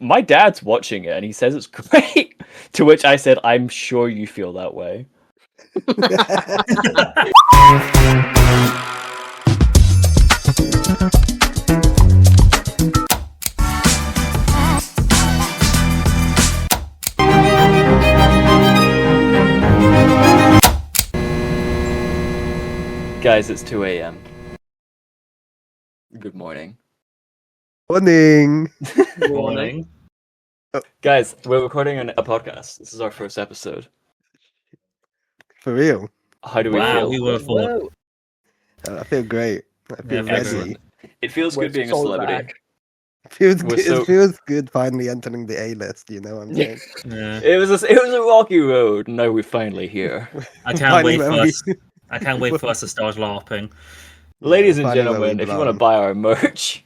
my dad's watching it and he says it's great. To which I said, I'm sure you feel that way. Guys, it's 2 a.m. Good morning. Morning. Morning. Guys, we're recording a podcast. This is our first episode. For real. How do we Wow, feel? we were full. I feel great. I feel Yeah, ready. Excellent. It feels We're good being a so celebrity. back. Feels We're good. so- It feels good finally entering the A-list. You know what I'm saying? Yeah. It was a rocky road. Now we're finally here. I can't Finally wait for when we- us. I can't wait for us to start LARPing. Ladies and finally when we gentlemen, if you want to belong. buy our merch,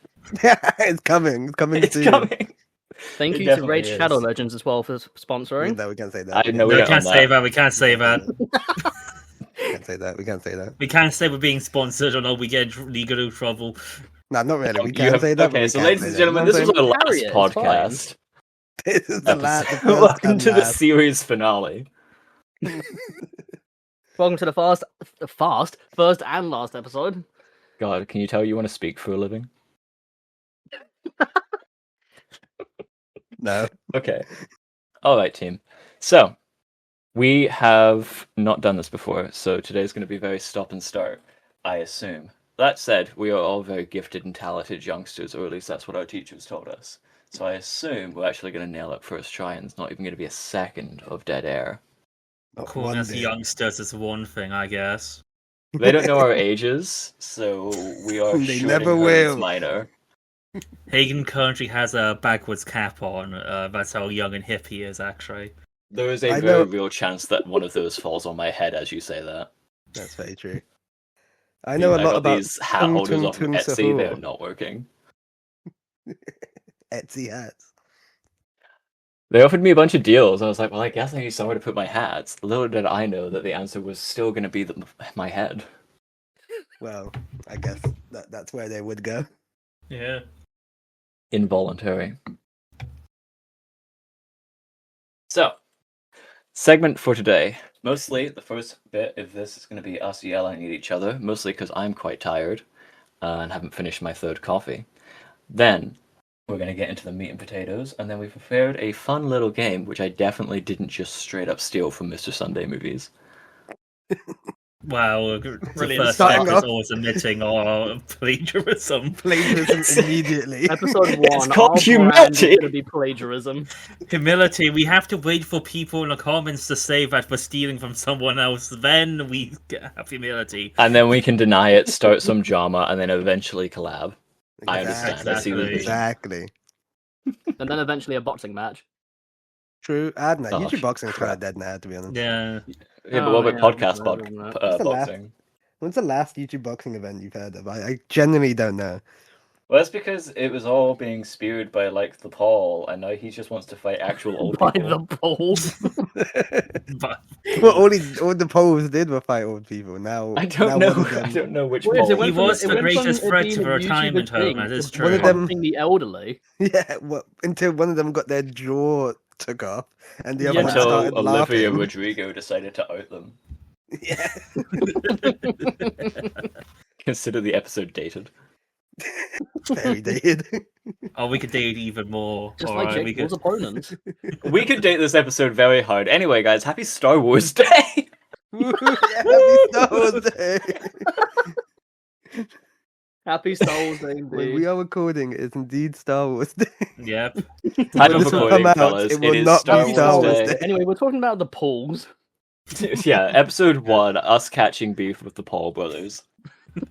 It's coming. It's coming it's soon. coming. Thank It you to definitely Raid is. Shadow Legends as well for sponsoring. No, we can't say that. I know No, we we don't can't own say that. that. We can't say that. We can't say that. We can't say that. We can't say we're being sponsored or no, we get legal trouble. No, not really. We You can't have- say that. but Okay, we so can't ladies say and that. gentlemen, You this know was what our Carry last it, it's fine. podcast. I'm saying? This is the last. The first Welcome and to the last. series finale. Welcome to the first and last episode. God, can you tell you want to speak for a living? No. Okay. All right, team. So, we have not done this before, so today's going to be very stop and start, I assume. That said, we are all very gifted and talented youngsters, or at least that's what our teachers told us. So I assume we're actually going to nail it first try, and it's not even going to be a second of dead air. Not Calling one us day. youngsters is one thing, I guess. They don't know our ages, so we are They shooting never her as will. minor. Hagen currently has a backwards cap on. That's how young and hip he is, actually. There is a I very know- real chance that one of those falls on my head as you say that. That's very true. I know a I lot got about these hat holders off of Tung Tung Etsy, they're Sahur. not working. Etsy hats. They offered me a bunch of deals. I was like, well, I guess I need somewhere to put my hats. Little did I know that the answer was still going to be my head. Well, I guess that's where they would go. Yeah. Involuntary. So, segment for today. Mostly, the first bit of this is going to be us yelling at each other, mostly because I'm quite tired and haven't finished my third coffee. Then, we're going to get into the meat and potatoes, and then we prepared a fun little game, which I definitely didn't just straight up steal from Mr. Sunday movies. Wow, the Brilliant. first Starting off- episode was admitting our plagiarism. Plagiarism immediately. Episode 1. It's called our brand humility. is going to be plagiarism. Humility, we have to wait for people in the comments to say that we're stealing from someone else, then we have humility. And then we can deny it, start some drama, and then eventually collab. I understand. I see the vision. Exactly. And then eventually a boxing match. True. I don't know. Oh, YouTube boxing is kind crap. of dead now, to be honest. Yeah. Yeah, but Oh, what about yeah, podcast yeah. What's the last- boxing? When's the last YouTube boxing event you've heard of? I genuinely don't know. Well, that's because it was all being speared by, like, the Paul, and now he just wants to fight actual old By people. the polls. But Well, all the polls did were fight old people. Now I don't now know. one of them- I don't know which What is it? Paul. He Went from- was it the went from greatest it threat being to a retirement YouTuber home, thing that is to true. One of them- hunting the elderly. Yeah, until one of them got their jaw took off, and the other one Yeah. Until started Olivia laughing. Rodrigo decided to out them. Yeah, Consider the episode dated. very dated. Oh, we could date even more. Just Alright, like we Jake could... Paul's opponents. We could date this episode very hard. Anyway, guys, happy Star Wars Day! Yeah, happy Star Wars Day. Happy Star Wars Day, When indeed. we are recording, it is indeed Star Wars Day. Yep. Time When of this will recording, come out, fellas. it will is not be Star Star Wars Wars Day. Anyway, we're talking about the polls. Yeah, episode 1, us catching beef with the Paul brothers.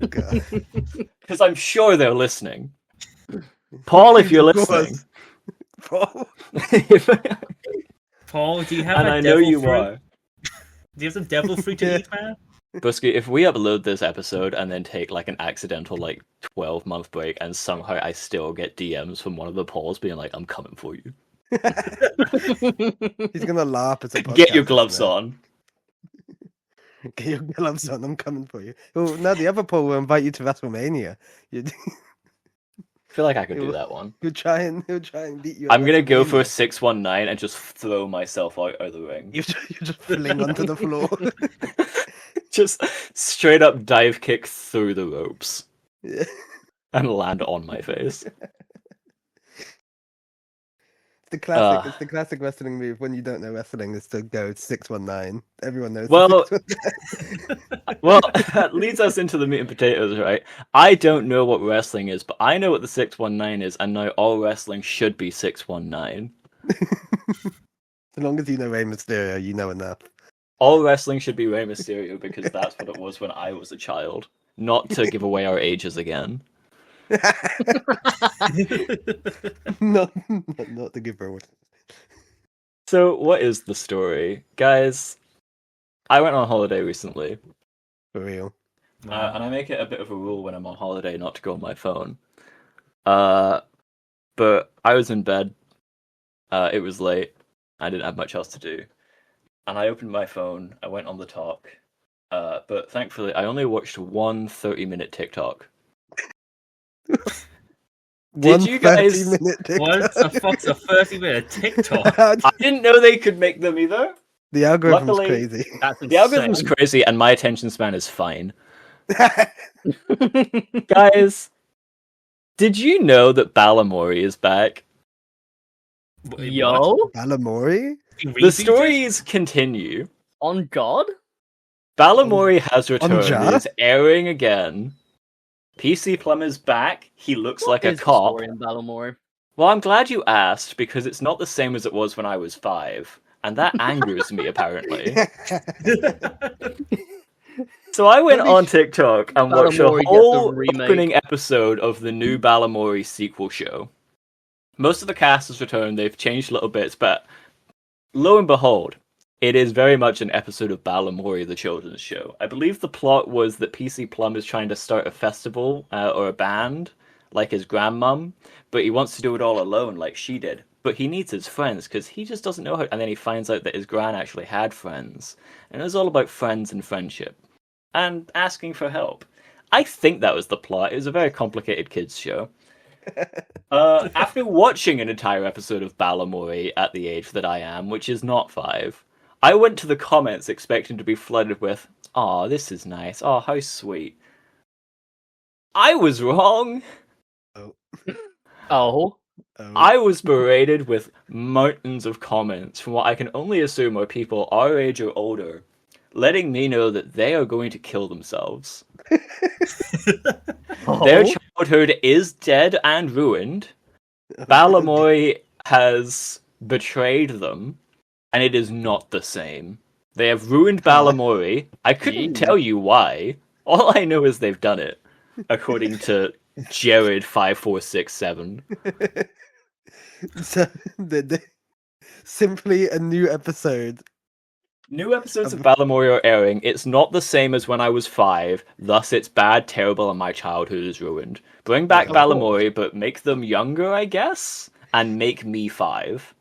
God. Because I'm sure they're listening. Paul, if you're Of course. listening. Paul. Paul, do you have And a I know devil you fruit? are. Do you have some devil fruit to eat, man? Busky, if we upload this episode and then take like an accidental like 12-month break and somehow I still get DMs from one of the Pauls being like, I'm coming for you. He's gonna laugh as a Get your podcast gloves listener. on. Get your gloves on. I'm coming for you. Oh, no, the other Paul will invite you to WrestleMania. You- feel like I could do He'll- that one. He'll try and beat you. I'm gonna go for a 619 and just throw myself out of the ring. You just fling onto the floor. Just straight up dive kick through the ropes Yeah. and land on my face. The classic, it's the classic wrestling move when you don't know wrestling is to go 619. Everyone knows. the Well, 619. Well, that leads us into the meat and potatoes, right? I don't know what wrestling is, but I know what the 619 is, and now all wrestling should be 619. As long as you know Rey Mysterio, you know enough. All wrestling should be Rey Mysterio because that's what it was when I was a child. Not to give away our ages again. not to give her away. So, what is the story? Guys, I went on holiday recently. For real. And I make it a bit of a rule when I'm on holiday not to go on my phone. But I was in bed. It was late. I didn't have much else to do. And I opened my phone. I went on the talk. But thankfully, I only watched one 30-minute TikTok. Did you guys... 30-minute TikTok. What the fuck's a 30-minute TikTok? I didn't know they could make them either. The algorithm's Luckily- crazy. That's The algorithm's insane. crazy, and my attention span is fine. Guys, did you know that Balamori is back? Wait, Yo, Balamori? what? The stories continue. on God? Balamori has returned. Ja? It is airing again. PC Plum is back. He looks like a Is the cop. story in Balamori? Well, I'm glad you asked, because it's not the same as it was when I was 5. And that angers me, apparently. So I went Let me on TikTok and watched Balamori a gets a whole remake. opening episode of the new Balamori sequel show. Most of the cast has returned, they've changed little bits, but lo and behold, it is very much an episode of Balamori, the children's show. I believe the plot was that PC Plum is trying to start a festival or a band, like his grandmum, but he wants to do it all alone, like she did. But he needs his friends, because he just doesn't know how... And then he finds out that his gran actually had friends. And it was all about friends and friendship. And asking for help. I think that was the plot. It was a very complicated kids' show. After watching an entire episode of Balamori at the age that I am, which is not 5, I went to the comments expecting to be flooded with, "Aw, this is nice. Oh, how sweet." I was wrong. Oh, I was berated with mountains of comments from what I can only assume are people our age or older, letting me know that they are going to kill themselves. Their childhood is dead and ruined. Balamori has betrayed them, and it is not the same. They have ruined Balamori. I couldn't tell you why. All I know is they've done it, according to Jared5467. So, simply a new episode. New episodes of Balamori are airing. It's not the same as when I was 5, thus it's bad, terrible, and my childhood is ruined. Bring back Yeah. Balamori, but make them younger, I guess? And make me 5.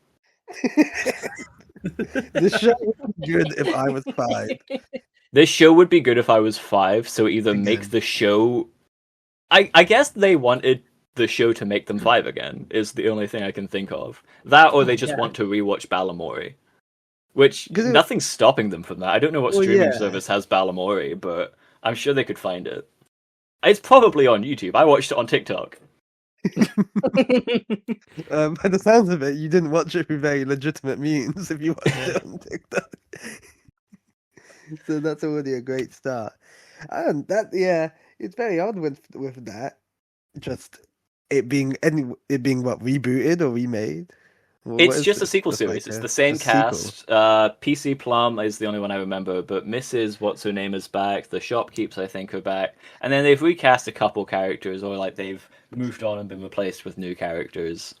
The show would be good if I was 5. This show would be good if I was 5, so either make Again. the show... I guess they wanted the show to make them 5 again, is the only thing I can think of. That, or they just Yeah. want to rewatch Balamori. Which, 'Cause it- nothing's stopping them from that. I don't know what Well, streaming yeah. service has Balamori, but I'm sure they could find it. It's probably on YouTube. I watched it on TikTok. By the sounds of it, you didn't watch it through very legitimate means if you watched it on TikTok. So that's already a great start. And that, yeah, it's very odd with that. Just it being what, rebooted or remade. What It's is just a it? sequel Just series. like It's a- the same a sequel. cast. PC Plum is the only one I remember, but Mrs. What's Her Name is back. The Shopkeeps, I think, are back. And then they've recast a couple characters, or like they've moved on and been replaced with new characters.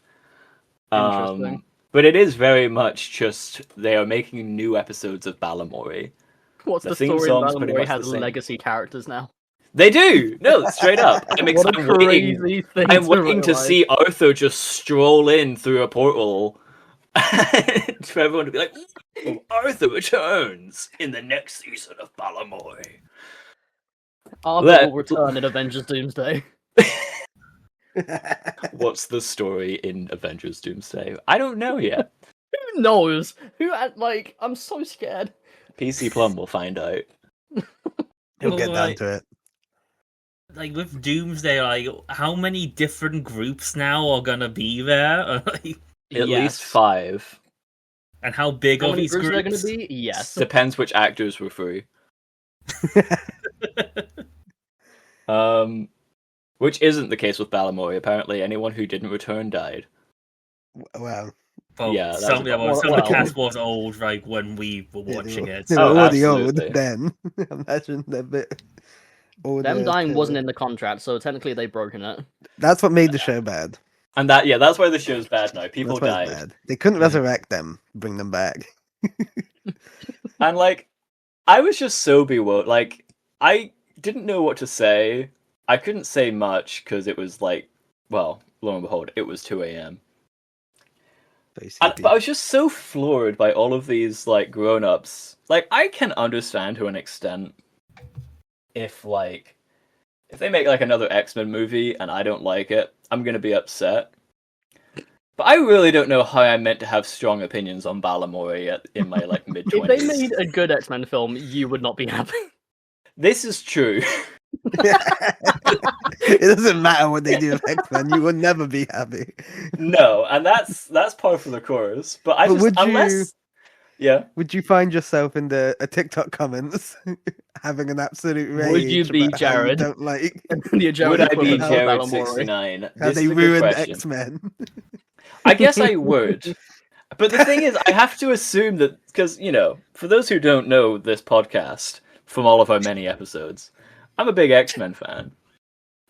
Interesting. But it is very much just they are making new episodes of Balamori. What's The the theme story in song's pretty Balamori much has the same. legacy characters now? They do! No, straight up. I'm What a I'm waiting. crazy thing I'm waiting to realize. see Arthur just stroll in through a portal for everyone to be like, "Ooh, Arthur returns in the next season of Balamori." Arthur Let- will return in Avengers Doomsday. What's the story in Avengers Doomsday? I don't know yet. Who knows? I'm so scared. PC Plum will find out. We'll get down Like, to it. like with Doomsday, like how many different groups now are gonna be there? Like, At Yes. least 5. and how big How are many these groups are there groups? going to be? Yes. Depends which actors were free. Which isn't the case with Balamori. Apparently, anyone who didn't return died. Well, Well, Yeah, that's some, about- well, some of well. the cast was old, like when we were watching it. they were Oh, already old absolutely. then. Imagine they're a bit older. Them dying to- wasn't in the contract, so technically they've broken it. That's what made the show bad. And that's why the show's bad now. People That's why it's died. bad. They couldn't Yeah. resurrect them, bring them back. And like, I was just so bewildered. Like, I didn't know what to say. I couldn't say much because it was like, well, lo and behold, it was 2 a.m. Very But sleepy. I was just so floored by all of these like grown-ups. Like, I can understand to an extent if they make like another X-Men movie and I don't like it, I'm gonna be upset. But I really don't know how I'm meant to have strong opinions on Balamori in my like mid If they 20s. made a good X-Men film, you would not be happy. This is true. It doesn't matter what they do with X-Men, you will never be happy. No, and that's par for the course. But I But just would unless you- yeah. Would you find yourself in the TikTok comments having an absolute rage? Would you be about how you Jared? don't like The Jared Would I be equivalent of Jared Balamori. 69? how This they is a good ruined question. X-Men. I guess I would. But the thing is, I have to assume that, because, you know, for those who don't know this podcast from all of our many episodes, I'm a big X-Men fan.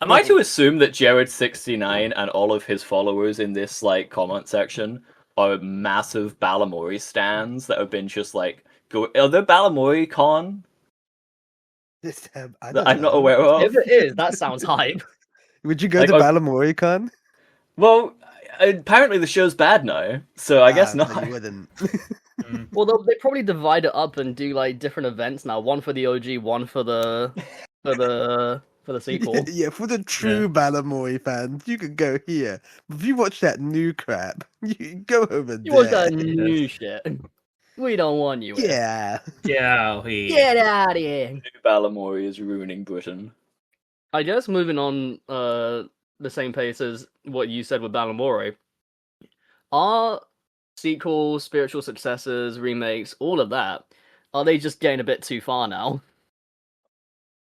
Am I to assume that Jared69 and all of his followers in this, like, comment section are massive Balamori stans that have been just, like, are there Balamori con I that don't I'm not know. aware of? If it is, that sounds hype. Would you go Like, to Balamori Con? Well, apparently the show's bad now, so I guess No, not. you wouldn't. Well, they probably divide it up and do like different events now. One for the OG, one for the sequel. Yeah, for the true Balamori fans, you could go here. But if you watch that new crap, you go over You there. watch that new shit. We don't want you. in. Yeah. Yeah, he. Get out of here. New Balamori is ruining Britain. I guess moving on the same pace as what you said with Balamori. Are sequels, spiritual successors, remakes, all of that, are they just getting a bit too far now?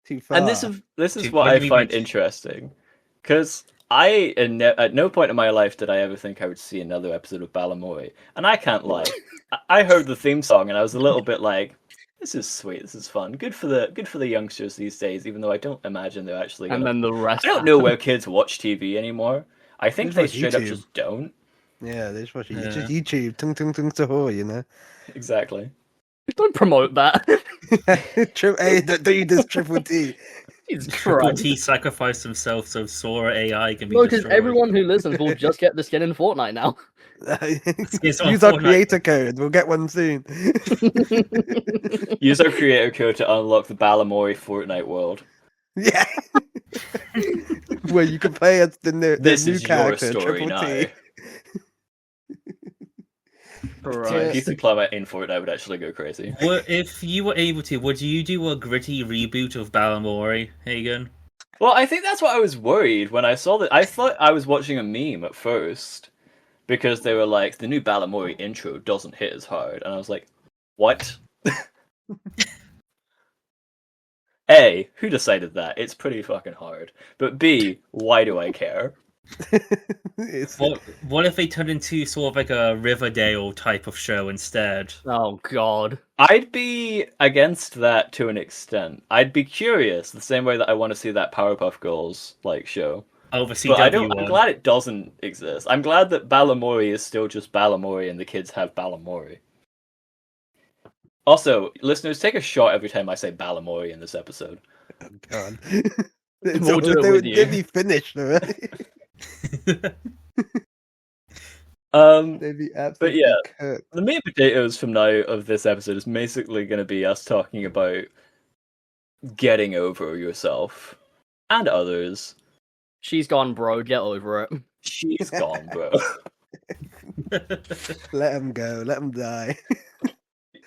Too far. And this is Dude, what what I do you find mean? interesting, because at no point in my life did I ever think I would see another episode of Balamori, and I can't lie. I heard the theme song and I was a little bit like, "This is sweet. This is fun. Good for the youngsters these days." Even though I don't imagine they're actually. And Gonna... then the rest. I don't know where kids watch TV anymore. I think Just they watch straight up YouTube. just don't. Yeah, they just watch it. It's Yeah. just YouTube. Tung tung tung sahur, you know. Exactly. Don't promote that. Hey, don't you this triple T? Jesus Triple Christ. T sacrificed himself so Sora AI can be No, because destroyed. everyone who listens will just get the skin in Fortnite now. Use on our Fortnite. creator code. We'll get one soon. Use our creator code to unlock the Balamori Fortnite world. Yeah. Where you can play as the This new is your character, story Triple now. T. Right. PC Plumber in Fortnite would actually go crazy. If you were able to, would you do a gritty reboot of Balamori, Haygan? Well, I think that's what I was worried when I saw that. I thought I was watching a meme at first because they were like, the new Balamori intro doesn't hit as hard. And I was like, what? A, who decided that? It's pretty fucking hard. But B, why do I care? It's- What if they turned into sort of like a Riverdale type of show instead? Oh god. I'd be against that to an extent. I'd be curious, the same way that I want to see that Powerpuff Girls like show. Over CW But I'm one. glad it doesn't exist. I'm glad that Balamori is still just Balamori and the kids have Balamori. Also, listeners, take a shot every time I say Balamori in this episode. Oh god. We'll do it they with would you. be finished already. They'd be absolutely yeah. cooked. The meat and potatoes from now of this episode is basically going to be us talking about getting over yourself and others, She's gone, bro. Get over it. She's gone, bro. Let him go. Let him die.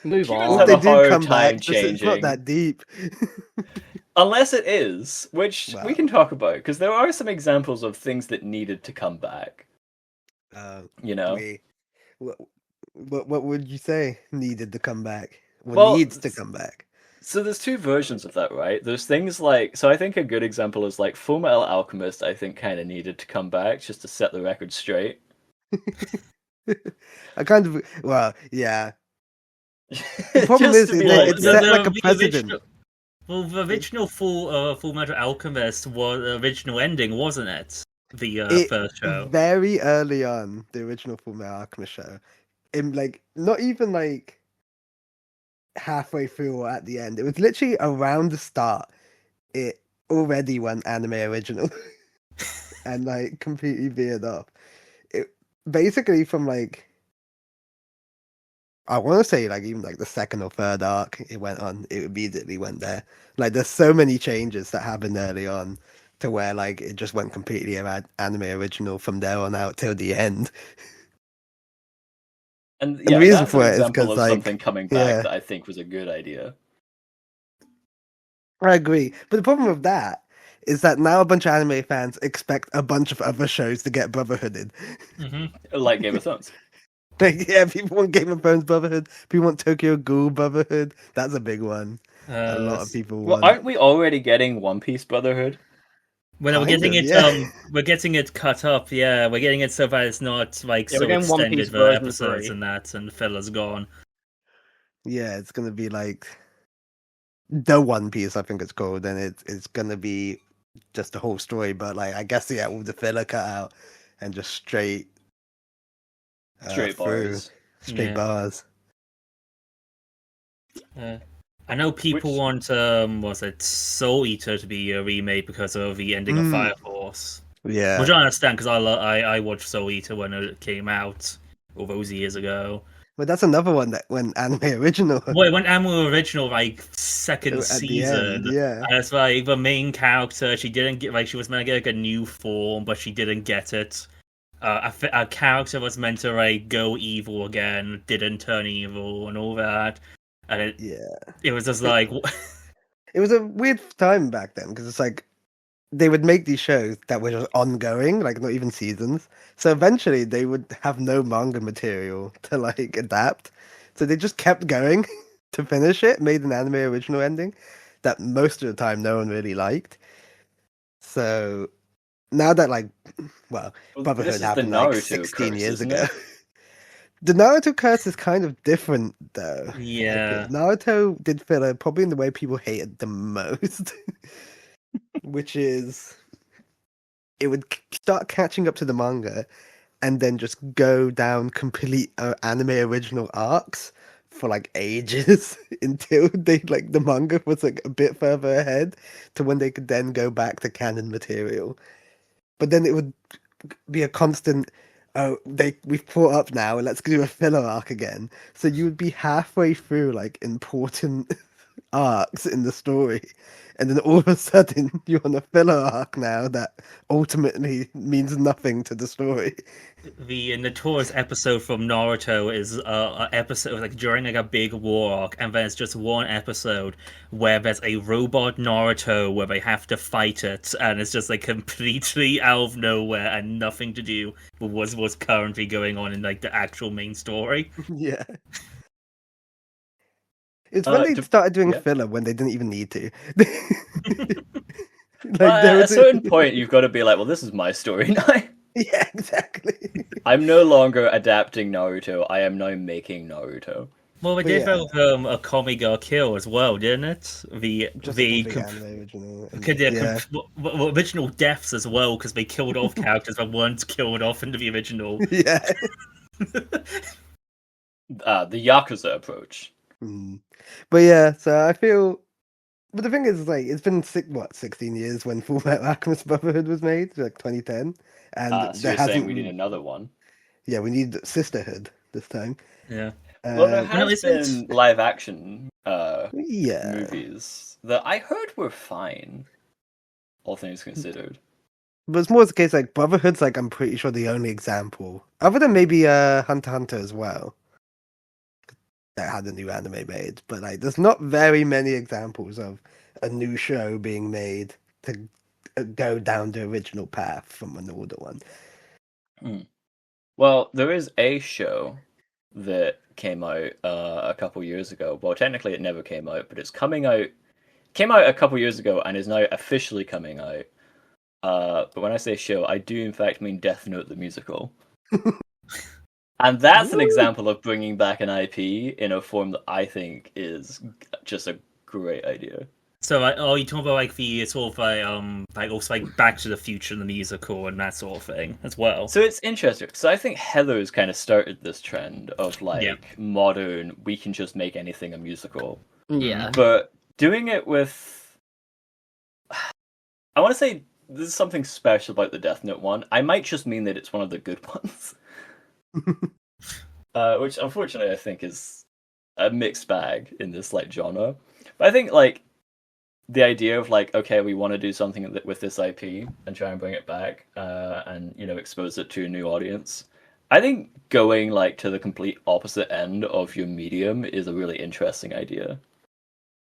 Move Humans on. have If they a do hard come time back, just, it's not changing. that deep. Unless it is, which we Wow. can talk about, because there are some examples of things that needed to come back. You know? What would you say needed to come back? What Well, needs to come back? So there's two versions of that, right? There's things like, so I think a good example is like Full Metal Alchemist, I think kind of needed to come back just to set the record straight. I kind of, well, yeah. The problem Just is, to be it, like, it set like a the precedent. Well, the original Full Metal Alchemist was the original ending, wasn't it? The first show. Very early on, the original Full Metal Alchemist show, in like not even like halfway through or at the end, it was literally around the start. It already went anime original, and like completely veered off. It basically from like, I want to say like even like the second or third arc it went on, it immediately went there. Like there's so many changes that happened early on to where like it just went completely anime original from there on out till the end. and the yeah, reason that's for an it is example 'cause, of like, something coming back yeah. that I think was a good idea. I agree, but the problem with that is that now a bunch of anime fans expect a bunch of other shows to get Brotherhooded. Like Game of Thrones. Like, yeah, people want Game of Thrones Brotherhood. People want Tokyo Ghoul Brotherhood. That's a big one. A lot of people Well, want. aren't we already getting One Piece Brotherhood? Well, we're Kind getting of, it. yeah. We're getting it cut up. Yeah, we're getting it so that it's not like Yeah, so we're getting One extended Piece the version episodes 3. and that, and the filler's gone. Yeah, it's gonna be like the One Piece, I think it's called, and it's gonna be just the whole story. But like, I guess yeah, with the filler cut out and just straight Straight through, bars. straight Yeah. bars. I know people Which- want was it Soul Eater to be a remake because of the ending of Fire Force, Yeah, which I understand because I watched Soul Eater when it came out all those years ago. but that's another one that when anime original Well, it went Anime original like second at the season. end. Yeah, And it's like the main character, she didn't get, like, she was meant to get like a new form, but she didn't get it. A character was meant to like go evil again, didn't turn evil, and all that. And it was just like, it was a weird time back then because it's like they would make these shows that were just ongoing, like not even seasons. So eventually they would have no manga material to like adapt. So they just kept going to finish it, made an anime original ending that most of the time no one really liked. So now that like, well, Well, Brotherhood this is the happened like Naruto 16 curse, years isn't ago. it? The Naruto curse is kind of different though. yeah. Naruto did filler probably in the way people hated the most. Which is it would start catching up to the manga and then just go down complete anime original arcs for like ages until they like the manga was like a bit further ahead to when they could then go back to canon material. But then it would be a constant we've caught up now, let's do a filler arc again. So you would be halfway through like important arcs in the story, and then all of a sudden you're on a filler arc now that ultimately means nothing to the story. The notorious episode from Naruto is an episode like during like a big war arc, and then it's just one episode where there's a robot Naruto where they have to fight it, and it's just like completely out of nowhere and nothing to do with what's currently going on in like the actual main story. Yeah. It's when they to- started doing yeah. filler when they didn't even need to. At a certain point, you've got to be like, well, this is my story now. Yeah, exactly. I'm no longer adapting Naruto. I am now making Naruto. Well, they But did yeah. that with a Kami Girl Kill as well, didn't it? Just a big anime original. And, yeah. Original deaths as well, because they killed off characters that weren't killed off in the original. Yeah. The Yakuza approach. But yeah, so I feel. But the thing is, like, it's been 16 years when Full Metal Alchemist Brotherhood was made, like 2010, and So there you're hasn't. saying we need another one? Yeah, we need Sisterhood this time. Yeah. Well, there no, has isn't- been live action Yeah. movies that I heard were fine, all things considered. But it's more the case like Brotherhood's like I'm pretty sure the only example, other than maybe Hunter x Hunter as well, that had a new anime made. But like, there's not very many examples of a new show being made to go down the original path from an older one. Well, there is a show that came out a couple years ago. Well, technically it never came out, but it's coming out. Came out a couple years ago and is now officially coming out. But when I say show, I do in fact mean Death Note the musical. And that's an example of bringing back an IP in a form that I think is just a great idea. So, you talking about like the sort of like also like Back to the Future, the musical, and that sort of thing as well. So it's interesting. So I think Heather's kind of started this trend of like modern. We can just make anything a musical. Yeah. But doing it with, I want to say there's something special about the Death Note one. I might just mean that it's one of the good ones. Which unfortunately I think is a mixed bag in this like genre. But I think like the idea of like, okay, we want to do something with this IP and try and bring it back and expose it to a new audience. I think going like to the complete opposite end of your medium is a really interesting idea.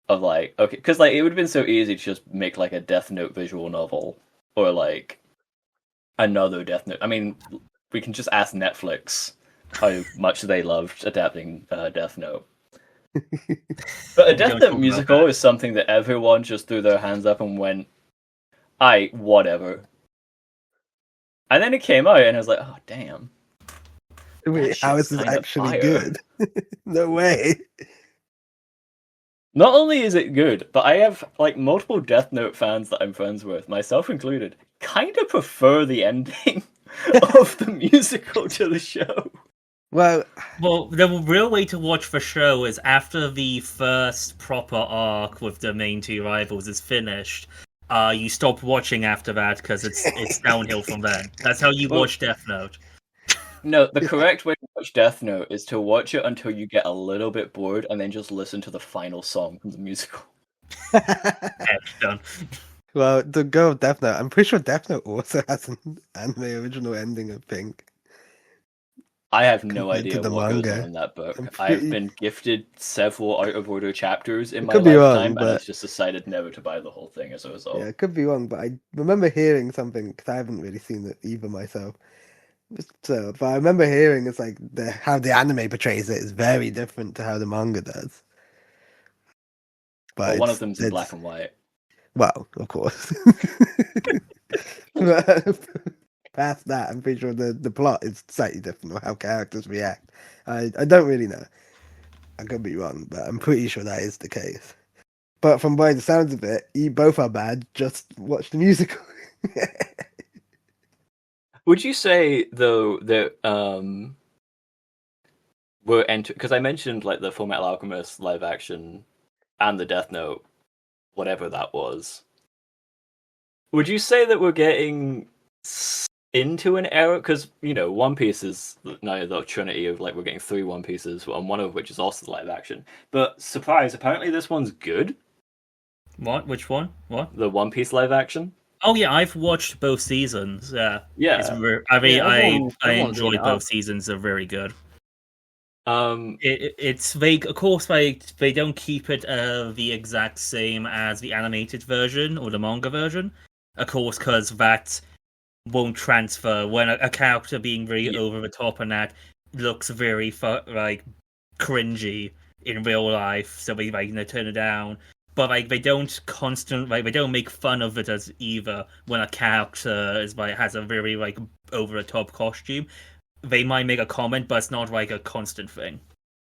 Of like, okay, because like it would have been so easy to just make like a Death Note visual novel or like another Death Note. I mean, we can just ask Netflix how much they loved adapting Death Note. But a Death Note musical is something that everyone just threw their hands up and went, "Aye, whatever." And then it came out, and I was like, "Oh, damn! Wait, how is this actually good?" No way. Not only is it good, but I have like multiple Death Note fans that I'm friends with, myself included, kind of prefer the ending of the musical to the show. Well, the real way to watch the show is after the first proper arc with the main two rivals is finished. You stop watching after that because it's downhill from then. That's how you watch Death Note. No, the correct way to watch Death Note is to watch it until you get a little bit bored and then just listen to the final song from the musical. Done. Well, to go with Death Note, I'm pretty sure Death Note also has an anime original ending, I think. I have no idea what goes on in that book. I've been gifted several out-of-order chapters in my lifetime, and I've just decided never to buy the whole thing as a result. Yeah, it could be wrong, but I remember hearing something, because I haven't really seen it either myself. So, but I remember hearing it's like how the anime portrays it is very different to how the manga does. But one of them's in black and white. Well, of course. Past that, I'm pretty sure the plot is slightly different, or how characters react. I don't really know. I could be wrong, but I'm pretty sure that is the case. But from by the sounds of it, you both are bad. Just watch the musical. Would you say though that we're because I mentioned like the Fullmetal Alchemist live action and the Death Note, whatever that was. Would you say that we're getting into an era? Because One Piece is now the trinity of like we're getting 3 One Pieces, and one of which is also live action. But surprise, apparently this one's good. What? Which one? What? The One Piece live action. Oh yeah, I've watched both seasons. Yeah. I enjoyed both seasons. They're very good. It's vague. Of course, they don't keep it the exact same as the animated version or the manga version. Of course, because that won't transfer when a character being really over the top and that looks very like cringy in real life. So they turn it down. But they don't they don't make fun of it as either when a character has a very like over the top costume. They might make a comment, but it's not like a constant thing.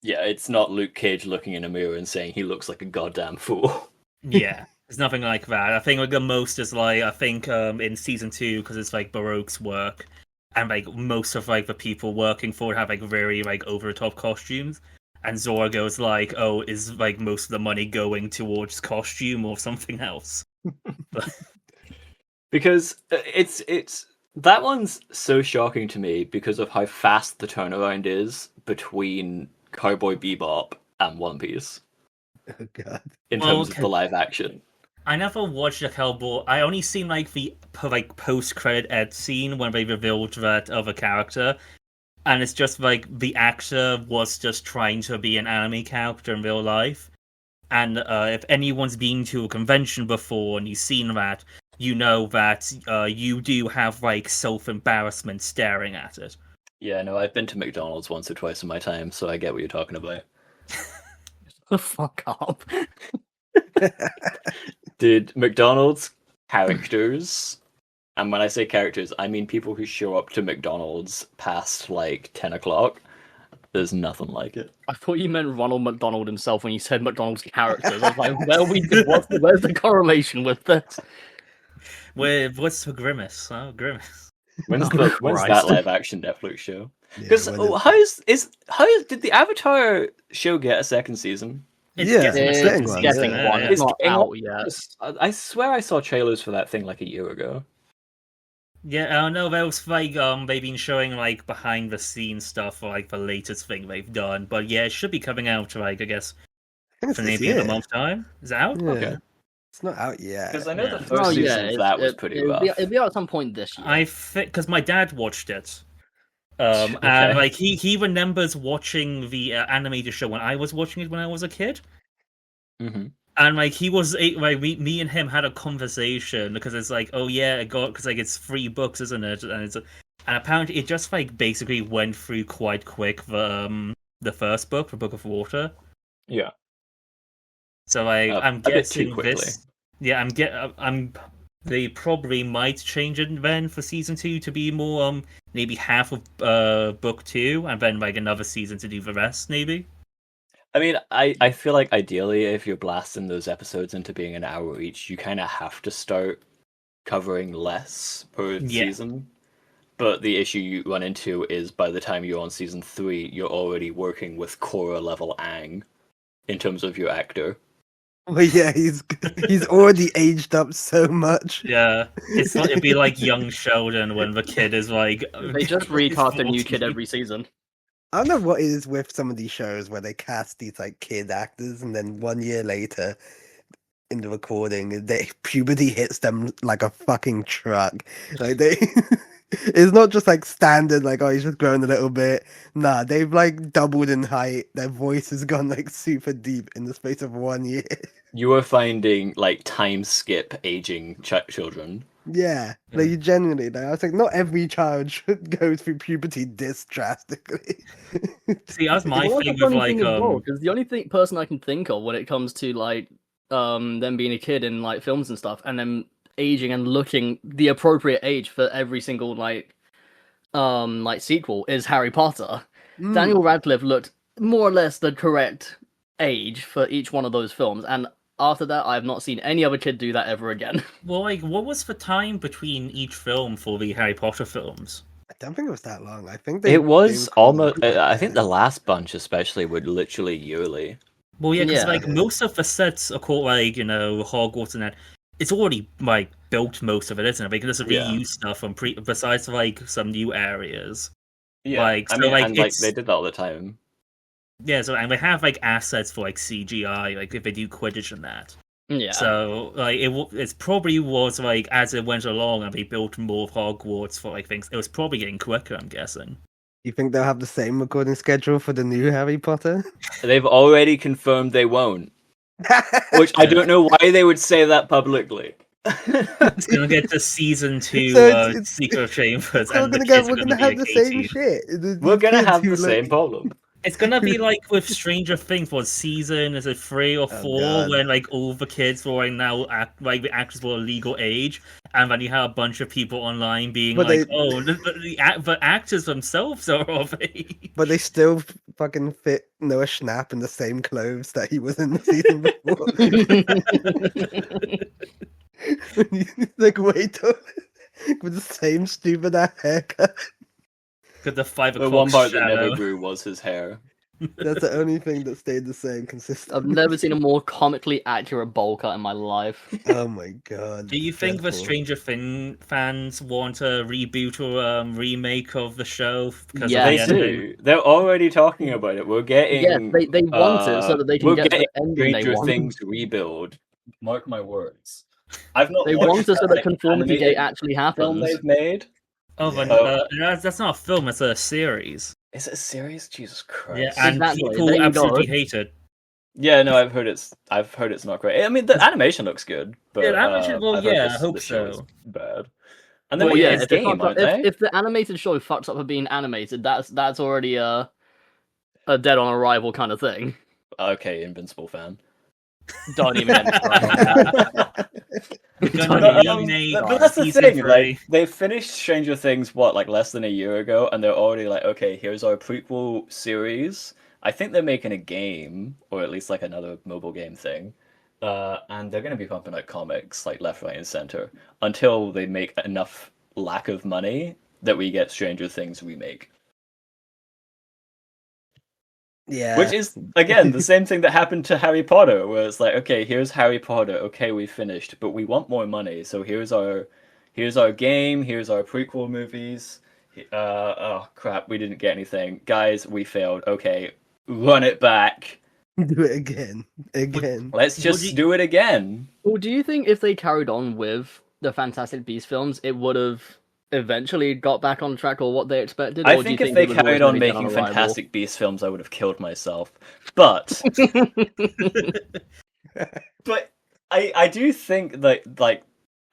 Yeah, it's not Luke Cage looking in a mirror and saying he looks like a goddamn fool. Yeah, it's nothing like that. I think like the most is like in season 2 because it's like Baroque's work, and like most of like the people working for it have like very like over the top costumes. And Zora goes like, "Oh, is like most of the money going towards costume or something else?" Because it's that one's so shocking to me because of how fast the turnaround is between Cowboy Bebop and One Piece. Oh god! In terms of the live action. I never watched the Hellboy. I only seen like the post-credit ed scene when they revealed that other character, and it's just like the actor was just trying to be an anime character in real life. And if anyone's been to a convention before and you've seen that, you know that you do have like self-embarrassment staring at it. Yeah, no, I've been to McDonald's once or twice in my time, so I get what you're talking about. The fuck up. Dude, McDonald's characters, and when I say characters, I mean people who show up to McDonald's past like 10 o'clock. There's nothing like it. I thought you meant Ronald McDonald himself when you said McDonald's characters. I was like, where's the correlation with this? What's the Grimace? Oh, Grimace. When's Christ. that live action Netflix show? Yeah, Because when did the Avatar show get a second season? It's Yeah, getting it's a getting second one, season. getting one. Yeah. It's not getting out one. yet. I swear I saw trailers for that thing like a year ago. Yeah, no, there was like they've been showing like behind the scenes stuff for like the latest thing they've done. But yeah, it should be coming out like I guess I think it's for this maybe in a year. month's time. Is it out? Yeah. Okay. It's not out yet. Because I know Yeah. the first season of that was pretty rough. It'll be out at some point this year. I think because my dad watched it. Okay. And like he remembers watching the animated show when I was watching it when I was a kid. Mm-hmm. And like he was like me and him had a conversation because it's like, oh yeah, it got because like it's 3 books, isn't it? And apparently it just like basically went through quite quick the first book, the Book of Water. Yeah. So like I'm a bit too guessing quickly. this. Yeah, they probably might change it then for season 2 to be more maybe half of book 2 and then like another season to do the rest maybe. I mean, I feel like ideally, if you're blasting those episodes into being an hour each, you kind of have to start covering less per season. But the issue you run into is by the time you're on season 3, you're already working with Korra level Aang in terms of your actor. Well, yeah, he's already aged up so much. Yeah, it'd be like young Sheldon when the kid is like. They just recast a new kid every season. I don't know what it is with some of these shows where they cast these like kid actors, and then 1 year later, in the recording, puberty hits them like a fucking truck. Like it's not just like standard, like oh he's just grown a little bit. Nah, they've like doubled in height. Their voice has gone like super deep in the space of 1 year. You are finding like time skip aging children. Yeah, like you genuinely. Like, I was like, not every child should go through puberty this drastically. See, that's my Well, thing that's the with funny like thing as well, because the only person I can think of when it comes to like them being a kid in like films and stuff, and them aging and looking the appropriate age for every single like sequel is Harry Potter. Daniel Radcliffe looked more or less the correct age for each one of those films, and after that, I have not seen any other kid do that ever again. Well, like, what was the time between each film for the Harry Potter films? I don't think it was that long. I think It was they- almost. I think the last bunch, especially, were literally yearly. Well, yeah, because Yeah. like most of the sets are called like Hogwarts and that. It's already like built most of it, isn't it? Because it's Yeah. reuse stuff from besides like some new areas. Yeah, Like, I so, mean, like, and like it's- they did that all the time. Yeah, so and they have like assets for like CGI, like if they do Quidditch and that. Yeah. So like it's probably was like as it went along and they built more Hogwarts for like things. It was probably getting quicker, I'm guessing. You think they'll have the same recording schedule for the new Harry Potter? They've already confirmed they won't, which I don't know why they would say that publicly. It's gonna get to season 2 So it's- Secret Chambers, So and the we're kids are gonna be, have like, the same 18. shit. We're gonna have the Kids who, same like- problem. It's gonna be like with Stranger Things. What season is it? 3 or 4? God. When like all the kids were now the actors were legal age, and then you have a bunch of people online being But like, they- "Oh, the actors themselves are of age." But they still fucking fit Noah Schnapp in the same clothes that he was in the season before. He's like way taller with the same stupid ass haircut. Because the 5 The o'clock one part that shadow. never grew was his hair. That's the only thing that stayed the same consistent. I've never seen a more comically accurate bowl cut in my life. Oh my god. Do you think the dreadful. Stranger Things fans want a reboot or remake of the show? Because Yeah. of They the ending? do. They're already talking about it. We're getting. Yeah, they want it so that they can we're get to getting the ending they Stranger want. Things rebuild Mark my words. I've not They watched want us so that like, conformity animated gate actually film happens. they've made. Oh, but that's not a film, it's a series. Is it a series? Jesus Christ. Yeah, and Exactly, people there you absolutely go. hate it. Yeah, no, I've heard it's not great. I mean, the animation looks good, but Yeah, the animation- well, I've heard yeah, I hope the show is so. bad. And then Well, we yeah, get a if, they game, fucked up, aren't they? if the animated show fucks up for being animated, that's already a dead on arrival kind of thing. Okay, Invincible fan. Don't even get me started. We're Don't gonna even remake But that's the season thing, 3. like, they finished Stranger Things, like, less than a year ago, and they're already like, okay, here's our prequel series. I think they're making a game, or at least, like, another mobile game thing. And they're gonna be pumping out comics, like, left, right, and center, until they make enough lack of money that we get Stranger Things remake. Yeah. Which is, again, the same thing that happened to Harry Potter, where it's like, okay, here's Harry Potter, okay, we finished, but we want more money, so here's our game, here's our prequel movies. Oh crap, we didn't get anything. Guys, we failed. Okay, run it back. Do it again. Let's just do it again. Well, do you think if they carried on with the Fantastic Beasts films, it would have eventually got back on track or what they expected? I Or do think you if they it was always carried gonna on be dead making arrival? Fantastic Beasts films, I would have killed myself. But but I do think that, like,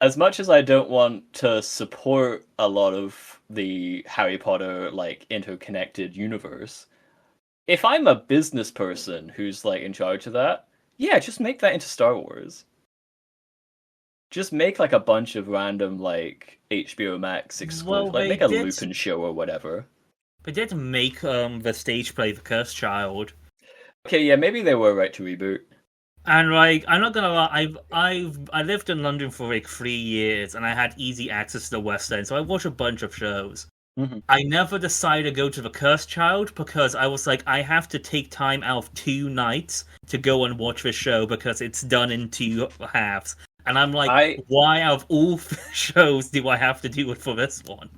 as much as I don't want to support a lot of the Harry Potter, like, interconnected universe, if I'm a business person who's, like, in charge of that, yeah, just make that into Star Wars. Just make, like, a bunch of random, like, HBO Max exclusive, Well, like, they make a did- Lupin show or whatever. They did make the stage play The Cursed Child. Okay, yeah, maybe they were right to reboot. And like, I'm not gonna lie, I lived in London for like 3 years, and I had easy access to the West End, so I watched a bunch of shows. Mhm. I never decided to go to The Cursed Child because I was like, I have to take time out of 2 nights to go and watch this show because it's done in 2 halves. And I'm like, why out of all shows do I have to do it for this one?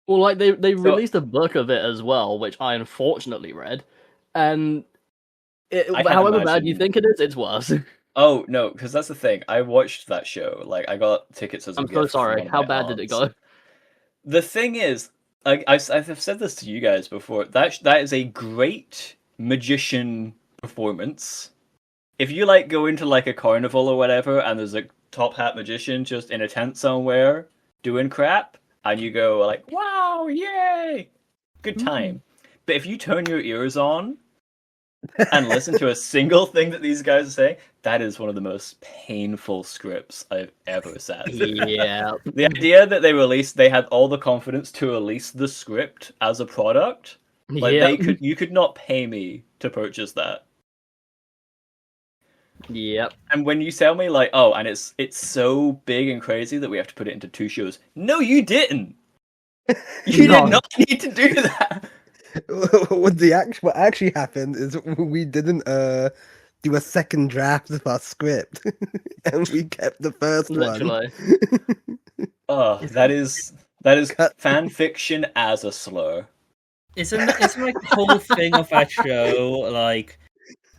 Well, like they released a book of it as well, which I unfortunately read, and can't however bad imagine- you think it is, it's worse. Oh no, because that's the thing. I watched that show. Like, I got tickets as a I'm gift so from sorry. one of How my bad did it aunts. go? The thing is, I've said this to you guys before. That is a great magician performance. If you like go into like a carnival or whatever, and there's a top hat magician just in a tent somewhere doing crap, and you go like, "Wow, yay, good time." But if you turn your ears on and listen to a single thing that these guys are saying, that is one of the most painful scripts I've ever sat through. Yeah. The idea that they had all the confidence to release the script as a product, like Yep. you could not pay me to purchase that. Yep. And when you tell me like, oh, and it's so big and crazy that we have to put it into 2 shows. No, you didn't. You No. did not need to do that. What actually happened is we didn't do a second draft of our script, and we kept the first Literally. one. Oh, that is Cut. fan fiction as a slur. Isn't like the whole thing of that show like,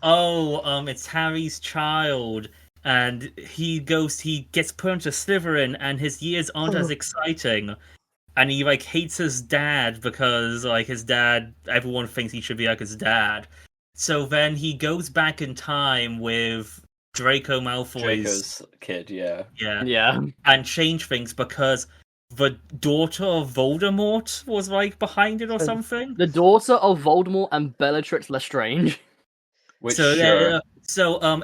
oh, it's Harry's child, and he gets put into Slytherin, and his years aren't as exciting, and he like hates his dad because like his dad, everyone thinks he should be like his dad. So then he goes back in time with Draco Malfoy's Draco's kid, yeah. Yeah. and change things because the daughter of Voldemort was like behind it or something. The daughter of Voldemort and Bellatrix Lestrange. Which So sure.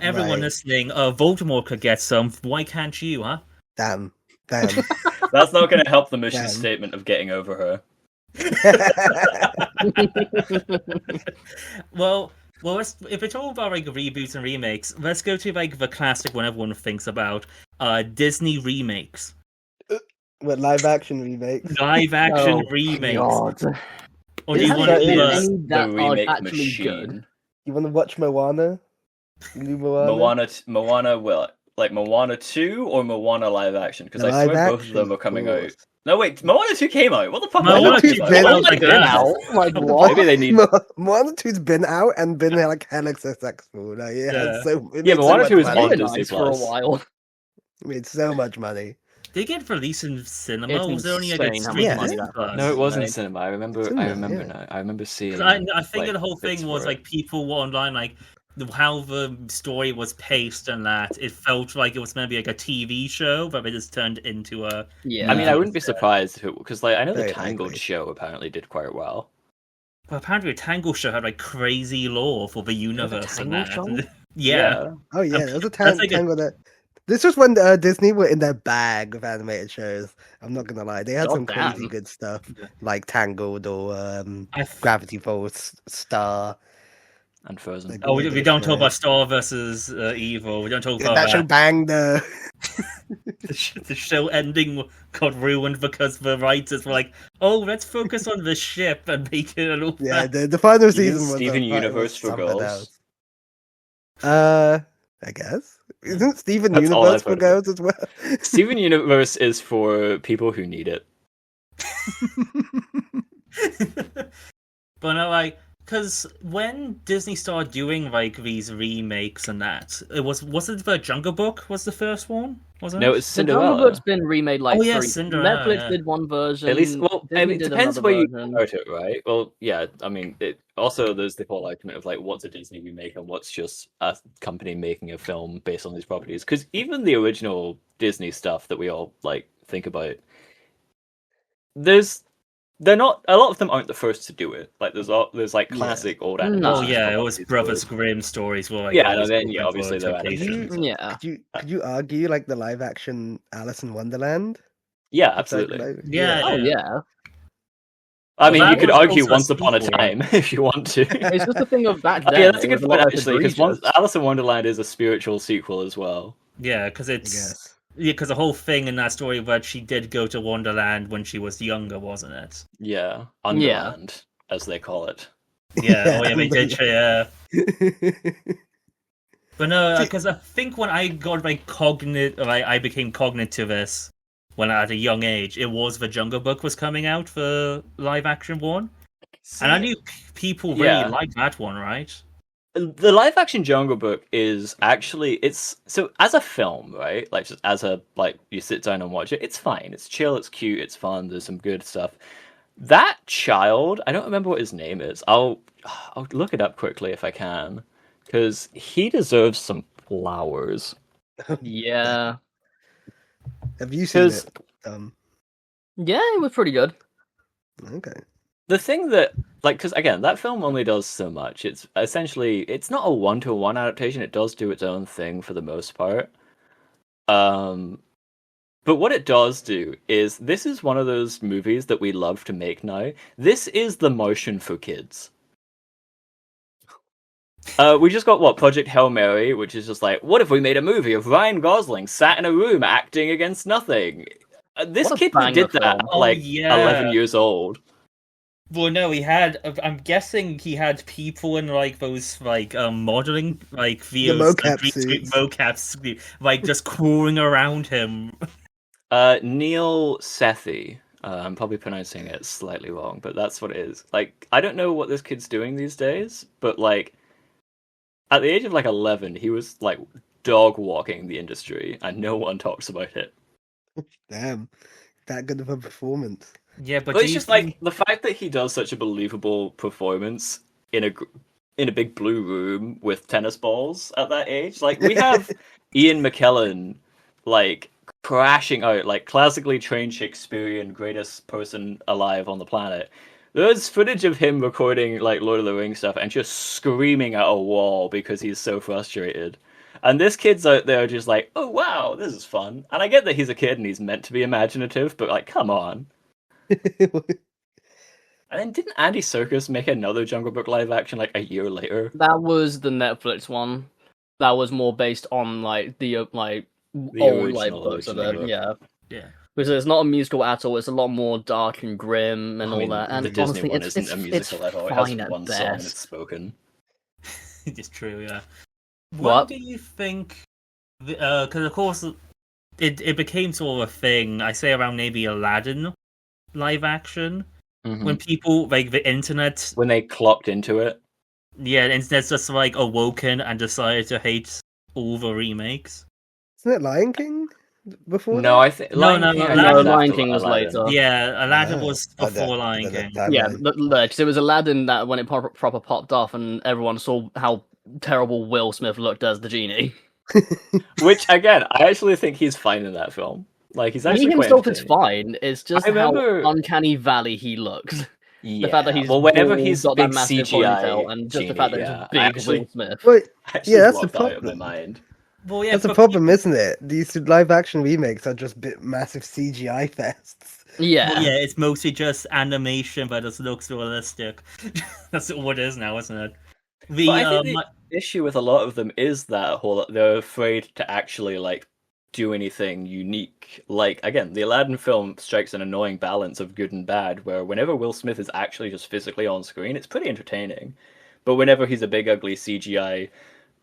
Everyone Right. listening, Voldemort could get some. Why can't you, huh? Damn. That's not going to help the mission Damn. statement of getting over her. Well, if it's all about like reboots and remakes, let's go to like the classic one everyone thinks about, Disney remakes, What, live action remake? live action Oh, remakes. God. Or do you Has want there to been do any- The that are remake actually machine. good? You want to watch Moana? New Moana? Moana will like Moana 2 or Moana live action? Because The I swear live both of them action, are coming of out course. No, wait, Moana 2 came out. What the fuck? Moana Moana 2 2's been out out. like that. Now, like what? Maybe they need. Moana 2's been out and been like hella successful. Like, it has it Yeah, made Moana so 2 much is money. on Been Disney nice for a Plus. while. It made so much money. Did it get released in cinema? It's or was there only like a insane how streaming much money Disney that Plus? No, it wasn't made. cinema. I remember. Cinema, I remember yeah. now. I remember seeing. I think like, the whole bits thing was for it. like people were online, like how the story was paced and that it felt like it was meant to be like a TV show, but it just turned into a. Yeah. I mean, I wouldn't be surprised if it because like I know the Very Tangled likely. show apparently did quite well. Well, apparently, a Tangle show had like crazy lore for the universe and that. Tangle show? Yeah. Oh yeah, there was a That's like a- tangle that. This was when Disney were in their bag of animated shows. I'm not gonna lie, they had some Goddamn. crazy good stuff, Yeah. like Tangled or I f- Gravity Falls, Star. And Frozen. Like, Oh, we Good don't talk show. about Star versus Evil. We don't talk about That show banged. The show ending got ruined because the writers were like, "Oh, let's focus on the ship and make it a little." Yeah, the final You season mean was Steven was Universe for something girls? else. I guess isn't Steven That's all Universe I've for heard of girls as well? Steven Universe is for people who need it. But no, like, because when Disney started doing like these remakes and that, it was it the Jungle Book was the first one? Wasn't No, it? it's The Jungle Cinderella. Book's been remade like Oh, yeah, 3. Cinderella, Netflix yeah. did one version. At least, well, Disney I mean, it did depends another where you version. start it, right? Well, yeah, I mean, it also there's the whole argument of like, what's a Disney remake and what's just a company making a film based on these properties? Because even the original Disney stuff that we all like think about, they're not. A lot of them aren't the first to do it. Like there's like Yeah. classic old No. animation. Oh yeah, it was properties Brothers were- Grimm stories were like Yeah, always no, then, open yeah, for obviously they're adaptations. animations. Yeah. Could you argue like the live action Alice in Wonderland? Yeah, It's like, absolutely. like- Yeah. Oh yeah. I mean, Well, you that could was argue also a Once Upon a sequel. Time if you want to. It's just a thing of back Oh, then. yeah, that's a it good was point lot actually, because egregious. Alice in Wonderland is a spiritual sequel as well. Yeah, because I it's guess. because the whole thing in that story where she did go to Wonderland when she was younger, wasn't it? Yeah, Underland, as they call it. Yeah, oh yeah, they Yeah. did. Yeah. But no, because I think when I got I became cognate to this when at a young age. It was the Jungle Book was coming out for live action one, and I knew people really Yeah. liked that one, right? The live action Jungle Book is actually it's so as a film, right? Like just as a like you sit down and watch it, it's fine. It's chill, it's cute, it's fun, there's some good stuff. That child, I don't remember what his name is. I'll look it up quickly if I can. Because he deserves some flowers. Yeah. Have you seen 'Cause- it? Yeah, it was pretty good. Okay. The thing that, like, because again, that film only does so much. It's essentially, it's not a one-to-one adaptation. It does do its own thing for the most part. But what it does do is, this is one of those movies that we love to make now. This is the motion for kids. We just got Project Hail Mary, which is just like, what if we made a movie of Ryan Gosling sat in a room acting against nothing? This What a kid who banger did that, film. Oh, like, yeah. 11 years old. Well, no, he had. I'm guessing he had people in like those like modeling like videos, mocap green screen suits. mocaps, like just crawling around him. Neil Sethi. I'm probably pronouncing it slightly wrong, but that's what it is. Like, I don't know what this kid's doing these days, but like, at the age of like 11, he was like dog walking the industry, and no one talks about it. Damn. That good of a performance. Yeah, but But it's do you just think- like the fact that he does such a believable performance in a big blue room with tennis balls at that age. Like we have Ian McKellen like crashing out, like classically trained Shakespearean greatest person alive on the planet. There's footage of him recording like Lord of the Rings stuff and just screaming at a wall because he's so frustrated. And this kid's out there just like, oh wow, this is fun. And I get that he's a kid and he's meant to be imaginative, but like, come on. And then didn't Andy Serkis make another Jungle Book live action like a year later? That was the Netflix one. That was more based on like the old like original books of book. it. Yeah. yeah. Because it's not a musical at all. It's a lot more dark and grim and I all mean, that. And the Disney honestly, one it's isn't a musical at all. It fine has at one song and best. it's spoken. It's true, yeah. What? do you think? Because of course, it became sort of a thing. I say around maybe Aladdin live action when people like the internet, when they clocked into it. yeah, the internet's just like awoken and decided to hate all the remakes. Isn't it Lion King before? No, that? I think No, Lion no, King, I no, think was Lion after King was Aladdin. later. Yeah, Aladdin Ah, was I before don't- Lion I don't King. know. Yeah, because it was Aladdin that when it proper popped off and everyone saw how terrible Will Smith looked as the genie. Which again, I actually think he's fine in that film. Like he's He actually quite himself is entertaining. fine. It's just I remember- how uncanny valley he looks. Yeah. The fact that he's well, whenever bald, he's got big that massive CGI ponytail, and just genie, the fact that yeah, it's big I actually, Will Smith. Wait, actually yeah, that's the blocked that out of my problem. mind. Well, yeah, That's the but problem, isn't it? These live action remakes are just massive CGI fests. Yeah. Well, yeah, it's mostly just animation, but it looks realistic. That's all it is now, isn't it? But I think the issue with a lot of them is that whole they're afraid to actually like do anything unique. Like again, the Aladdin film strikes an annoying balance of good and bad, where whenever Will Smith is actually just physically on screen, it's pretty entertaining. But whenever he's a big ugly CGI,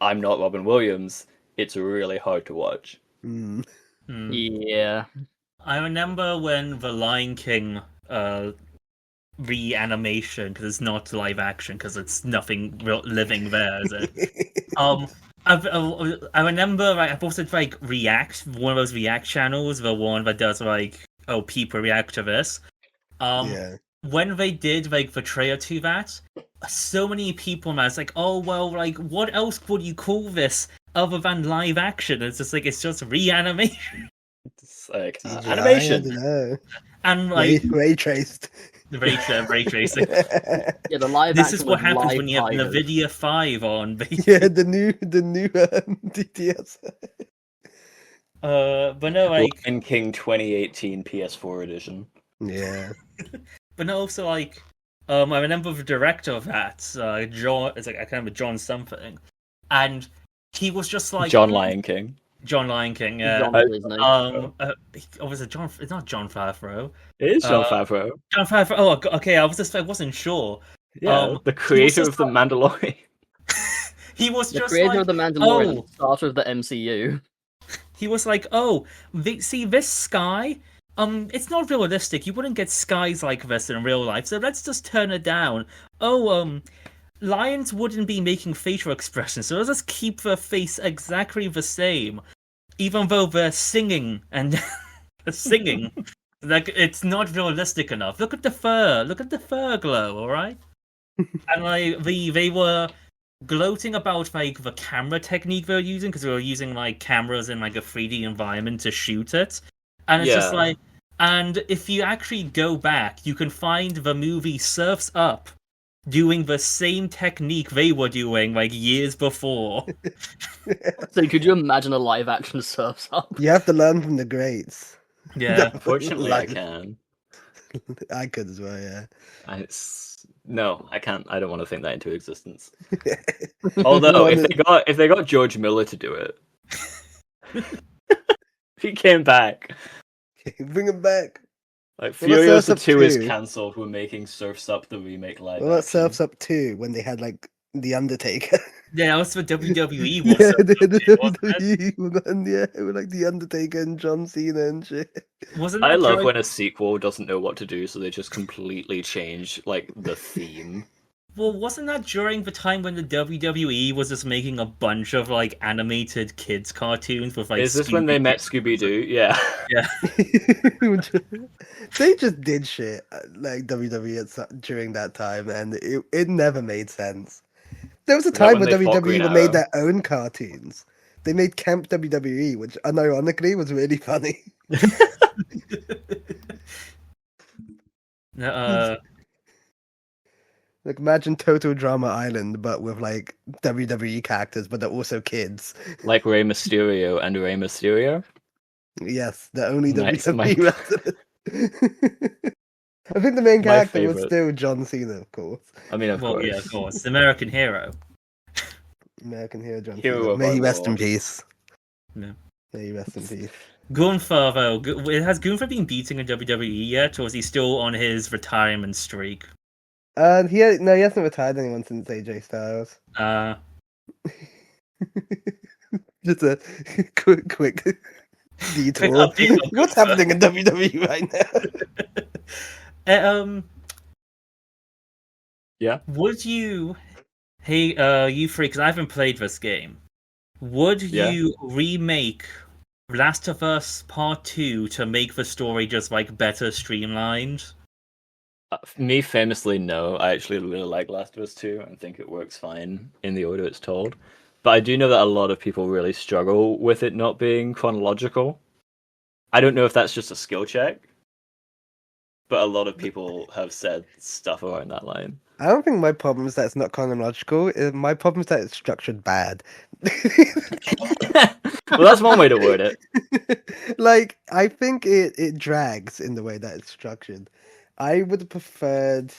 I'm not Robin Williams, it's really hard to watch. Mm. Yeah. I remember when the Lion King reanimation, because it's not live action, because it's nothing living there, is it? I remember I posted like one of those React channels, the one that does like, oh, people react to this. Yeah. When they did like the trailer to that, so many people, man, it's like, oh well, like what else would you call this other than live action? It's just like it's just reanimation. It's like CGI, animation. I don't know. And like Ray traced. ray tracing. Yeah, the live This action is what with happens live when you have tigers. NVIDIA 5 on. Yeah, the new DTS. But no, like, Lion King 2018 PS4 edition. Yeah. but no, also like, I remember the director of that, John. It's like I can't remember John something, and he was just like John Lion King. John Lion King. Yeah. John was his name. Was it John? It's not John Favreau. It is Jon Favreau. John Favreau. Oh, okay. I wasn't sure. Yeah, the creator of The Mandalorian. He was The just creator like, of the Mandalorian, oh. the starter of the MCU. He was like, oh, see this sky? It's not realistic. You wouldn't get skies like this in real life, so let's just turn it down. Oh, lions wouldn't be making facial expressions, so let's just keep their face exactly the same, even though they're singing and singing. Like it's not realistic enough. Look at the fur glow, all right? And like they were gloating about like the camera technique they were using, because we were using like cameras in like a 3D environment to shoot it, and it's just Yeah. like, and if you actually go back, you can find the movie Surf's Up doing the same technique they were doing like years before. So could you imagine a live action Surf's Up? You have to learn from the greats. Yeah. Fortunately, I Like- can. I could as well, yeah. No, I can't. I don't want to think that into existence. Although, if they got George Miller to do it, if he came back, Bring him back. like What about Furiosa Surf's Up 2 is 2? cancelled. We're making Surf's Up the remake live. What about action. Surf's Up 2 when they had like The Undertaker? Yeah, that was what WWE was. Yeah, Surf's Up too, wasn't it? yeah, with like The Undertaker and John Cena and shit. Wasn't I that love during- when a sequel doesn't know what to do, so they just completely change like the theme. Well, wasn't that during the time when the WWE was just making a bunch of like animated kids cartoons with like? Is this when they met Scooby Doo? Yeah. Yeah. They just did shit like WWE during that time, and it never made sense. There was a Is that time when where they fought Green WWE made Arrow? their own cartoons. They made Camp WWE, which unironically was really funny. Like imagine Total Drama Island, but with like WWE characters, but they're also kids. Like Rey Mysterio and Rey Mysterio. Yes, the only Nice, WWE my- wrestler. I think the main My character was favourite. still John Cena, of course. I mean, of Well, course. yeah, of course, the American hero. American hero John Hero Cena. of May our he rest in Lord. peace. Yeah. May he rest in peace. Gunther, though, has Gunther been beating in WWE yet, or is he still on his retirement streak? He hasn't retired anyone since AJ Styles. Uh, Just a quick Detour. What's happening in WWE right now? Yeah. Would you, you three, because I haven't played this game, would Yeah. you remake Last of Us Part 2 to make the story just like better streamlined? Me, famously, no. I actually really like Last of Us 2 and think it works fine in the order it's told. But I do know that a lot of people really struggle with it not being chronological. I don't know if that's just a skill check, but a lot of people have said stuff around that line. I don't think my problem is that it's not chronological. My problem is that it's structured bad. Well, that's one way to word it. Like, I think it drags in the way that it's structured. I would have preferred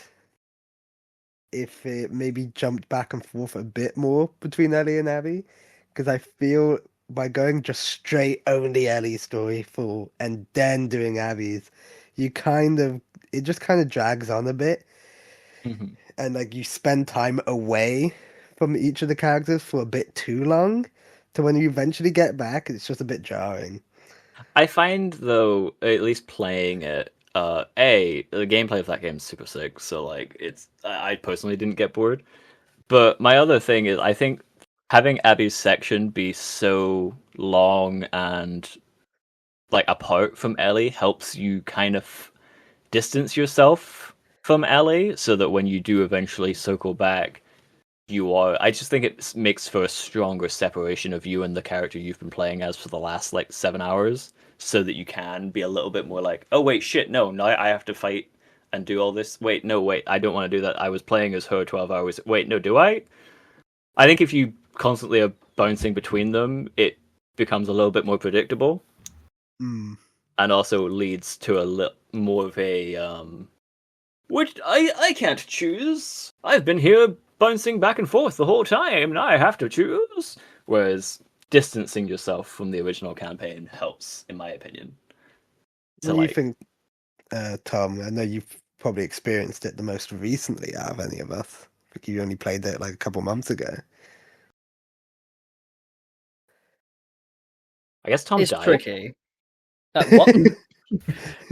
if it maybe jumped back and forth a bit more between Ellie and Abby, because I feel by going just straight only Ellie's story full and then doing Abby's, it just kind of drags on a bit. Mm-hmm. And like you spend time away from each of the characters for a bit too long, to when you eventually get back, it's just a bit jarring. I find, though, at least playing it, the gameplay of that game is super sick, so like I personally didn't get bored. But my other thing is, I think having Abby's section be so long and like apart from Ellie helps you kind of distance yourself from Ellie, so that when you do eventually circle back, I just think it makes for a stronger separation of you and the character you've been playing as for the last like 7 hours, so that you can be a little bit more like, oh wait, shit, no, I have to fight and do all this. Wait, no, wait, I don't want to do that. I was playing as her 12 hours. Wait, no, do I? I think if you constantly are bouncing between them, it becomes a little bit more predictable. Mm. And also leads to a little more of a which I can't choose. I've been here bouncing back and forth the whole time, and I have to choose. Whereas distancing yourself from the original campaign helps, in my opinion. What do you think, Tom? I know you've probably experienced it the most recently out of any of us. I think you only played it like a couple months ago. I guess Tom It's died. tricky. What?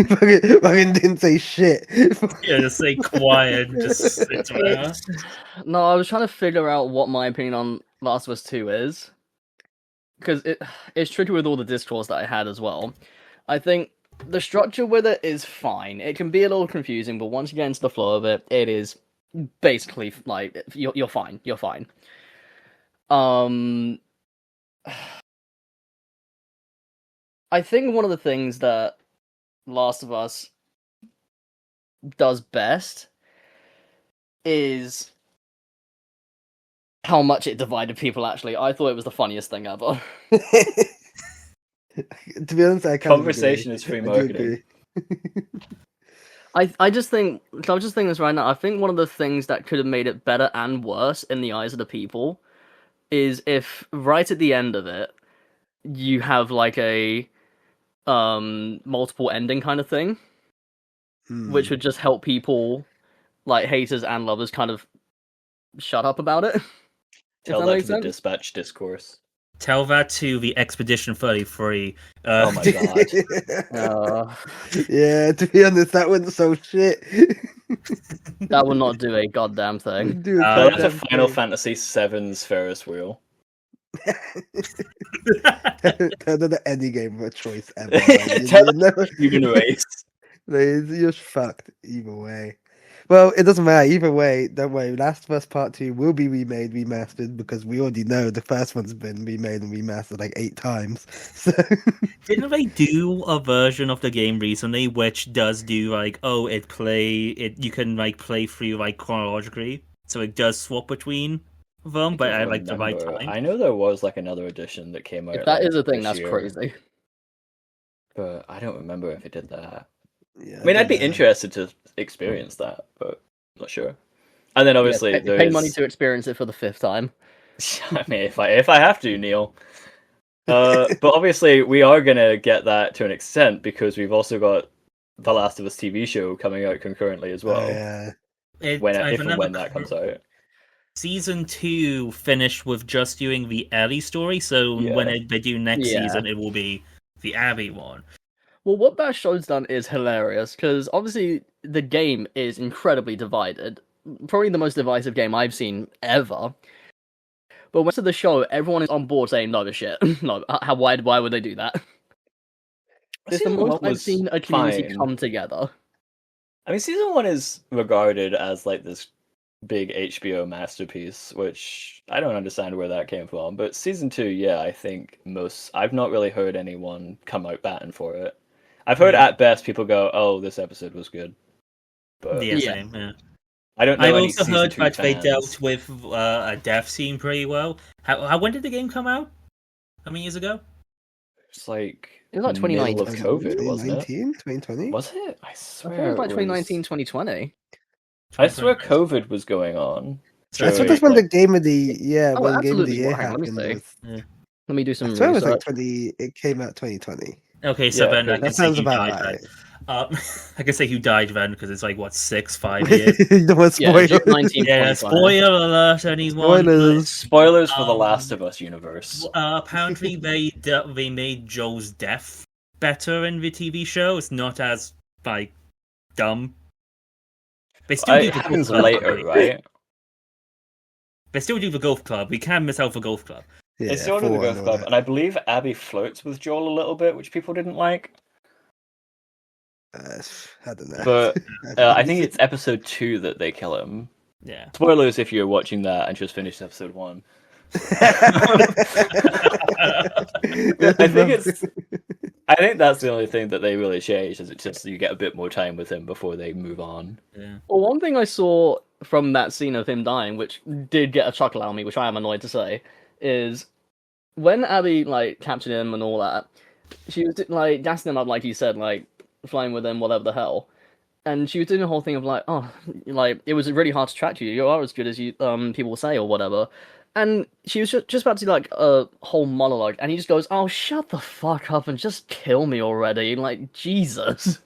Fucking didn't say shit. Yeah, just stay quiet, just sit there. No, I was trying to figure out what my opinion on Last of Us 2 is. Because it's tricky with all the discourse that I had as well. I think the structure with it is fine. It can be a little confusing, but once you get into the flow of it, it is basically like you're fine. You're fine. I think one of the things that Last of Us does best is how much it divided people. Actually, I thought it was the funniest thing ever. To be honest, I kind Conversation of is free agree. marketing. I just think, so I was just thinking this right now. I think one of the things that could have made it better and worse in the eyes of the people is if right at the end of it you have like a multiple ending kind of thing, which would just help people, like haters and lovers, kind of shut up about it. Tell that to the dispatch discourse. Tell that to the Expedition 33. Oh my god. Yeah, to be honest, that went so shit. That will not do a goddamn thing. That's a Final Fantasy VII's Ferris wheel. Tell them that any game of a choice ever. Human race. You're fucked either way. Well, it doesn't matter. Either way, don't worry. Last of Us Part 2 will be remade, remastered, because we already know the first one's been remade and remastered like 8 times. So didn't they do a version of the game recently which does do like, you can like play through like chronologically, so it does swap between them, but at like the right time. I know there was like another edition that came out. If that like, is a thing, this that's year, crazy. But I don't remember if it did that. yeah, I mean, I'd be interested to experience that, but I'm not sure. And then obviously pay money to experience it for the 5th time. I mean, if I have to, Neil. But obviously, we are gonna get that to an extent because we've also got the Last of Us TV show coming out concurrently as well. If and when that comes out. Season 2 finished with just doing the Ellie story, so when they do next season, it will be the Abby one. Well, what that show's done is hilarious, because obviously the game is incredibly divided. Probably the most divisive game I've seen ever. But when to the show, everyone is on board saying, no, the shit. No, why would they do that? It's the Season most one I've was seen a community fine. come together. I mean, season 1 is regarded as like this big HBO masterpiece, which I don't understand where that came from. But season 2, yeah, I think I've not really heard anyone come out batting for it. I've heard at best people go, "Oh, this episode was good," but Yeah, Yeah. same. Yeah. I don't know. I've any also season heard 2 that they fans. dealt with a death scene pretty well. When did the game come out? How many years ago? It's like It was like middle of 2019. COVID, wasn't it? 2020? Was it? I I swear think it was like it 2019, 2020. I swear COVID was going on. So I thought during, that's when like- the game of the Oh, when Game of the absolutely. Year Hang on, let me happened. see. Was, Let me do some I swear it was like research. 20. It came out 2020. Okay, so Yeah, then I that can That say sounds who about died right. then. I can say who died then because it's like what 5 years. The one Yeah, spoiler. June 19, Yeah, 2020. spoiler alert, anyone. Spoilers. Spoilers for the Um, Last of Us universe. Apparently, they made Joel's death better in the TV show. It's not as like dumb. They still do It the happens golf club, later, right? They still do the golf club. We can miss out for golf club. Yeah, It's still in the 4 Golf and all Club, that. and I believe Abby flirts with Joel a little bit, which people didn't like. I don't know. But I don't I know. think it's episode 2 that they kill him. Yeah. Spoilers if you're watching that and just finished episode 1. I think that's the only thing that they really changed, is it's just you get a bit more time with him before they move on. Yeah. Well, one thing I saw from that scene of him dying, which did get a chuckle out of me, which I am annoyed to say, is when Abby like captured him and all that, she was like gassing him up, like you said, like flying with him, whatever the hell. And she was doing the whole thing of like, oh, like it was really hard to track you. You are as good as you people say or whatever. And she was just about to do like a whole monologue, and he just goes, "Oh, shut the fuck up and just kill me already!" Like Jesus.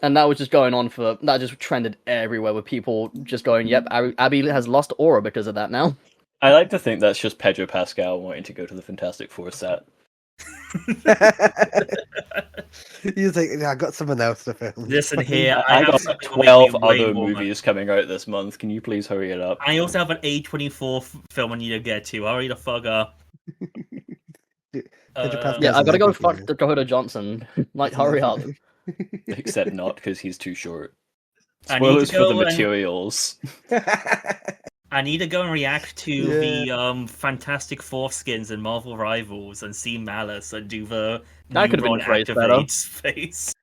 And that was just going on that just trended everywhere with people just going, "Yep, Abby has lost aura because of that now." I like to think that's just Pedro Pascal wanting to go to the Fantastic Four set. He's like, I got someone else to film. Listen here, I have got something to make 12 me way other more movies coming out this month. Can you please hurry it up? I also have an A24 film I need to get to. Hurry the fuck up. Pascal- Yeah, I gotta go everything, fuck man. Dakota Johnson. Like, hurry up. Except not, because he's too short. I need to Spoilers for the go and- materials. I need to go and react to Yeah. the Fantastic Four skins in Marvel Rivals and see Malice and do the That could've been neuron phrased better. activates face.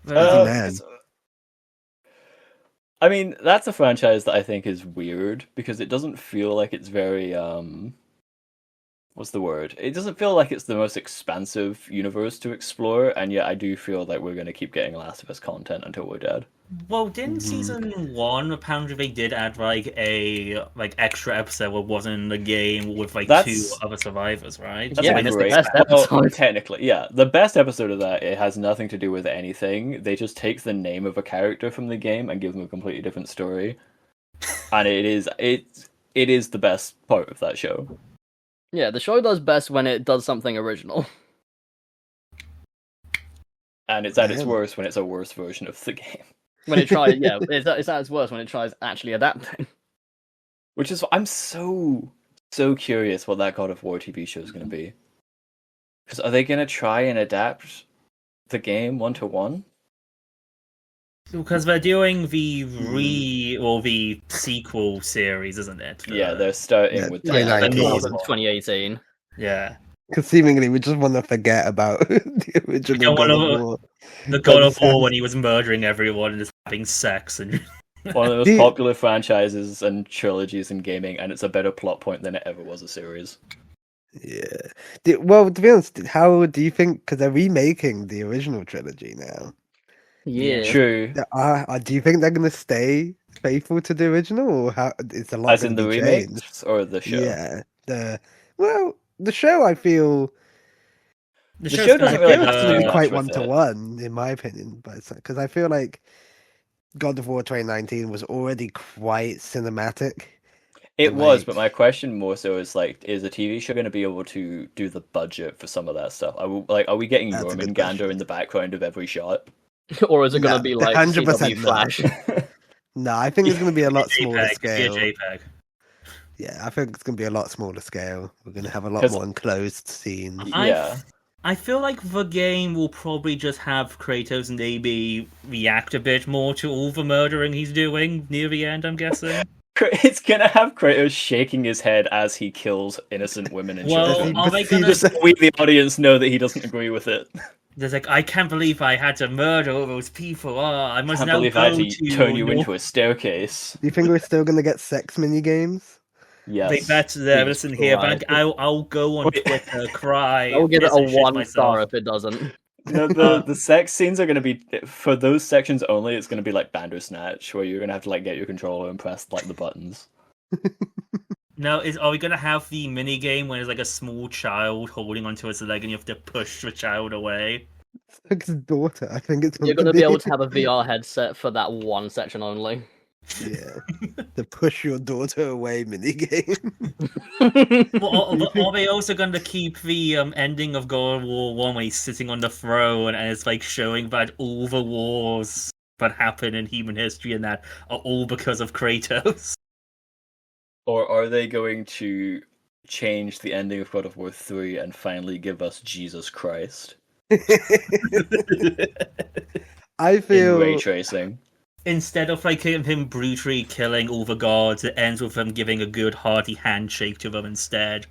Oh, man. it's- I mean, that's a franchise that I think is weird, because it doesn't feel like it's very, what's the word? It doesn't feel like it's the most expansive universe to explore, and yet I do feel like we're going to keep getting Last of Us content until we're dead. Well, didn't season 1 apparently they did add like a extra episode that wasn't in the game with like That's- 2 other survivors, right? That's Yeah, a and it's the great. best Well, episode. technically, yeah, the best episode of that, it has nothing to do with anything. They just take the name of a character from the game and give them a completely different story, and it is the best part of that show. Yeah, the show does best when it does something original. And it's at its Damn. worst when it's a worse version of the game. When it tries, yeah, it's at its worst when it tries actually adapting. Which is, I'm so curious what that God of War TV show is going to be. Because are they going to try and adapt the game 1-to-1? Because they're doing the the sequel series, isn't it? Yeah, they're starting Yeah, with Yeah, that. the 2019. North of 2018. Yeah. Because seemingly we just want to forget about the original don't God wanna- of War. The God of Sounds- War when he was murdering everyone and just having sex and One of the most Do- popular franchises and trilogies in gaming, and it's a better plot point than it ever was a series. Yeah. Well, to be honest, how do you think? Because they're remaking the original trilogy now. Yeah. True. Do you think they're going to stay faithful to the original, or how? It's a lot As in gonna the be remakes changed? or the show? Yeah. The show, I feel, the show show's doesn't I really feel have it's to going to do be quite much with it. 1-to-1 in my opinion, but because I feel like God of War 2019 was already quite cinematic. It And, was, but like, my question more so is like, is the TV show going to be able to do the budget for some of that stuff? Are we getting That's a good Jormungandr question. in the background of every shot? Or is it gonna No, be like 100% CW no. Flash? No, I think it's going to be a lot JPEG, smaller it'd be a scale. JPEG. Yeah, I think it's going to be a lot smaller scale. We're going to have a lot 'Cause- more enclosed scenes. Yeah. I feel like the game will probably just have Kratos and AB react a bit more to all the murdering he's doing near the end, I'm guessing. It's gonna have Kratos shaking his head as he kills innocent women and Well, children. are they But see, gonna... this- Just so we, the audience, know that he doesn't agree with it. There's like, I can't believe I had to murder all those people. I I must can't now believe go I had to to turn you North... into a staircase. Do you think we're still going to get sex mini games? Yes. They bet there, Please listen here, cry. but I'll go on Wait. Twitter, cry, I'll give it piss a and shit 1 myself. star if it doesn't. No, the sex scenes are going to be, for those sections only, it's going to be like Bandersnatch, where you're going to have to like get your controller and press like the buttons. No, are we gonna have the mini game where there's like a small child holding onto its leg and you have to push the child away? It's his daughter. I think it's You're going gonna be able to have a VR headset for that one section only. Yeah, the push your daughter away mini game. Well, are they also going to keep the ending of God of War 1 when he's sitting on the throne and it's like showing that all the wars that happen in human history and that are all because of Kratos? Or are they going to change the ending of God of War 3 and finally give us Jesus Christ I in feel ray tracing? Instead of like him brutally killing all the gods, it ends with him giving a good hearty handshake to them instead.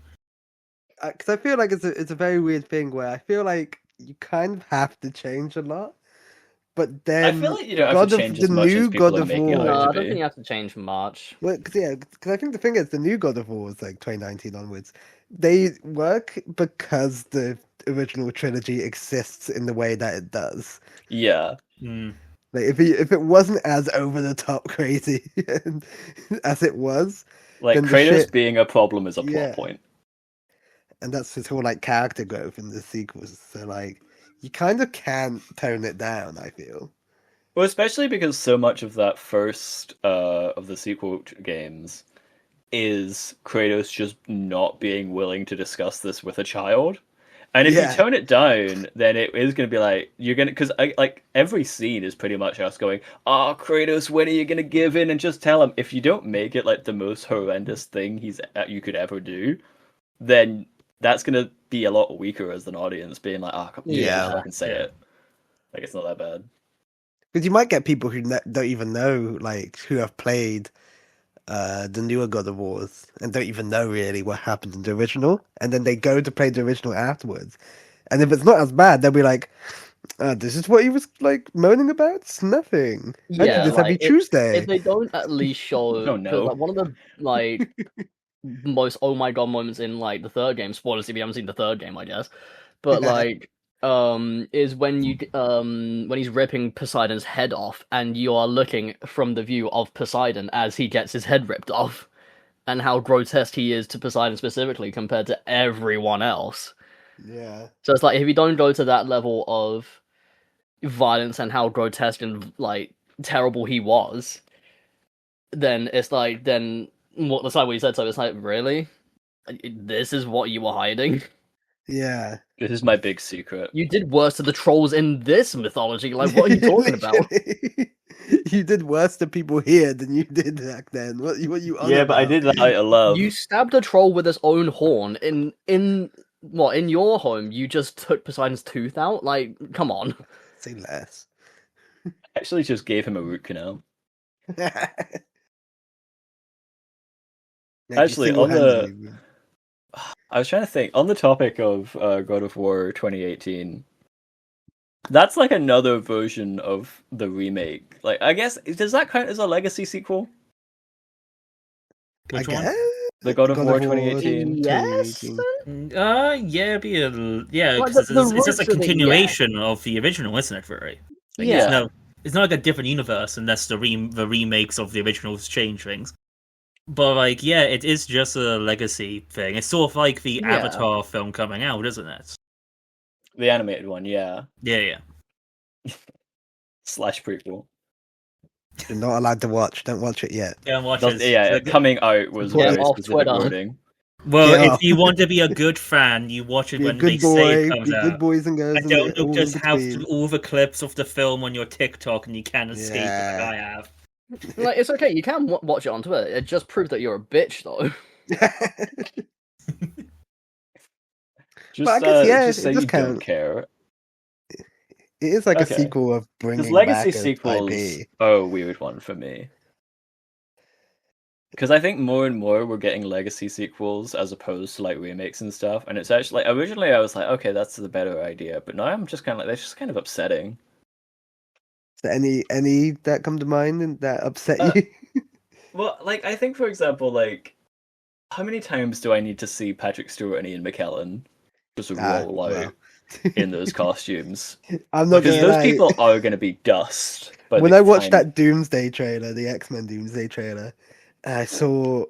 because I feel like it's a very weird thing where I feel like you kind of have to change a lot, but then I feel like you don't have God to of- change the as much as new people God are of making it War- No, out I to don't be. think you have to change much. well, because I think the thing is the new God of War is like 2019 onwards. They work because the original trilogy exists in the way that it does. Yeah. Mm. Like if it wasn't as over the top crazy as it was, Like, Then the Kratos shit- being a problem is a plot Yeah. point. and that's his whole like character growth in the sequels. So like you kind of can't tone it down. I feel. Well, especially because so much of that first of the sequel games is Kratos just not being willing to discuss this with a child. And if Yeah. you tone it down, then it is going to be like, you're going to, because like every scene is pretty much us going, oh, Kratos, when are you going to give in? And just tell him, if you don't make it like the most horrendous thing you could ever do, then that's going to be a lot weaker as an audience, being like, oh, Yeah. I can say Yeah. it. Like, it's not that bad. Because you might get people who don't even know, like, who have played the newer God of Wars and don't even know really what happened in the original, and then they go to play the original afterwards. And if it's not as bad, they'll be like, this is what he was, like, moaning about? It's nothing. I Yeah, did this every like, Tuesday. If they don't at least show, Oh, no. like, one of the like most oh my god moments in like the third game. Spoilers if you haven't seen the third game, I guess. But like, is when when he's ripping Poseidon's head off, and you are looking from the view of Poseidon as he gets his head ripped off, and how grotesque he is to Poseidon specifically compared to everyone else. Yeah. So it's like if you don't go to that level of violence and how grotesque and like terrible he was, then it's like what that's like what you said. So it's like, really, this is what you were hiding. Yeah. This is my big secret. You did worse to the trolls in this mythology. Like, what are you talking about? Literally. You did worse to people here than you did back then. What you on Yeah, but I about? did that out of love. You stabbed a troll with his own horn in your home. You just took Poseidon's tooth out. Like, come on. Say less. Actually just gave him a root canal. Actually, on the- I was trying to think, on the topic of God of War 2018, that's like another version of the remake. Like, I guess, does that count as a legacy sequel? Which I one? guess? The God of War God of War 2018? Yes. 2018. Yeah, it'd be yeah, Well, 'cause the it's just a roots of it, continuation of the original, isn't it? Very. Like, Yeah. it's not like a different universe unless the remakes of the originals change things. But like, yeah, it is just a legacy thing. It's sort of like the Yeah. Avatar film coming out, isn't it? The animated one, yeah. Yeah, yeah. Slash prequel. You're not allowed to watch. Don't watch it yet. Don't watch That's- it. yeah, coming out was Yeah, very off specific Twitter. wording. Well, Yeah. if you want to be a good fan, you watch it Be a when they good say it boy. comes Be out. good boys and girls. And don't all in just have between. all the clips of the film on your TikTok and you can't escape it like Yeah. I have. Like, it's okay. You can watch it on Twitter. It just proves that you're a bitch, though. Just, I guess, yeah, just it say does you don't count. care. It is like Okay. a sequel of Because bringing legacy back sequels IP. are a weird one for me. Because I think more and more we're getting legacy sequels as opposed to like remakes and stuff. And it's actually like originally I was like, okay, that's the better idea. But now I'm just kind of like, they're just kind of upsetting. So any that come to mind and that upset Uh, you? Well, like I think for example, like how many times do I need to see Patrick Stewart and Ian McKellen just roll out well. in those costumes? I'm not Because gonna those lie. people are going to be dust. By When the I watched time- that Doomsday trailer, the X-Men Doomsday trailer, I saw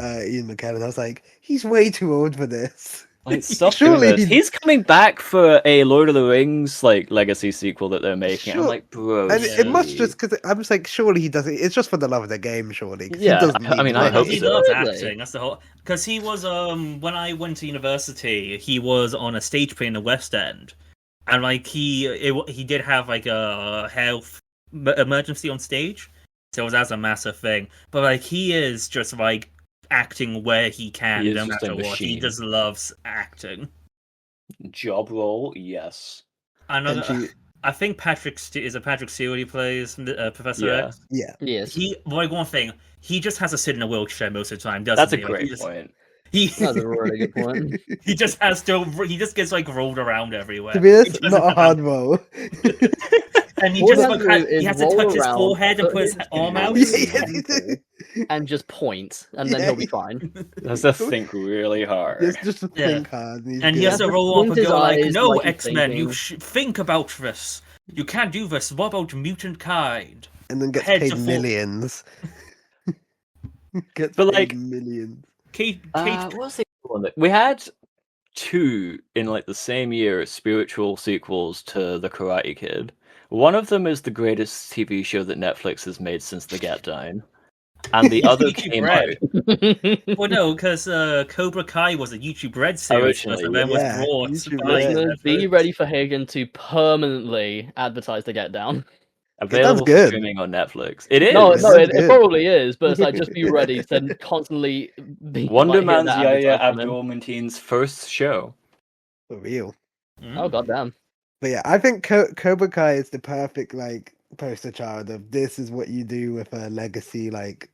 Ian McKellen. I was like, he's way too old for this. Like, stop Surely doing this. he- He's coming back for a Lord of the Rings like legacy sequel that they're making. I'm Sure. like, bro. And it must gee. just because I'm just like, surely he doesn't. It's just for the love of the game, surely. 'cause Yeah, he doesn't I need mean, the I hope money. He so. loves Absolutely. acting. That's the whole. Because he was when I went to university, he was on a stage play in the West End, and like he did have like a health emergency on stage, so that's a massive thing. But like he is just like acting where he can, He is no just a matter what. He machine. just loves acting. Job role, yes. Another, And she- I think Patrick is it Patrick Stewart who plays Professor Yeah. X. Yeah, Yes. He like one thing, he just has to sit in a wheelchair most of the time. Doesn't That's a he? Like, great he just, point. He That's a really good point. he just has to. He just gets like rolled around everywhere. to be honest, He doesn't not a have- hard role. And he All just he like, has to do he is has to roll touch his around, forehead and put put his his arm hand out. Yeah. And just point, and then Yeah. he'll be fine. Has to think really hard. Just to Yeah. think hard. And he has good. to roll up Blink and his go like, eyes "No, like he's X-Men, you thinking." think about this. You can't do this. What about mutant kind?" And then gets heads paid are full- millions. Gets But, paid like- millions. Kate, What's the other one that we had? Two in like the same year as spiritual sequels to The Karate Kid. One of them is the greatest TV show that Netflix has made since The Get Down, and the other YouTube came Red. out. well, no, because Cobra Kai was a YouTube Red series first, and then was yeah. brought YouTube by Red. Listeners, be Netflix. ready for Haygan to permanently advertise the Get Down. Available for good. streaming on Netflix. It is. No, It no, sounds it good. probably is, but it's like just be ready to constantly be Wonder like, hear Man's that Yahya advertisement. Abdul Mateen's first show. For real. Mm. Oh goddamn! But yeah, I think Cobra Kai is the perfect like poster child of this is what you do with a legacy like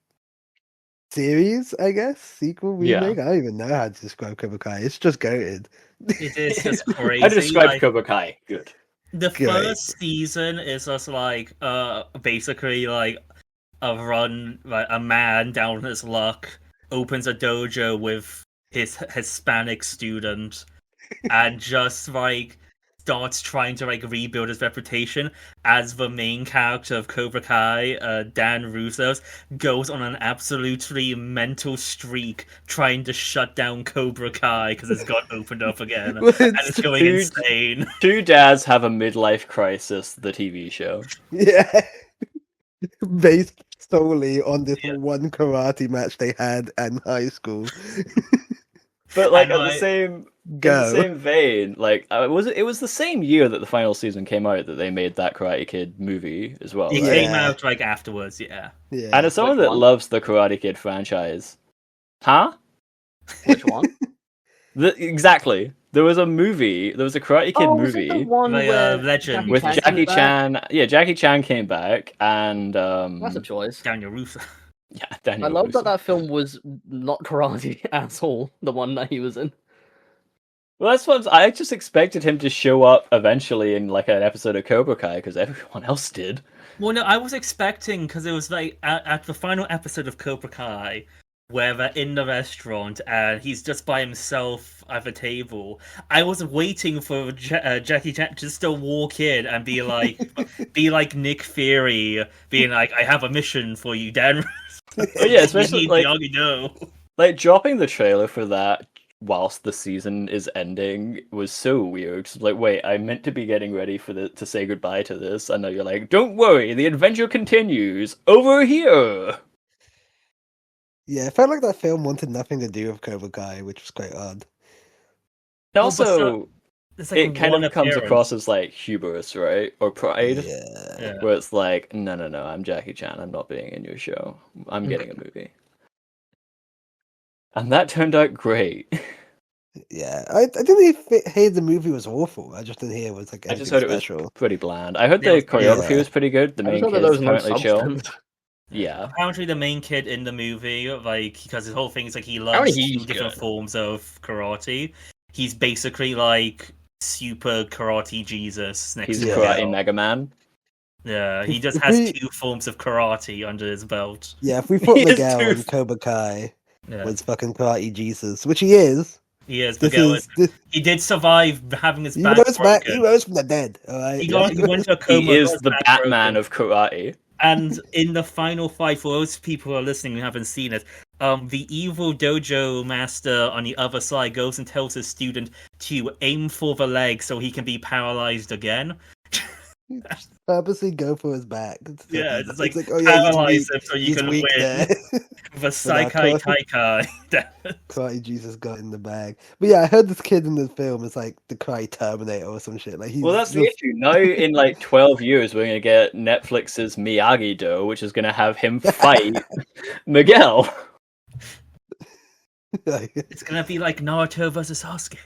series, I guess. Sequel, Yeah. remake. I don't even know how to describe Cobra Kai. It's just goated. It is just crazy. I described like, Cobra Kai. Good. the Great. first season is just like basically like a man down on his luck opens a dojo with his Hispanic student and just like starts trying to like rebuild his reputation as the main character of Cobra Kai. Dan Russo's goes on an absolutely mental streak trying to shut down Cobra Kai because it's got opened up again Well, and it's- it's going Dude. insane. Two dads have a midlife crisis. The TV show. Yeah. Based solely on this Yeah. one karate match they had in high school. But like I at know, the same in Go. the same vein, like it was the same year that the final season came out that they made that Karate Kid movie as well. It right? came Yeah. out like afterwards, yeah. Yeah. And as someone Which that one? loves the Karate Kid franchise, huh? Which one? Exactly. There was a movie. There was a Karate Kid Oh, is it the movie one The, where Legend. with Chan Jackie came back? Chan. Yeah, Jackie Chan came back, and That's a choice. Daniel Russo. yeah, Daniel I love Russo. that film was not karate at all. The one that he was in. Well, that's what I just expected him to show up eventually in like an episode of Cobra Kai because everyone else did. Well, no, I was expecting because it was like at the final episode of Cobra Kai, where they're in the restaurant and he's just by himself at the table. I was waiting for Jackie Chan just to walk in and be like Nick Fury, being like, "I have a mission for you, Dan." But yeah, especially you like need the Agino. like dropping the trailer for that whilst the season is ending was so weird. It's like, wait, I meant to be getting ready for to say goodbye to this, and now you're like, don't worry, the adventure continues over here. Yeah, it felt like that film wanted nothing to do with Cobra Kai, which was quite odd. And Oh, but also, It's like it kind one of comes appearance. across as like hubris, right? Or pride, Yeah. Yeah. where it's like, no, I'm Jackie Chan, I'm not being in your show. I'm getting a movie. And that turned out great. Yeah, I didn't hear the movie was awful. I just didn't hear it was like I just anything heard it was special. pretty bland. I heard Yeah, the it was pretty choreography bland. was pretty good. The I just main thought that there kid's was no apparently chill. substance. Yeah. Apparently, the main kid in the movie, like, because his whole thing is like he Apparently loves he's two different good. forms of karate. He's basically like super karate Jesus next He's to a Yeah. karate Miguel. Mega Man. Yeah, he just If has we- 2 forms of karate under his belt. Yeah, if we thought He has Miguel two- and Cobra Kai Yeah, was fucking karate Jesus, which he is. he is. This Miguel is this, he did survive having his he back rose back. He broken. rose from the dead. All right. He went to a coma. He is got his the back Batman broken. of karate. And in the final fight, for those people who are listening who haven't seen it, the evil dojo master on the other side goes and tells his student to aim for the leg so he can be paralyzed again. Just purposely go for his back. Yeah, it's like, oh yeah, paralyze him so you he's can weak win. there. The Saikai Taikai. Karate Jesus got in the bag. But yeah, I heard this kid in the film is like the Karate Terminator or some shit. Like he's Well, that's the issue. Now, in like 12 years, we're going to get Netflix's Miyagi-Do, which is going to have him fight Miguel. like, It's gonna be like Naruto versus Sasuke.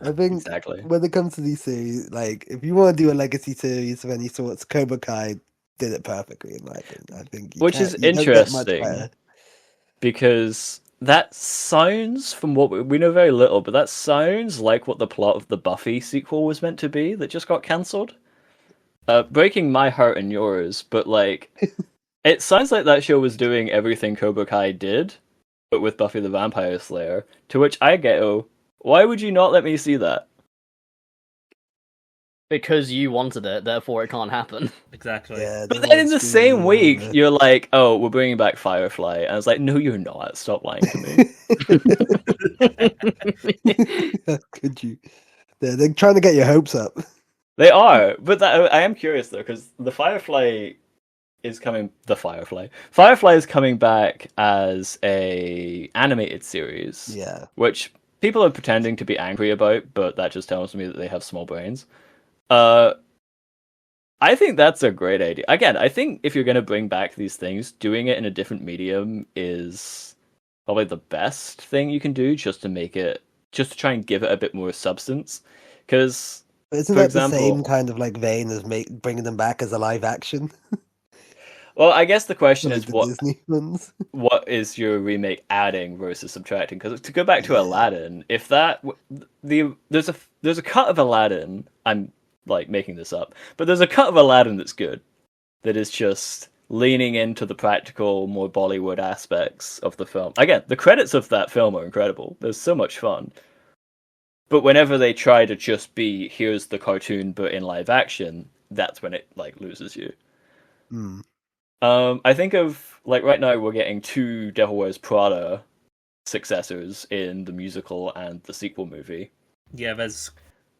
I think Exactly. when it comes to these series, like if you want to do a legacy series of any sorts, Cobra Kai did it perfectly in my opinion. I think Which is you don't get much interesting. better. Because that sounds, from what we know very little, but that sounds like what the plot of the Buffy sequel was meant to be that just got cancelled. Breaking my heart and yours, but like, it sounds like that show was doing everything Cobra Kai did, but with Buffy the Vampire Slayer, to which I go, why would you not let me see that? Because you wanted it, therefore it can't happen. Exactly. Yeah, But they then in want the to same screw week, you you're like, oh, we're bringing back Firefly. And I was like, no, you're not. Stop lying to me. How could you? They're trying to get your hopes up. They are. But I am curious, though, because the Firefly is coming... Firefly is coming back as a animated series. Yeah. Which people are pretending to be angry about, but that just tells me that they have small brains. I think that's a great idea. Again, I think if you're going to bring back these things, doing it in a different medium is probably the best thing you can do, just to try and give it a bit more substance. Because, But isn't for that example, the same kind of like vein as bringing them back as a live action? well, I guess the question Like is the what Disney ones? what is your remake adding versus subtracting? Because to go back to Aladdin, if there's a cut of Aladdin, I'm like making this up, but there's a cut of Aladdin that's good, that is just leaning into the practical, more Bollywood aspects of the film. Again, the credits of that film are incredible. There's so much fun. But whenever they try to just be, here's the cartoon but in live action, that's when it like loses you. Hmm. I think of, like, right now we're getting 2 Devil Wears Prada successors in the musical and the sequel movie. Yeah, there's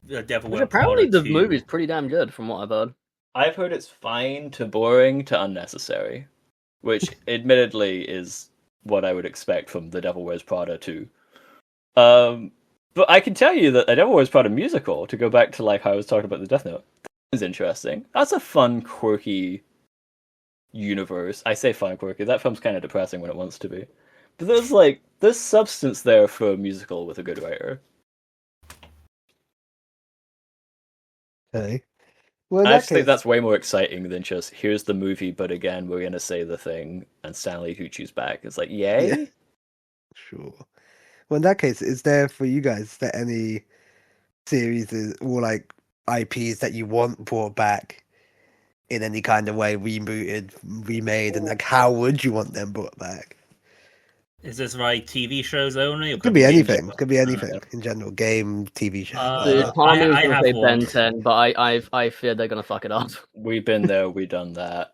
the Devil Which Wears apparently Prada the 2. movie's pretty damn good, from what I've heard. I've heard it's fine to boring to unnecessary, which admittedly is what I would expect from the Devil Wears Prada 2. But I can tell you that the Devil Wears Prada musical, to go back to like how I was talking about the Death Note, is interesting. That's a fun, quirky universe. I say fun, quirky. That film's kind of depressing when it wants to be. But there's substance there for a musical with a good writer. Okay. Well, in I that just think case, that's way more exciting than just, here's the movie, but again, we're going to say the thing, and Stanley Tucci's back. It's like, yay? Yeah. Sure. Well, in that case, is there for you guys, is there any series or like IPs that you want brought back in any kind of way, rebooted, remade, and like how would you want them brought back? Is this like TV shows only? Or Could be games anything. as Could be well? anything in general. Game, TV show. Dude, whatever. part of me was I gonna have say one. Ben 10, but I fear they're gonna fuck it up. We've been there, we done that.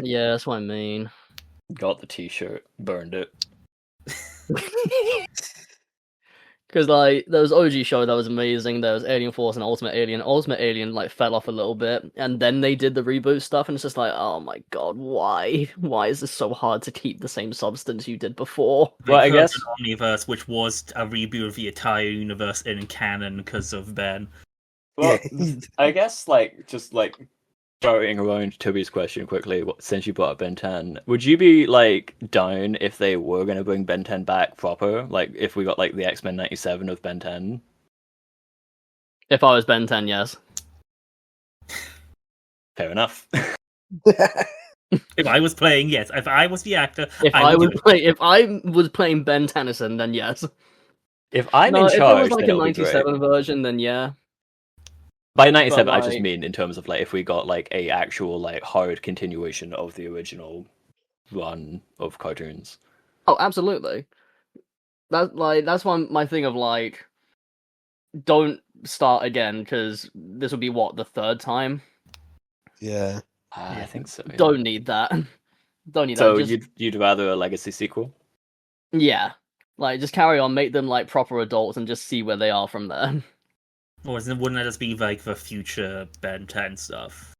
Yeah, that's what I mean. Got the t-shirt, burned it. Because like there was OG show that was amazing. There was Alien Force and Ultimate Alien. Ultimate Alien like fell off a little bit, and then they did the reboot stuff, and it's just like, oh my god, why? Why is this so hard to keep the same substance you did before? They Well, I put guess- an Omniverse, which was a reboot of the entire universe in canon because of Ben. Well, Yeah. I guess just throwing around Toby's question quickly, since you brought up Ben 10, would you be like down if they were going to bring Ben 10 back proper? Like if we got like the X-Men 97 of Ben 10? If I was Ben 10, yes. Fair enough. If I was playing, yes. If I was the actor, If I would do it. if I was playing Ben Tennyson, then yes. If I'm No, in if it charge, was like then a it'll be great. 97 version, then yeah. By 97, But, I just like- mean in terms of like if we got like a actual like hard continuation of the original run of cartoons. Oh, absolutely. That's one my thing of like, don't start again because this will be what the third time. Yeah. I think so. Yeah. Don't need that. Don't need So that. Just, you'd rather a legacy sequel? yeah, like just carry on, make them like proper adults, and just see where they are from there. Or wouldn't that just be like the future Ben 10 stuff?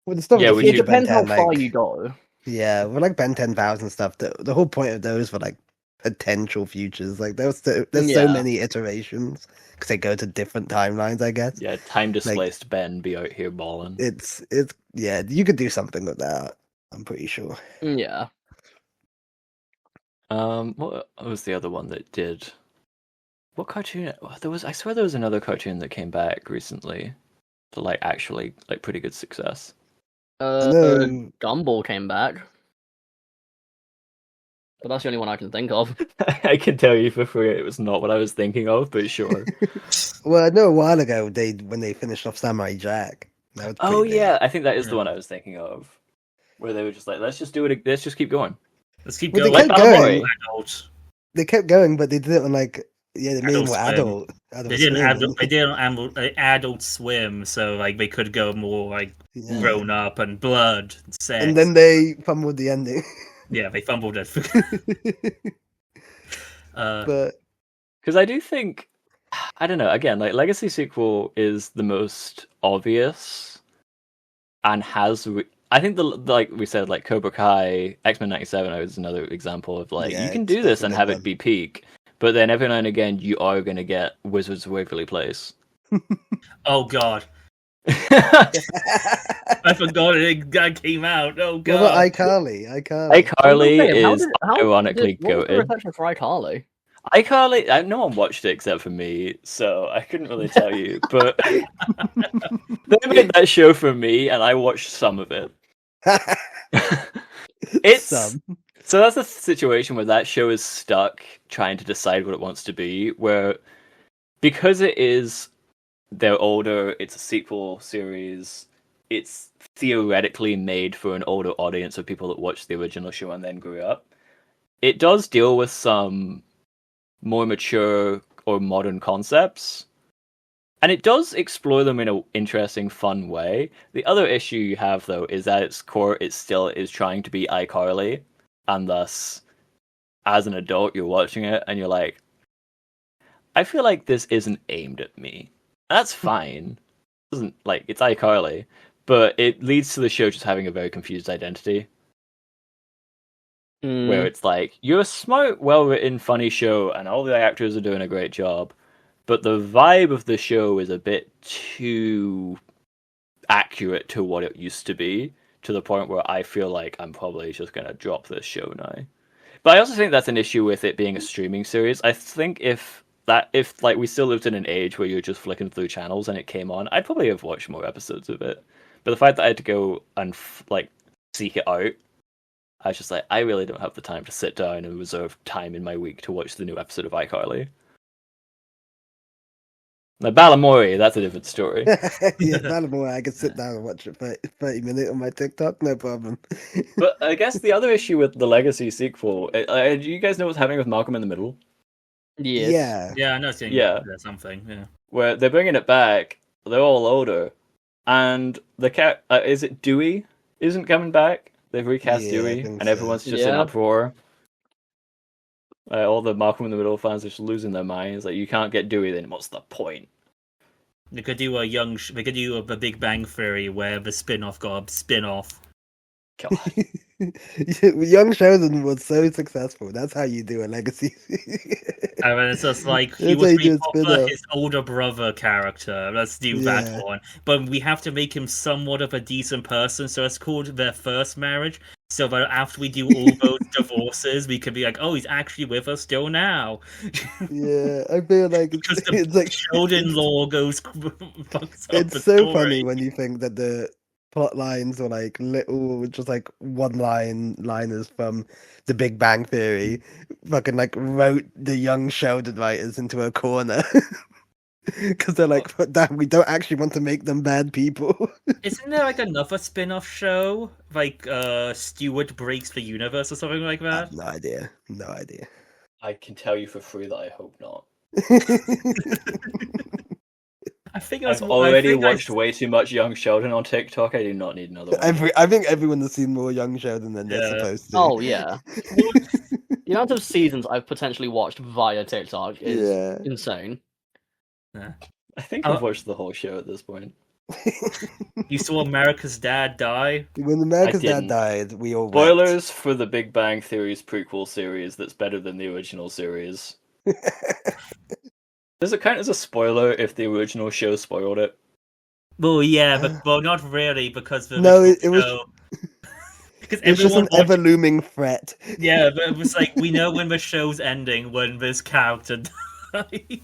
Well, the stuff Yeah, with would the It you- future Ben depends how 10, far like, you go. yeah, with like Ben 10,000 stuff, the whole point of those were like potential futures. Like there's so Yeah. many iterations because they go to different timelines. I guess Yeah, time displaced Ben be out here balling. it's yeah, you could do something with that. I'm pretty sure. Yeah. What was the other one that did? What cartoon? I swear there was another cartoon that came back recently to like actually like pretty good success. No. Gumball came back, but that's the only one I can think of. I can tell you for free it was not what I was thinking of, but sure. Well, I know a while ago when they finished off Samurai Jack. That was Oh pretty big. yeah, I think that is the Yeah. one I was thinking of, where they were just like, let's just do it. Let's just keep going. Let's keep Well, they going. kept Like going. Alamori. Adult. They kept going, but they did it on like they made Adult them more Swim. adult. They did an Adult Swim, so like they could go more like Yeah. grown up and blood and sex. And then they fumbled the ending. yeah, they fumbled it. But Because I do think, I don't know. Again, like Legacy sequel is the most obvious, and has. I think like we said, like Cobra Kai, X-Men '97 is another example of like Yeah, you can it's do this and have definitely it be peak, but then every now and again you are going to get Wizards of Waverly Place. oh god, I forgot that came out. Oh what about god. iCarly? iCarly How is ironically what was the goated. reception for iCarly? iCarly, no one watched it except for me, so I couldn't really tell you. But they made that show for me, and I watched some of it. It's Some. so that's a situation where that show is stuck trying to decide what it wants to be. Where because they're older, it's a sequel series. It's theoretically made for an older audience of people that watched the original show and then grew up. It does deal with some more mature or modern concepts, and it does explore them in an interesting, fun way. The other issue you have, though, is that its core, it still is trying to be iCarly, and thus, as an adult, you're watching it, and you're like, I feel like this isn't aimed at me. That's fine. It doesn't, like, it's iCarly, but it leads to the show just having a very confused identity. Where it's like, you're a smart, well-written, funny show, and all the actors are doing a great job, but the vibe of the show is a bit too accurate to what it used to be, to the point where I feel like I'm probably just going to drop this show now. But I also think that's an issue with it being a streaming series. I think if like we still lived in an age where you're just flicking through channels and it came on, I'd probably have watched more episodes of it. But the fact that I had to go and like seek it out, I was just like, I really don't have the time to sit down and reserve time in my week to watch the new episode of iCarly. Now, Balamori, that's a different story. Yeah, Balamori, I could sit down and watch it for 30 minutes on my TikTok, no problem. But I guess the other issue with the Legacy sequel, do you guys know what's happening with Malcolm in the Middle? Yes. Yeah. Yeah, I know. Seeing Yeah. something. Yeah. Where they're bringing it back, they're all older, and the cat, is it Dewey, isn't coming back? They've recast Yeah, I Dewey, think and so. everyone's just in Yeah. uproar. All the Malcolm in the Middle fans are just losing their minds. Like, you can't get Dewey, then what's the point? They could do they could do a Big Bang Theory where the spin-off got a spin-off. God. Young Sheldon was so successful. That's how you do a legacy. And then it's just like he That's was how you do really a popular, spin-off. his older brother character. Let's do Yeah. that one. But we have to make him somewhat of a decent person, so it's called their first marriage. So that after we do all those divorces, we could be like, oh, he's actually with us still now. Yeah, I feel like Because it's the like Sheldon law goes fucks up it's the so story. funny when you think that the plot lines are like little, just like liners from The Big Bang Theory. Fucking like wrote the young Sheldon writers into a corner because they're like, damn, we don't actually want to make them bad people. Isn't there like another spin-off show like Stewart Breaks the Universe or something like I that? have no idea. No idea. I can tell you for free that I hope not. I think that's I've what already I think watched way too much Young Sheldon on TikTok. I do not need another one. I think everyone has seen more Young Sheldon than they're Yeah. supposed to. Oh yeah. The amount of seasons I've potentially watched via TikTok is Yeah. insane. I think I've watched the whole show at this point. You saw America's Dad die. When America's Dad didn't. died, we all wept. Spoilers for the Big Bang Theory's prequel series that's better than the original series. Does it count as a spoiler if the original show spoiled it? Well, yeah, but well, not really because the No, original it was- show- because It's just an everyone ever looming threat. yeah, but it was like we know when the show's ending when this character dies.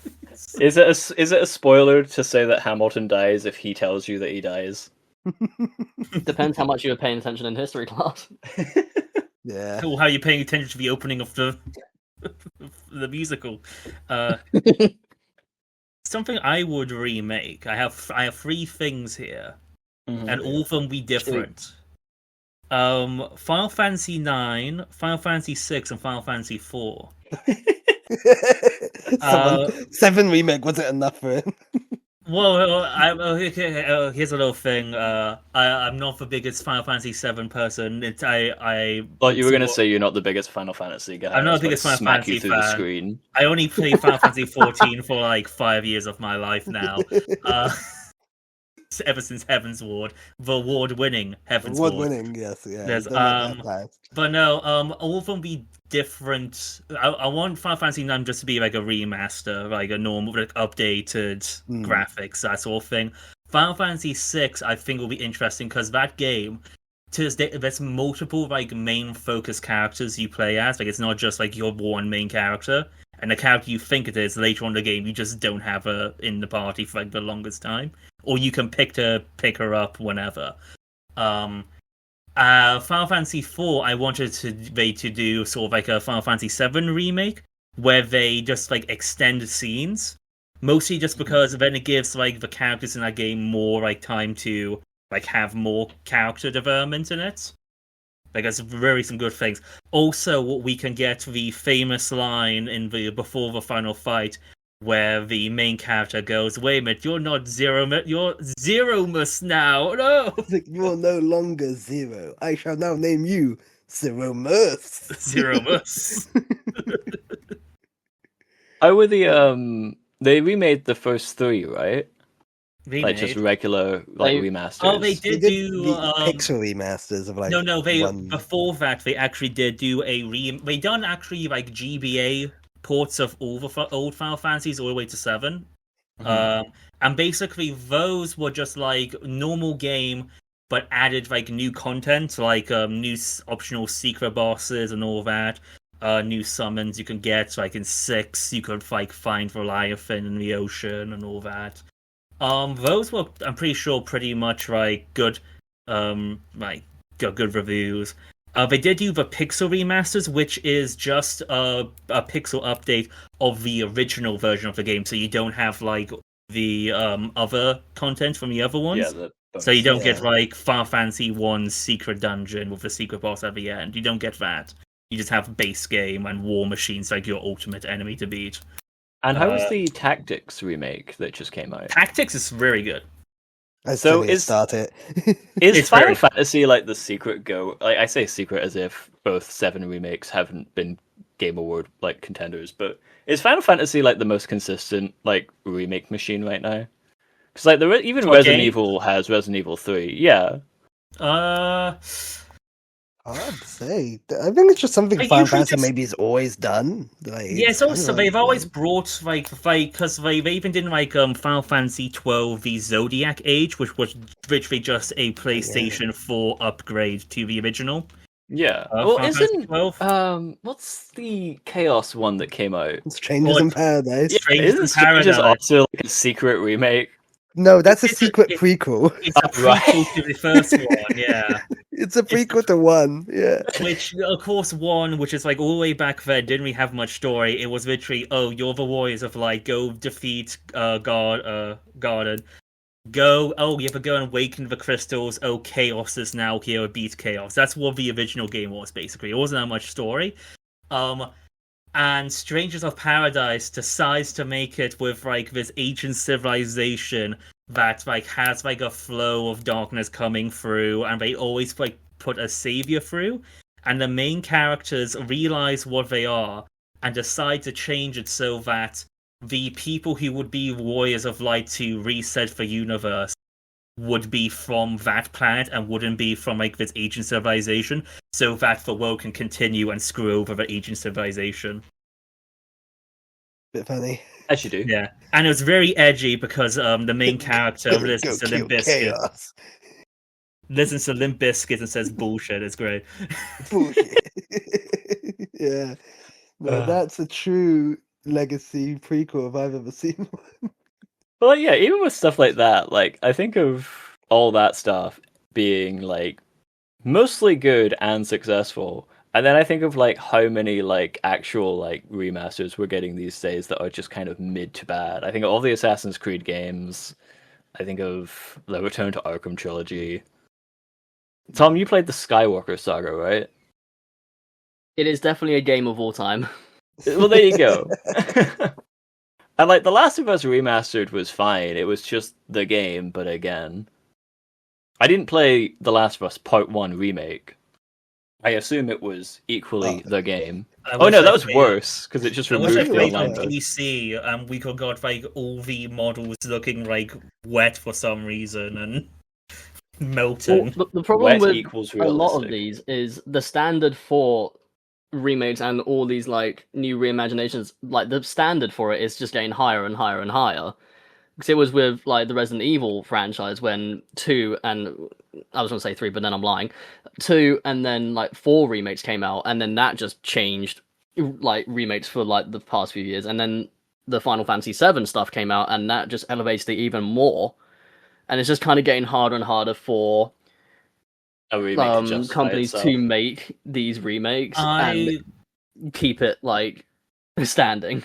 Is it a spoiler to say that Hamilton dies if he tells you that he dies? Depends how much you were paying attention in history class. Yeah. Or how you're paying attention to the opening of the musical. Something I would remake. I have 3 things here, and all of them be different. Final Fantasy 9, Final Fantasy 6, and Final Fantasy 4. 7 remake wasn't enough for him. Well, here's a little thing. I'm not the biggest Final Fantasy 7 person. I But you were going to say you're not the biggest Final Fantasy guy. I'm not the That's biggest why I Final smack Fantasy you through the fan. screen. I only play Final Fantasy 14 for like 5 years of my life now. Ever since Heaven's Ward, the award-winning Heaven's Ward. Award-winning, yes, yeah. There's, don't let that pass. But no, all of them be different. I want Final Fantasy 9 just to be like a remaster, like a normal, like, updated graphics, that sort of thing. Final Fantasy 6, I think, will be interesting because that game, to this day, there's multiple like main focus characters you play as. Like it's not just like your one main character, and the character you think it is later on in the game, you just don't have her in the party for like the longest time, or you can pick her up whenever. Final Fantasy 4, I wanted they to do sort of like a Final Fantasy 7 remake where they just like extend scenes, mostly just because then it gives like the characters in that game more like time to like have more character development in it. Like there's really some good things. Also, we can get the famous line in the before the final fight where the main character goes, "Wait a minute, you're not you're Zeromus now. No, It's like, you are no longer Zero. I shall now name you Zeromus." Zeromus." How were they remade the first 3, right? Remade. Like just regular remasters. Oh, they They did did do the pixel remasters of like no. They one... before that they actually did do they done actually like GBA ports of all the old Final Fantasies all the way to 7. And basically those were just like normal game, but added like new content, like new optional secret bosses and all that. New summons you can get. Like in 6, you could like find Leviathan in the ocean and all that. Those were, I'm pretty sure, pretty much like good, like got good reviews. They did do the pixel remasters, which is just a pixel update of the original version of the game, so you don't have like the other content from the other ones. Yeah, so you don't get like Final Fantasy 1's secret dungeon with the secret boss at the end. You don't get that. You just have base game and war machines like your ultimate enemy to beat. And how was the Tactics remake that just came out? Tactics is very good. I still need to start it. Is Final Fantasy like the secret go? Like I say secret as if both 7 remakes haven't been Game Award like contenders, but is Final Fantasy like the most consistent like remake machine right now? Because like even For Resident games? Evil has Resident Evil 3. Yeah. Hard to say. I think it's just something They Final usually Fantasy just- maybe has always done. Like, Yeah, it's so kind of also like, they've always brought because they even did Final Fantasy 12 the Zodiac Age, which was literally just a PlayStation 4 upgrade to the original. Yeah. Final Well, Fantasy isn't 12? what's the Chaos one that came out? Strangers in Paradise. Yeah, Strangers isn't in Strangers Paradise. also like a secret remake? No, that's a It's secret prequel. It's a Right. prequel to the first one, yeah. It's a prequel to 1. Yeah. Which, of course, 1, which is like all the way back then, didn't really have much story. It was literally, oh, you're the warriors of light. Go defeat Garden. You have to go and awaken the crystals. Oh, Chaos is now here. Beat Chaos. That's what the original game was, basically. It wasn't that much story. And Strangers of Paradise decides to make it with like this ancient civilization that like has like a flow of darkness coming through, and they always like put a savior through, and the main characters realize what they are and decide to change it so that the people who would be warriors of light to reset the universe would be from that planet and wouldn't be from like this ancient civilization, so that the world can continue and screw over the ancient civilization. Bit funny. As you do. Yeah, and it was very edgy because the main character listens to Limp Bizkit, Chaos. listens to Limp Bizkit and says bullshit. It's great. Bullshit. Yeah. No, that's a true legacy prequel if I've ever seen one. Well, yeah, even with stuff like that, like I think of all that stuff being like mostly good and successful, and then I think of like how many like actual like remasters we're getting these days that are just kind of mid to bad. I think of all the Assassin's Creed games. I think of the Return to Arkham trilogy. Tom, you played the Skywalker saga, right? It is definitely a game of all time. Well, there you go. And like The Last of Us Remastered was fine. It was just the game, but again, I didn't play The Last of Us Part 1 remake. I assume it was equally the game. Oh no, that was worse because it just I wish I removed the played on online mode. PC and we could got like all the models looking like wet for some reason and melting. Well, the problem Wet with equals a lot of realistic. these is the standard for remakes and all these like new reimaginations. Like the standard for it is just getting higher and higher and higher. Because it was with like the Resident Evil franchise when 2 and I was going to say 3, but then I'm lying. 2 and then like 4 remakes came out, and then that just changed like remakes for like the past few years, and then the Final Fantasy 7 stuff came out, and that just elevates it even more. And it's just kind of getting harder and harder for A remake to justify companies itself. to make these remakes and keep it like standing.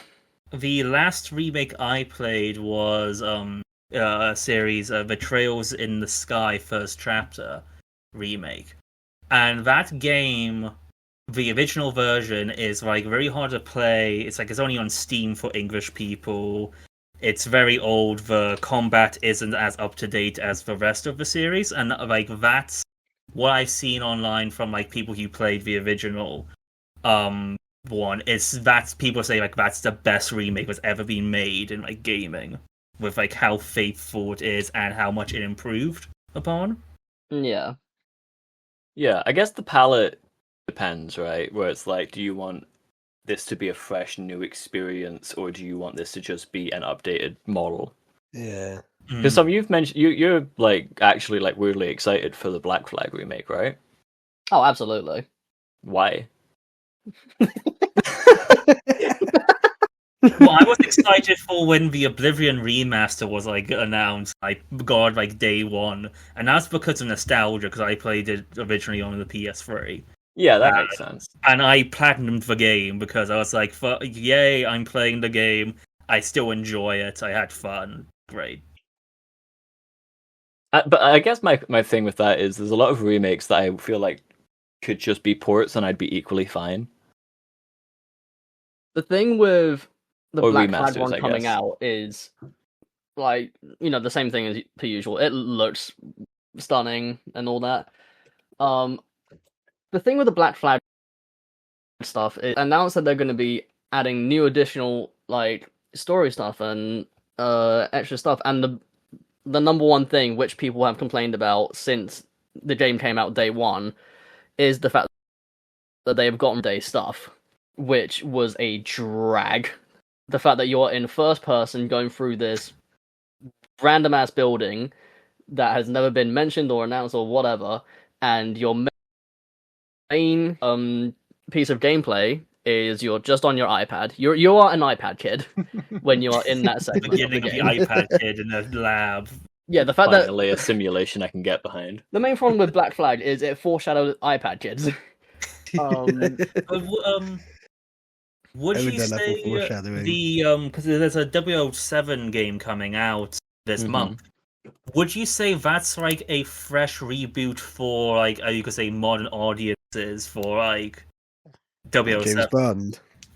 The last remake I played was a series Betrayals in the Sky First Chapter remake. And that game, the original version, is like very hard to play. It's like it's only on Steam for English people. It's very old. The combat isn't as up to date as the rest of the series, and like that's what I've seen online from like people who played the original one. It's that people say like that's the best remake that's ever been made in like gaming, with like how faithful it is and how much it improved upon. Yeah. Yeah, I guess the palette depends, right? Where it's like, do you want this to be a fresh new experience, or do you want this to just be an updated model? Yeah. Because some you've mentioned you're like actually like weirdly excited for the Black Flag remake, right? Oh, absolutely. Why? Well, I was excited for when the Oblivion remaster was like announced, like God, like day one, and that's because of nostalgia. Because I played it originally on the PS3, Yeah, that makes sense. and I platinumed the game because I was like, "Yay! I'm playing the game. I still enjoy it. I had fun. Great." But I guess my thing with that is there's a lot of remakes that I feel like could just be ports and I'd be equally fine. The thing with the Or Black Flag remasters, one I coming guess. out is like, you know, the same thing as per usual. It looks stunning and all that. The thing with the Black Flag stuff, it announced that they're going to be adding new additional like story stuff and extra stuff, and the number one thing which people have complained about since the game came out day one is the fact that they have gotten day stuff, which was a drag. The fact that you're in first person going through this random ass building that has never been mentioned or announced or whatever, and your main piece of gameplay is you're just on your iPad. You are an iPad kid when you are in that segment. Beginning of the iPad kid in the lab. Yeah, the fact Finally, a simulation I can get behind. the main problem with Black Flag is it foreshadowed iPad kids. Would you say the because there's a 007 game coming out this month? Would you say that's like a fresh reboot for like you could say modern audiences for like 007?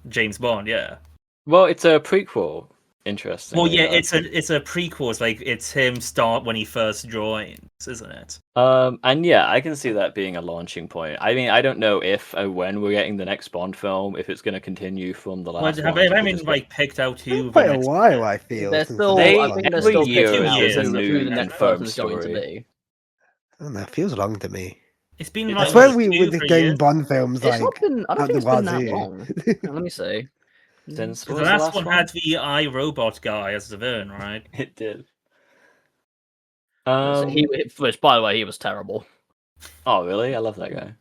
James Bond, yeah. Well, it's a prequel. Interesting. Well, yeah, it's a prequel. It's like it's him start when he first joins, isn't it? And yeah, I can see that being a launching point. I mean, I don't know if or when we're getting the next Bond film, if it's going to continue from the last. Have one. they been like picked out too? Quite a while, I feel. They're since still, the They- last I one. think they're every still year picking out there's a who the new next confirmed person's going to story. be. I don't know, it feels long to me. It's been I like swear we two, were 3 getting years. Bond films It's like not been. I don't at think the it's been that wazoo. long. Let me see. Since The what was last one had the iRobot guy as the villain, right? It did. Which, by the way, he was terrible. Oh, really? I love that guy.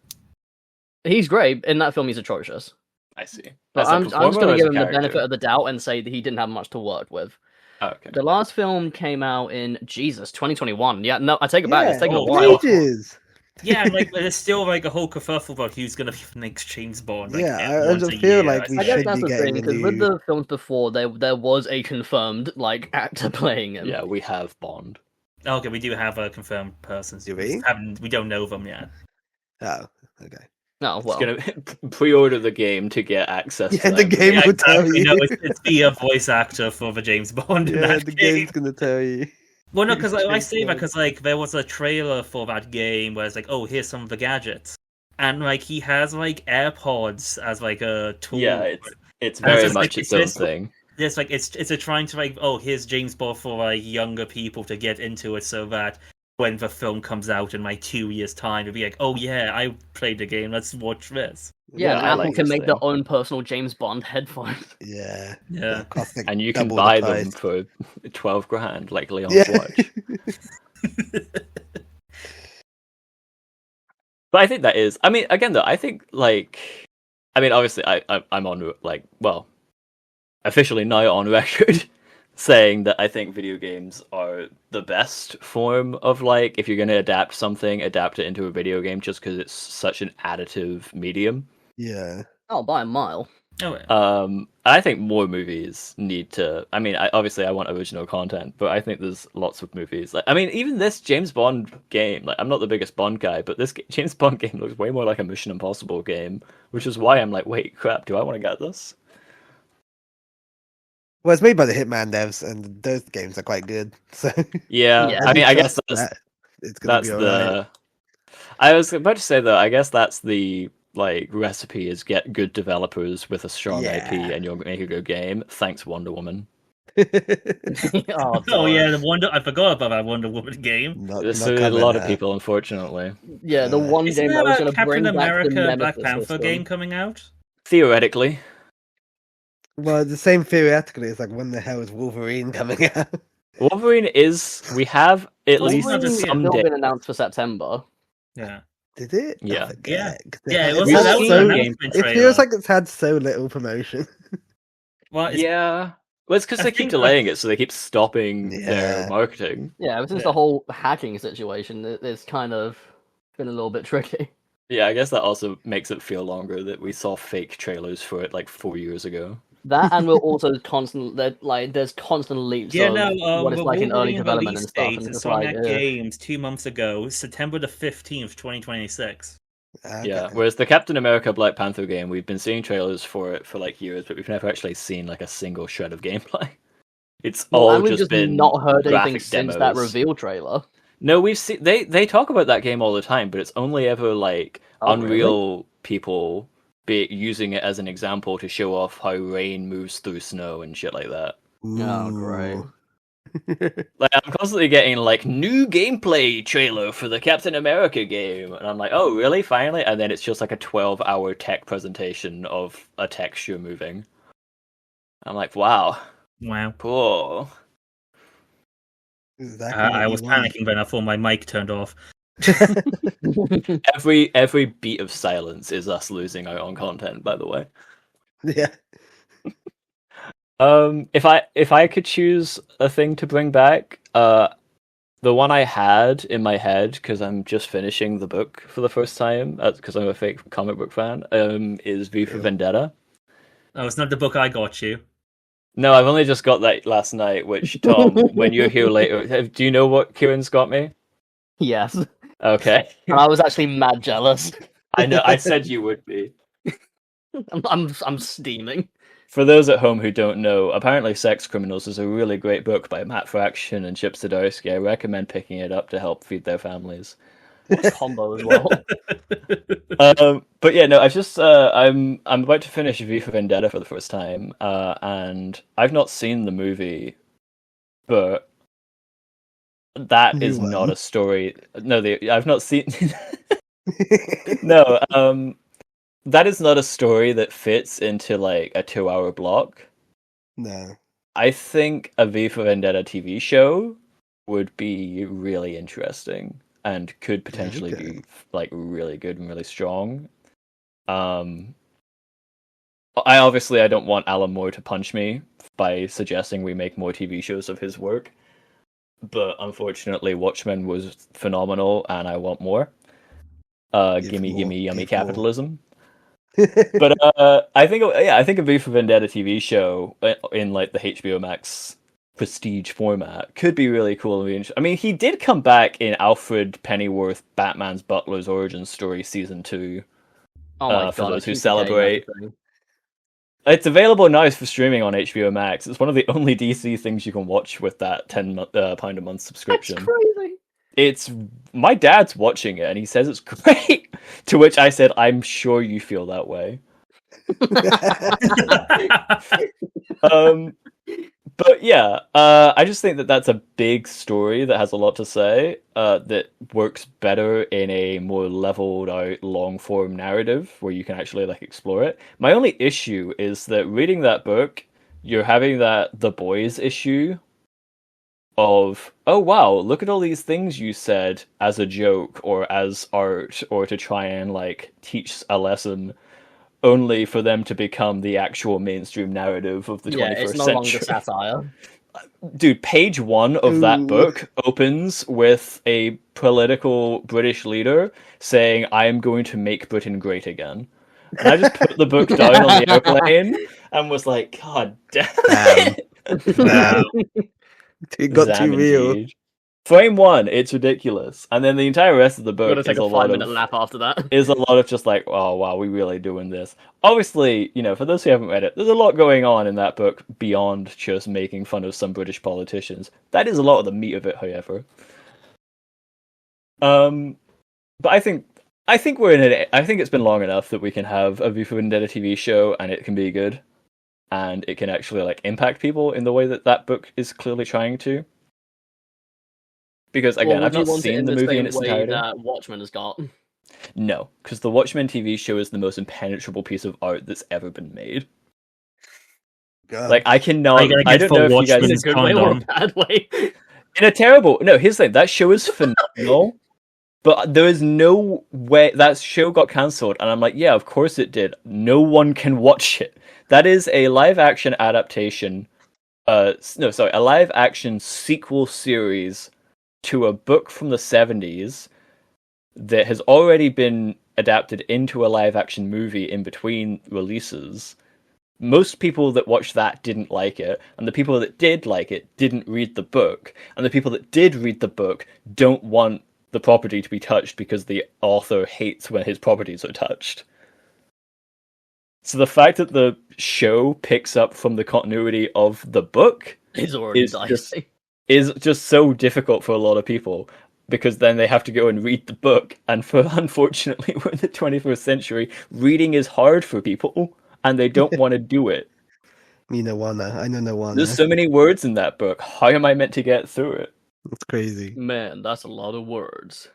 He's great in that film. He's atrocious. I see. But As a I'm just performer going or to as give a him the character? benefit of the doubt and say that he didn't have much to work with. Oh, okay. The last film came out in 2021. Yeah, no, I take it back. Yeah, It's taken a Oh, while. ages. Yeah, and like there's still like a whole kerfuffle about who's gonna be the next James Bond. Like, Yeah, I once just a feel year, like we I guess should that's be the thing, getting a because with new. the films before, there was a confirmed like actor playing him. Yeah, we have Bond. Okay, we do have a confirmed person. Do we? We don't know them yet. Oh, okay. Oh well. It's gonna pre-order the game to get access. Yeah, to the that game movie. will tell you. No, it's the voice actor for the James Bond in Yeah, that the game. game's gonna tell you. Well, no, because I James say that Bond. because like there was a trailer for that game where it's like, oh, here's some of the gadgets, and like he has like AirPods as like a tool. Yeah, it's And very just, much like, its own it's- thing. It's like it's a trying to like, oh, here's James Bond for like younger people to get into it, so that when the film comes out in like 2 years' time, it'll be like, oh yeah, I played the game. Let's watch this. Yeah, and I Apple like can this make thing. their own personal James Bond headphones. Yeah. Yeah. Cost like And you can double the buy them price. for 12 grand, like Leon's Yeah. watch. But I think that is. I mean, again, though, I think like, I mean, obviously, I'm on like, well, officially now on record saying that I think video games are the best form of like, if you're going to adapt something, adapt it into a video game, just because it's such an additive medium. Yeah. Oh, by a mile. Oh, yeah. I think more movies need to. I mean, obviously I want original content, but I think there's lots of movies. Like, I mean, even this James Bond game. Like, I'm not the biggest Bond guy, but this James Bond game looks way more like a Mission Impossible game, which is why I'm like, wait, crap, do I want to get this? Well, it's made by the Hitman devs, and those games are quite good. So Yeah, Yeah. I mean, I guess trust that's, that it's gonna that's be the. alright. I was about to say though, I guess that's the like recipe is get good developers with a strong IP, Yeah. and you'll make a good game. Thanks, Wonder Woman. Oh, Oh God. yeah, I forgot about that Wonder Woman game. There's not a covering lot of that. people, unfortunately. Yeah, the one Isn't game there that was a going to bring Captain back the America Black Nemesis Panther system. game coming out? Theoretically, Well, the same theoretically. It's like, when the hell is Wolverine coming out? Wolverine is. We have at Wolverine least has some Still day. been announced for September. Yeah. Did it? Yeah. I forget, Yeah. 'cause they Yeah, had- it was We've that had was seen an so- the announcement It trailer. feels like it's had so little promotion. Well, it's, Yeah. Well, it's because I they keep think, delaying it, so they keep stopping Yeah. their marketing. Yeah, ever since Yeah. the whole hacking situation, it's kind of been a little bit tricky. Yeah, I guess that also makes it feel longer that we saw fake trailers for it like 4 years ago. That and we're also there's constant leaks yeah, of no, what it's the like in early Wolverine development release and stuff. date And it's is just on like, at Games 2 months ago, September the 15th, 2026. Okay. Yeah, whereas the Captain America Black Panther game, we've been seeing trailers for it for like years, but we've never actually seen like a single shred of gameplay. It's well, all and we've just just been not heard anything graphic since demos. that reveal trailer. No, we've seen they talk about that game all the time, but it's only ever like Oh, Unreal people using it as an example to show off how rain moves through snow and shit like that. Oh, great. Ooh. Like, I'm constantly getting like new gameplay trailer for the Captain America game, and I'm like, oh really, finally? And then it's just like a 12-hour tech presentation of a texture moving. I'm like, wow, Wow. cool. Exactly what I you was want. panicking when I thought my mic turned off. Every beat of silence is us losing out on content, by the way. Yeah. If I could choose a thing to bring back, the one I had in my head, because I'm just finishing the book for the first time, because I'm a fake comic book fan, is V for Yeah. Vendetta. Oh, it's not the book I got you. No, I've only just got that last night, which, Tom, when you're here later, do you know what Kieran's got me? Yes. Okay. And I was actually mad jealous. I know, I said you would be. I'm steaming. For those at home who don't know, apparently Sex Criminals is a really great book by Matt Fraction and Chip Zdarsky. I recommend picking it up to help feed their families. What a combo as well. But yeah, no, I just I'm about to finish V for Vendetta for the first time, and I've not seen the movie, but that is You not won't. a story. No, I've not seen. No, that is not a story that fits into like a 2-hour block. No. I think a V for Vendetta TV show would be really interesting and could potentially Okay. be like really good and really strong. I don't want Alan Moore to punch me by suggesting we make more TV shows of his work, but unfortunately Watchmen was phenomenal and I want more. Give Gimme more yummy people. capitalism. But I think a V for Vendetta TV show in like the HBO Max prestige format could be really cool and really interesting. I mean, he did come back in Alfred Pennyworth, Batman's Butler's origin story season 2. Oh my For god, those I who keep forgetting celebrate. everything. It's available now for streaming on HBO Max. It's one of the only DC things you can watch with that £10 a month That's subscription. crazy. It's my dad's watching it and he says it's great. To which I said, I'm sure you feel that way. But yeah, I just think that that's a big story that has a lot to say, that works better in a more leveled out long form narrative where you can actually like explore it. My only issue is that reading that book, you're having that The Boys issue of, oh wow, look at all these things you said as a joke or as art or to try and like teach a lesson, only for them to become the actual mainstream narrative of the 21st Yeah, it's no century. longer satire. Dude, page 1 of that Ooh. book opens with a political British leader saying, I am going to make Britain great again. And I just put the book down on the airplane and was like, God damn it. Wow. It got Damn too real. indeed. Frame 1, it's ridiculous. And then the entire rest of the I'm book gonna is take a a lot 5-minute of lap after that. is a lot of just like, oh wow, we really doing this. Obviously, you know, for those who haven't read it, there's a lot going on in that book beyond just making fun of some British politicians. That is a lot of the meat of it, however. But I think we're in it. I think it's been long enough that we can have a V for Vendetta TV show and it can be good, and it can actually like impact people in the way that that book is clearly trying to. Because again, Or I've would you not want it seen in the the movie same in its way entirety. that Watchmen has got? No, because the Watchmen TV show is the most impenetrable piece of art that's ever been made. God. Like, I cannot. Are you gonna I get don't know if full you guys. In a Watchmen's good way or a condom? bad way? In a terrible. No, here's the thing. That show is phenomenal, but there is no way that show got cancelled. And I'm like, yeah, of course it did. No one can watch it. That is a live action adaptation. A live action sequel series to a book from the 70s that has already been adapted into a live action movie in between releases. Most people that watched that didn't like it, and the people that did like it didn't read the book, and the people that did read the book don't want the property to be touched because the author hates when his properties are touched. So the fact that the show picks up from the continuity of the book He's already is dicey. just so difficult for a lot of people. because then they have to go and read the book. And unfortunately, we're in the 21st century. Reading is hard for people, and they don't want to do it. Me no wanna. I know no wanna. There's so many words in that book. How am I meant to get through it? It's crazy. Man, that's a lot of words.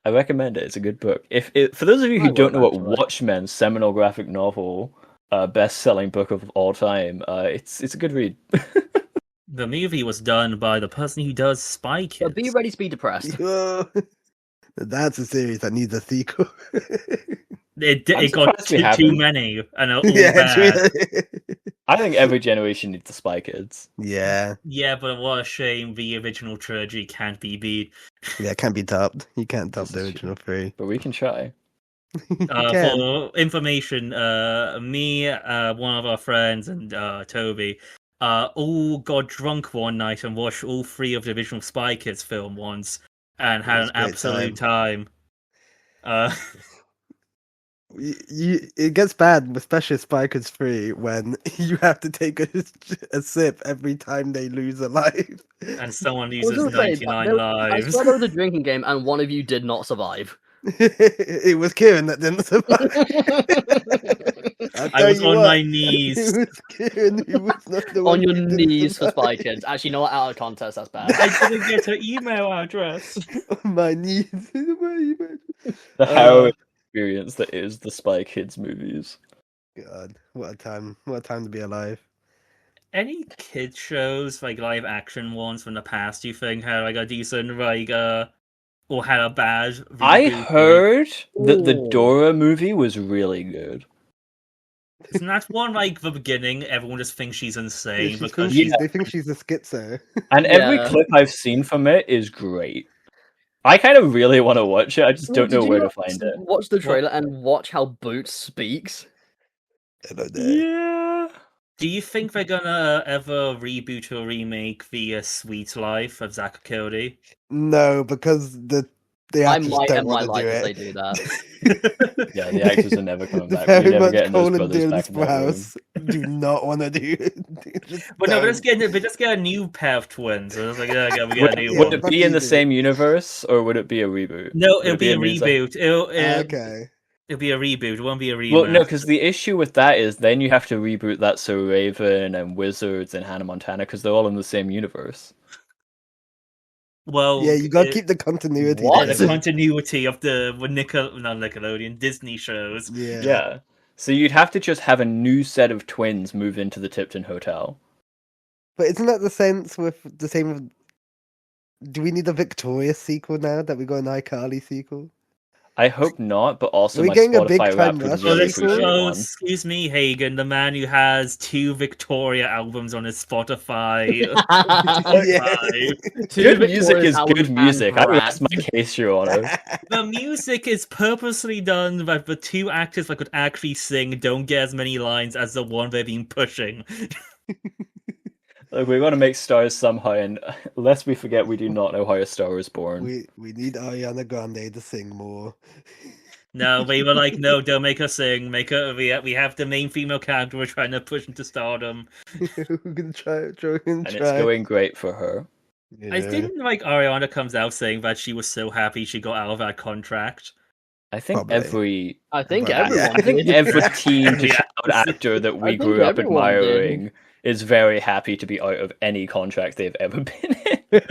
I recommend it. It's a good book. For those of you who I don't know will, what actually. Watchmen's seminal graphic novel, best-selling book of all time, it's a good read. The movie was done by the person who does Spy Kids. But be ready to be depressed. That's a series that needs a sequel. It I'm got surprised we too haven't. many, and all yeah, bad. I think every generation needs the Spy Kids. yeah, Yeah, but what a shame the original trilogy can't be beat. yeah. It can't be topped. You can't top This the is original three. But we can try. You can. For information, me, one of our friends, and Toby all got drunk one night and watched all three of the original Spy Kids film once and had was an a great absolute time. It gets bad, especially Spy Kids 3, when you have to take a sip every time they lose a life. And someone I was uses gonna say, 99 I lives. swear there was a drinking game, and one of you did not survive. It was Kieran that didn't survive. I was on my knees. It was Kieran who was not the On one your who didn't knees for survive. Spy Kids. Actually, no, out of context, that's bad. I didn't get her email address. On my knees. The harrowing experience that is the Spy Kids movies. God, what a time! What a time to be alive. Any kid shows, like live action ones from the past, you think had like a decent, or had a bad I reboot? heard that the Ooh. Dora movie was really good. Isn't that one like the beginning? Everyone just thinks she's insane She because thinks she's they think she's a schizo. And every Yeah. clip I've seen from it is great. I kind of really want to watch it. I just don't Did know you where to not find it. Watch the trailer and watch how Boots speaks. Hello there. Yeah. Do you think they're gonna ever reboot or remake the Sweet Life of Zach Cody? No, because the I actors might don't end my want to life do if it. they do that. Yeah, the actors are never coming They're back. We're very never much getting those Cole and brothers Dylan back in that room. Sprouse do not want to do it. But no, but just get a new pair of twins. So it's like, yeah, we get a new Would one. it be in the same universe, or would it be a reboot? No, Would it'll it be a new Zack- reboot. Okay. It'll be a reboot. It won't be a remake. Well, no, because the issue with that is then you have to reboot that So Raven and Wizards and Hannah Montana because they're all in the same universe. Well, Yeah, you gotta keep the continuity. What? the there. continuity of the not Nickelodeon Disney shows. Yeah. Yeah. So you'd have to just have a new set of twins move into the Tipton Hotel. But isn't that the sense with the same? Do we need a Victoria sequel now that we got an iCarly sequel? I hope not, but also We're my getting a big Spotify time rap would rush really sequel. appreciate Oh, one. excuse me, Haygan, the man who has 2 Victoria albums on his Spotify. Yeah. Good music Victoria's is albums good and music. I rest brands. my case, Your Honor. The music is purposely done that the 2 actors that could actually sing don't get as many lines as the one they've been pushing. Like, we want to make stars somehow, and lest we forget, we do not know how a star was born. We need Ariana Grande to sing more. No, we were like, no, don't make her sing. Make her. We have the main female character we're trying to push into stardom. We're gonna try. And it's going great for her. Yeah. I didn't like Ariana comes out saying that she was so happy she got out of that contract. I think Probably. I think But, everyone. I think did. every teen to Yeah. child actor that we I think grew up everyone did. admiring is very happy to be out of any contract they've ever been in.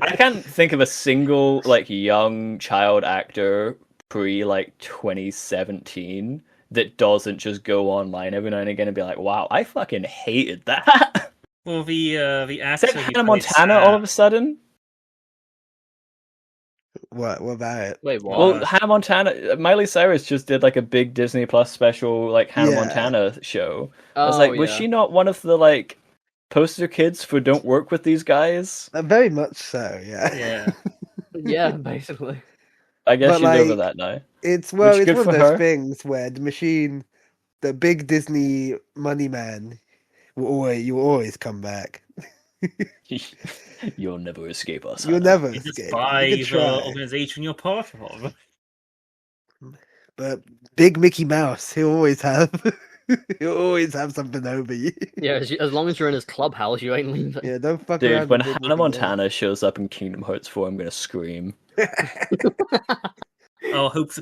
I can't think of a single like young child actor pre like 2017 that doesn't just go online every now and again and be like, "Wow, I fucking hated that." Well, the actor Except who Hannah played Montana Sam- all of a sudden. What about it? Wait, what? Well, Hannah Montana, Miley Cyrus just did like a big Disney Plus special like Hannah Yeah. Montana show. I Oh, was like, was yeah. she not one of the like poster kids for "Don't Work with These Guys"? Very much so. Yeah. Yeah. Yeah, basically. I guess But, she's over like, that now. It's Which it's good one of for those her. things where the machine, the big Disney money man, you will always come back. You'll never escape us. You'll Hannah. never You just escape. buy You the can try. organization you're part of. But big Mickey Mouse, he'll always have. You always have something over you. Yeah, as long as you're in his clubhouse, you ain't leaving. Yeah, don't fuck Dude, around. when with Hannah anything Montana shows up in Kingdom Hearts 4, I'm gonna scream. Oh, hopes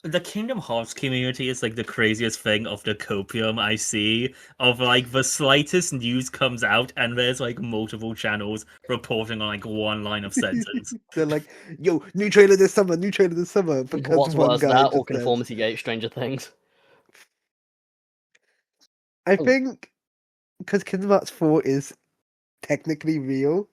the Kingdom Hearts community is like the craziest thing of the copium I see. Of like the slightest news comes out and there's like multiple channels reporting on like one line of sentence. They're like, "Yo, new trailer this summer, new trailer this summer." Because What's one worse, guy that just or said- Conformity Gate, Stranger Things? I think because Kingdom Hearts 4 is technically real.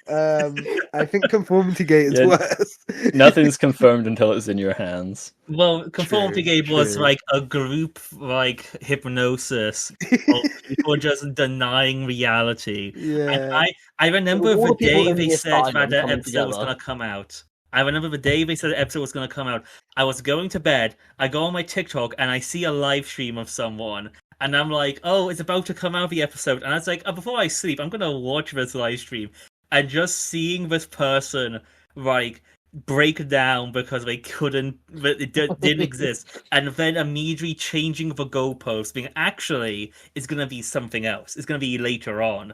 I think Conformity Gate is Yeah, worse. Nothing's confirmed until it's in your hands. Well, Conformity True, Gate was true. like a group like hypnosis of people just denying reality. Yeah. And I remember All the the people day in they the said that asylum the coming episode was together. going to come out. I remember the day they said the episode was going to come out. I was going to bed. I go on my TikTok and I see a live stream of someone. And I'm like, oh, it's about to come out, the episode. And I was like, oh, before I sleep, I'm going to watch this live stream. And just seeing this person, like, break down because they couldn't, it didn't exist. And then immediately changing the goalposts, being actually, it's going to be something else. It's going to be later on.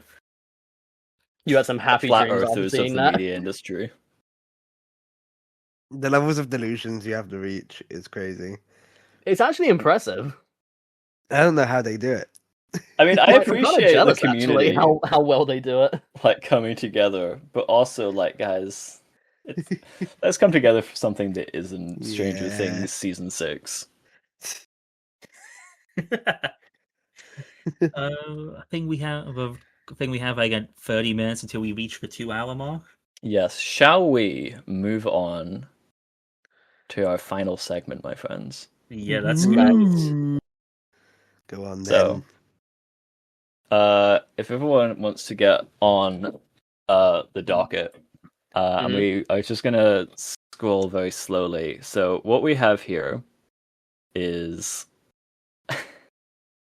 You had some happy Flat dreams after earthers of seeing the that. media industry. The levels of delusions you have to reach is crazy. It's actually impressive. I don't know how they do it. I mean, I I'm kinda appreciate the jealous, community actually, how well they do it. like coming together, but also like, guys, let's come together for something that isn't Stranger Yeah. Things season 6. I think we have again 30 minutes until we reach the 2-hour mark. Yes, shall we move on to our final segment, my friends? Yeah, that's Right. right. Go on then. So, if everyone wants to get on the docket, and we are just gonna scroll very slowly. So, what we have here is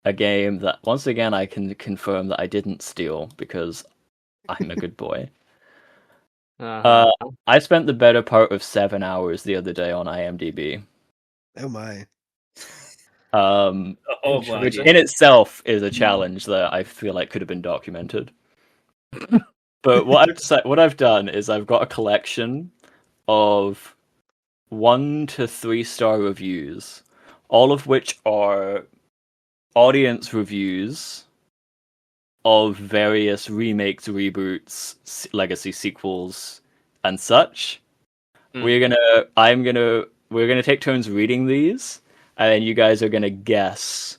a game that, once again, I can confirm that I didn't steal because I'm a good boy. I spent the better part of 7 hours the other day on IMDb. Oh my. Which in itself is a challenge that I feel like could have been documented. But what I've done is I've got a collection of 1 to 3 star reviews, all of which are audience reviews of various remakes, reboots, legacy sequels, and such. We're gonna take turns reading these, and then you guys are gonna guess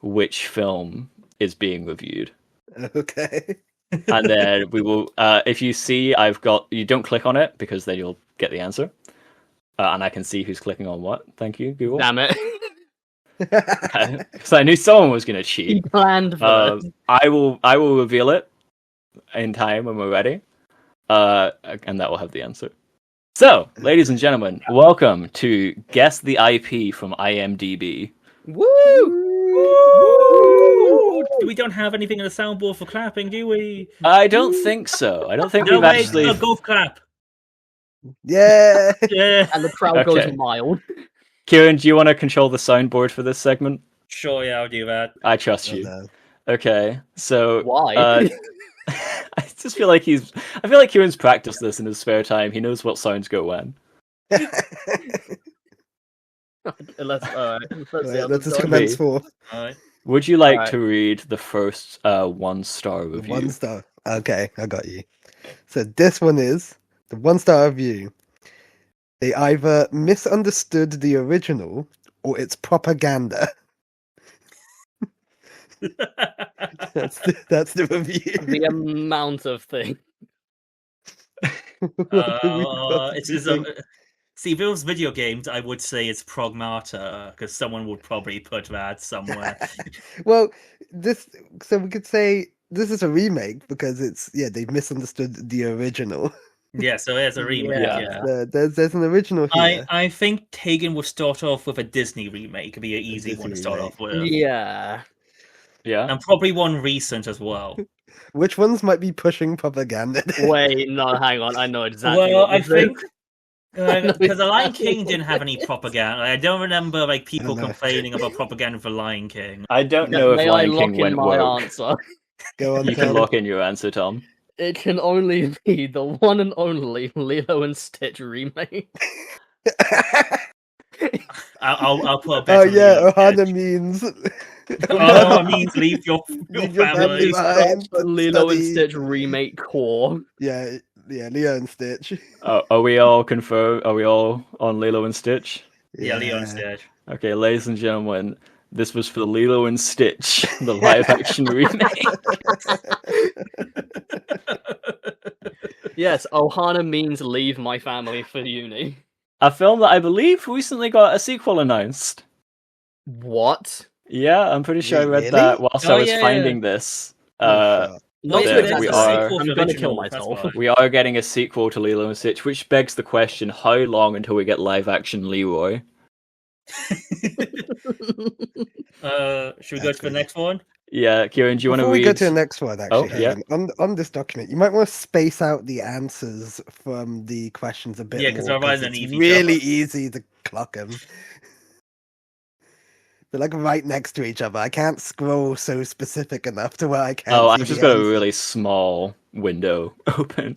which film is being reviewed. Okay. And then we will, if you see you don't click on it because then you'll get the answer. And I can see who's clicking on what. Thank you, Google. Damn it. Because I knew someone was going to He cheat. planned for this. I will reveal it in time when we're ready. And that will have the answer. So, ladies and gentlemen, welcome to Guess the IP from IMDb. Woo! We don't have anything in the soundboard for clapping, do we? I don't think so. I don't think No, we've wait, actually... a golf clap. Yeah. Yeah, And the crowd Okay. goes wild. Kieran, do you want to control the soundboard for this segment? sure, yeah, I'll do that. I trust Oh, you. no. Okay, so... Why? I just feel like I feel like Kieran's practiced this in his spare time. He knows what sounds go when. Let's see how Right, this let's just goes. commence for All right. Would you like Alright. to read the first 1-star review? 1 star. Okay, I got you. So this one is the 1-star review. They either misunderstood the original or it's propaganda. That's the review. The amount of things. What do we got? It's see, if it was video games, I would say it's pragmata because someone would probably put that somewhere. Well, so we could say this is a remake because they've misunderstood the original. Yeah, so there's a remake. Yeah. Yeah. There's an original here. I think Haygan would start off with a Disney remake. It'd be an easy Disney one to start remake. off with. Yeah. Yeah. And probably one recent as well. Which ones might be pushing propaganda? Wait, no, hang on. I know exactly. Well, what I this is. think Because The Lion King didn't have any propaganda. I don't remember like people No. complaining about propaganda for Lion King. I don't know if May I Lion lock King in went my woke. answer? Go on, You can Tom. lock in your answer, Tom. It can only be the one and only Lilo and Stitch remake. I'll put a bet. Oh on yeah, Lilo. Ohana means Oh, it means leave your Leave your family family. behind. The to Lilo and study. Stitch remake core. Yeah, Leo and Stitch. Are we all confirmed? Are we all on Lilo and Stitch? Yeah, Lilo and Stitch. Okay, ladies and gentlemen, this was for Lilo and Stitch, the live-action remake. Yes, Ohana means leave my family for uni. A film that I believe recently got a sequel announced. What? Yeah, I'm pretty sure I read Really? that whilst Oh, I was yeah. finding this. Oh, Not Yeah, to we this, are- I'm gonna kill myself. We are getting a sequel to Lilo and Stitch, which begs the question: how long until we get live-action Leroy? Should we go to the next one? Yeah, Kieran, do you want to Before we read? go to the next one, actually, Oh, yeah. on this document, you might want to space out the answers from the questions a bit Yeah, 'cause more. otherwise It's they're easy really jump. easy to clock them. They're like right next to each other. I can't scroll so specific enough to where I can't. Oh, see I've just the got a answer. really small window open.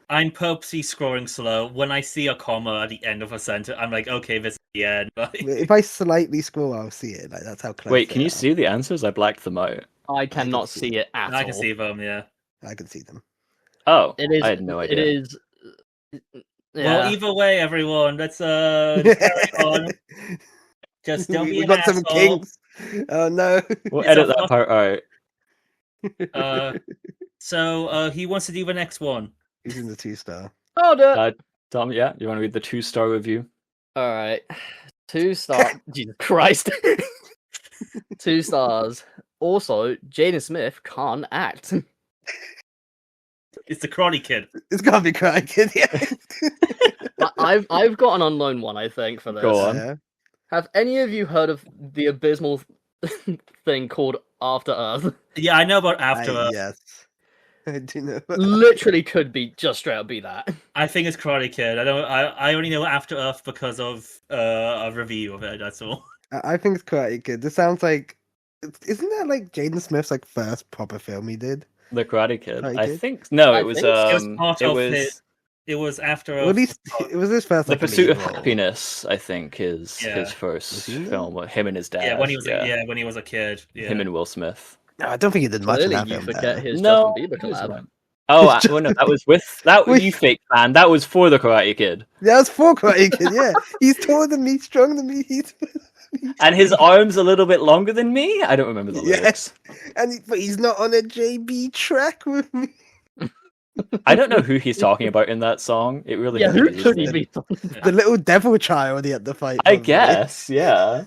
I'm purposely scrolling slow. When I see a comma at the end of a sentence, I'm like, okay, this is the end. If I slightly scroll, I'll see it. Like that's how close. Wait, they can you are. see the answers? I blacked them out. I cannot see see it at I all. can see them, yeah. I can see them. Oh, It is. I had no idea. It is. Yeah. Well, either way, everyone, let's carry on. Just don't be we an got some asshole. kinks. Oh no. We'll It's edit a that part out. So he wants to do the next one. He's in the 2-star. Oh, no. Tom, yeah, you want to read the 2-star review? All right. 2 star. Jesus Christ. 2 stars. Also, Jaden Smith can't act. It's the Karate Kid. It's gotta be Crying Kid. Yeah. I've got an unknown one, I think, for this. Go on. Yeah. Have any of you heard of the abysmal thing called After Earth? Yeah, I know about After Earth. Yes. I do know. Literally could be just straight up be that. I think it's Karate Kid. I only know After Earth because of a review of it. That's all. I think it's Karate Kid. This sounds like. Isn't that like Jaden Smith's like first proper film he did? The Karate Kid. Karate I Kid? think no, I it was think so. It was part it of was it. It was After Well, Earth. at least it was his first. The Like, Pursuit of lead role. Happiness. I think is Yeah. his first Was he in that? film. With him and his dad. Yeah, when he was when he was a kid. Yeah. him and Will Smith. No, I don't think he did much in Clearly, that you film. forget though. his No, Justin Bieber it was collab. not. Oh, well, no, that was with that. Wait. You fake fan. That was for the Karate Kid, Yeah, it's for Karate Kid. Yeah, he's taller than me, stronger than me. and his arms a little bit longer than me. I don't remember the Yes. lyrics. But he's not on a JB track with me. I don't know who he's talking about in that song. It really Yeah, who confuses could me. he be? The little devil child he had to fight. I probably. guess, yeah.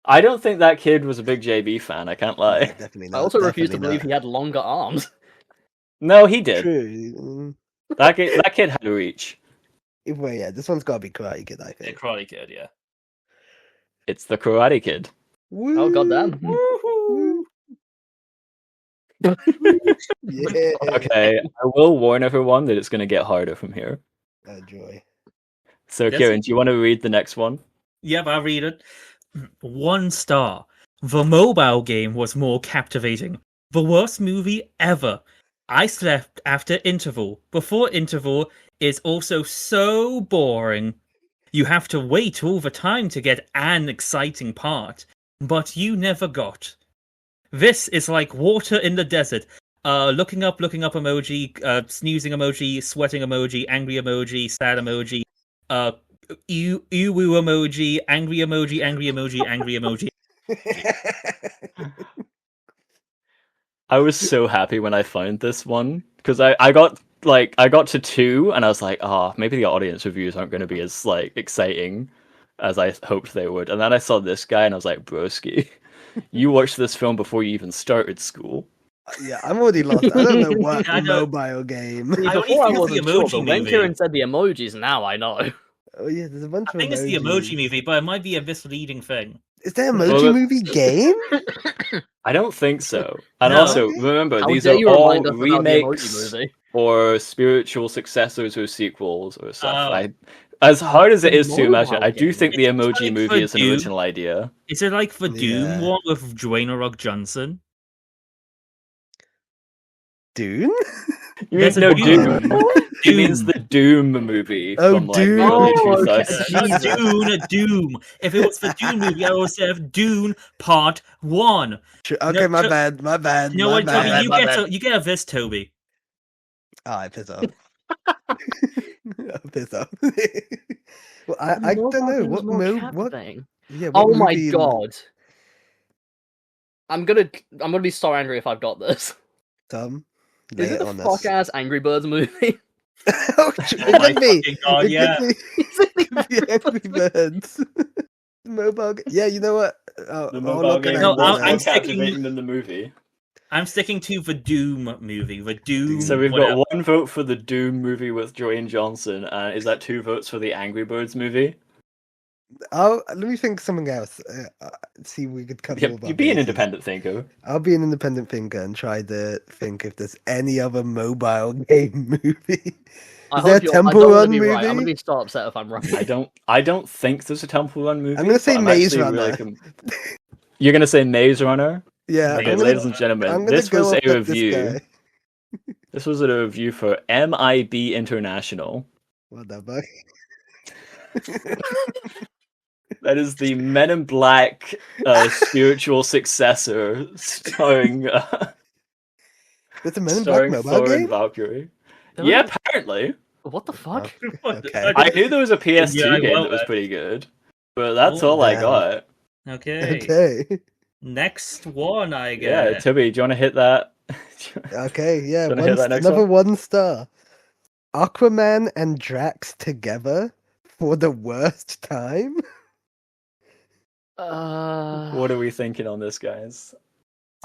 I don't think that kid was a big JB fan. I can't Yeah, lie. definitely I not. also refuse to definitely believe he had longer arms. No, he did. True. That kid had a reach. Well, yeah, this one's got to be Karate Kid, I Yeah, think. Karate Kid. Yeah. It's the Karate Kid. Oh, goddamn. Woo! Yeah. Okay, I will warn everyone that it's going to get harder from here. Oh, joy. So, Yes. Kieran, do you want to read the next one? Yep, I'll read it. 1 star. The mobile game was more captivating. The worst movie ever. I slept after interval. Before interval is also so boring. You have to wait all the time to get an exciting part, but you never got. This is like water in the desert. Looking up emoji, sneezing emoji, sweating emoji, angry emoji, sad emoji, ew emoji, angry emoji, angry emoji, angry emoji. I was so happy when I found this one because I got to 2 and I was like, maybe the audience reviews aren't going to be as like exciting as I hoped they would. And then I saw this guy and I was like, broski, you watched this film before you even started school. Yeah, I'm already lost. I don't know what I don't- mobile game. See, I only before I think it's the wasn't sure, emoji but when movie. Kieran said the emojis, now I know. Oh yeah, there's a bunch I of think it's the emojis. emoji movie, but it might be a misleading thing. Is there Well, emoji movie game? I don't think so. And No. also, remember, How these dare are you all remind us about the remakes emoji movie? or spiritual successors or sequels or stuff. Oh. As hard as it is to Mobile imagine, I do game. think the It's Emoji like Movie for is an Doom. original idea. Is it like the Doom Yeah. one with Dwayne Rock Johnson? Dune? You There's mean a no Doom. Doom? He means Doom. the Doom movie Oh, from like Doom. the early Oh, okay. 2000s. Not Jesus. Dune, Doom. If it was the Doom movie, I would say Dune Part 1. Okay, my to- bad. You know what, Toby? bad, You my get bad. you get a this, Toby. Oh, I piss off. I piss off. Well, I don't know what what. Thing. Yeah. What Oh my movie in- god. I'm gonna be so angry if I've got this. Tom, Is lay it it the on fuck us. ass Angry Birds movie? Oh, it Oh my could be. fucking god, It yeah. could be. The Angry Birds. Mobile. Yeah, you know what? The I'll mobile look game at No, was that. I'm more sticking- captivating than the movie. I'm sticking to the Doom movie. The Doom. So we've whatever. got 1 vote for the Doom movie with Dwayne Johnson, and is that 2 votes for the Angry Birds movie? Let me think something else. See, if we could cover all of our You be an bases. independent thinker. I'll be an independent thinker and try to think if there's any other mobile game movie. I Is there a hope I Temple don't wanna Run be right. I'm movie? gonna be so upset if I'm right. I don't think there's a Temple Run movie. I'm gonna say but Maze actually Runner. You're gonna say Maze Runner? Yeah, Okay, I'm gonna, ladies and I'm gentlemen, gonna this go was off a this review. guy. This was a review for MIB International. What the fuck? That is the Men in Black spiritual successor, starring There's a Men in Black mobile Thor and game? Valkyrie. There Yeah, was- apparently. What the fuck? What the- Okay. I knew there was a PS2 Yeah, game well, that was then. pretty good, but that's Oh, all I damn. got. Okay. Okay. Next one, I Yeah, guess. Toby, do you want to hit that? Okay, yeah. Do you wanna hit that next Another one? 1 star. Aquaman and Drax together for the worst time? What are we thinking on this, guys?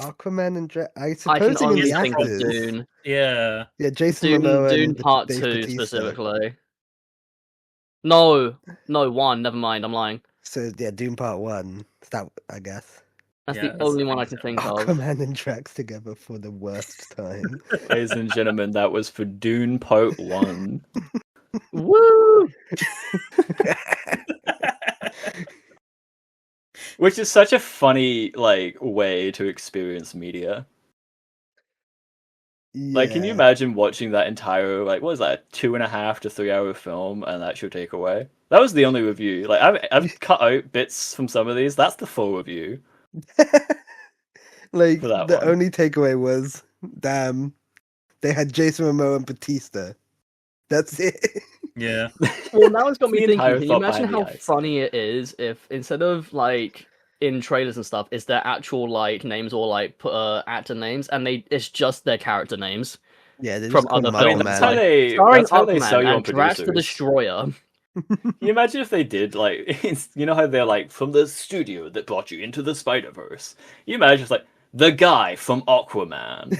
Aquaman and Drax. I I suppose can I mean only the think of actors. Dune. Yeah. Yeah, Jason Dune, Momoa Dune and Part Dave 2 Bautista. specifically. No, 1. Never mind. I'm lying. So yeah, Dune Part 1. That I guess. That's Yeah, the that's- only I one I think can so. think of. Aquaman and Drax together for the worst time. Ladies and gentlemen, that was for Dune Part 1. Woo! Which is such a funny, like, way to experience media. Like, can you Yeah. imagine watching that entire, like, what was that, 2.5 to 3 hour film, and that's your takeaway? That was the only review. Like, I've cut out bits from some of these. That's the full review. Like For that the one. only takeaway was, damn, they had Jason Momoa and Bautista. That's it. Yeah. Well, now it's got me The thinking. entire Can you thought imagine behind how the ice. funny it is if instead of like in trailers and stuff, is their actual like names or like actor names, and it's just their character names Yeah, they from just called other him films. That's Aquaman. how they, starring that's how they sell Aquaman you on and Drax the producers. Destroyer. Can you imagine if they did, like, you know how they're like, from the studio that brought you into the Spider-Verse? You imagine it's like, the guy from Aquaman.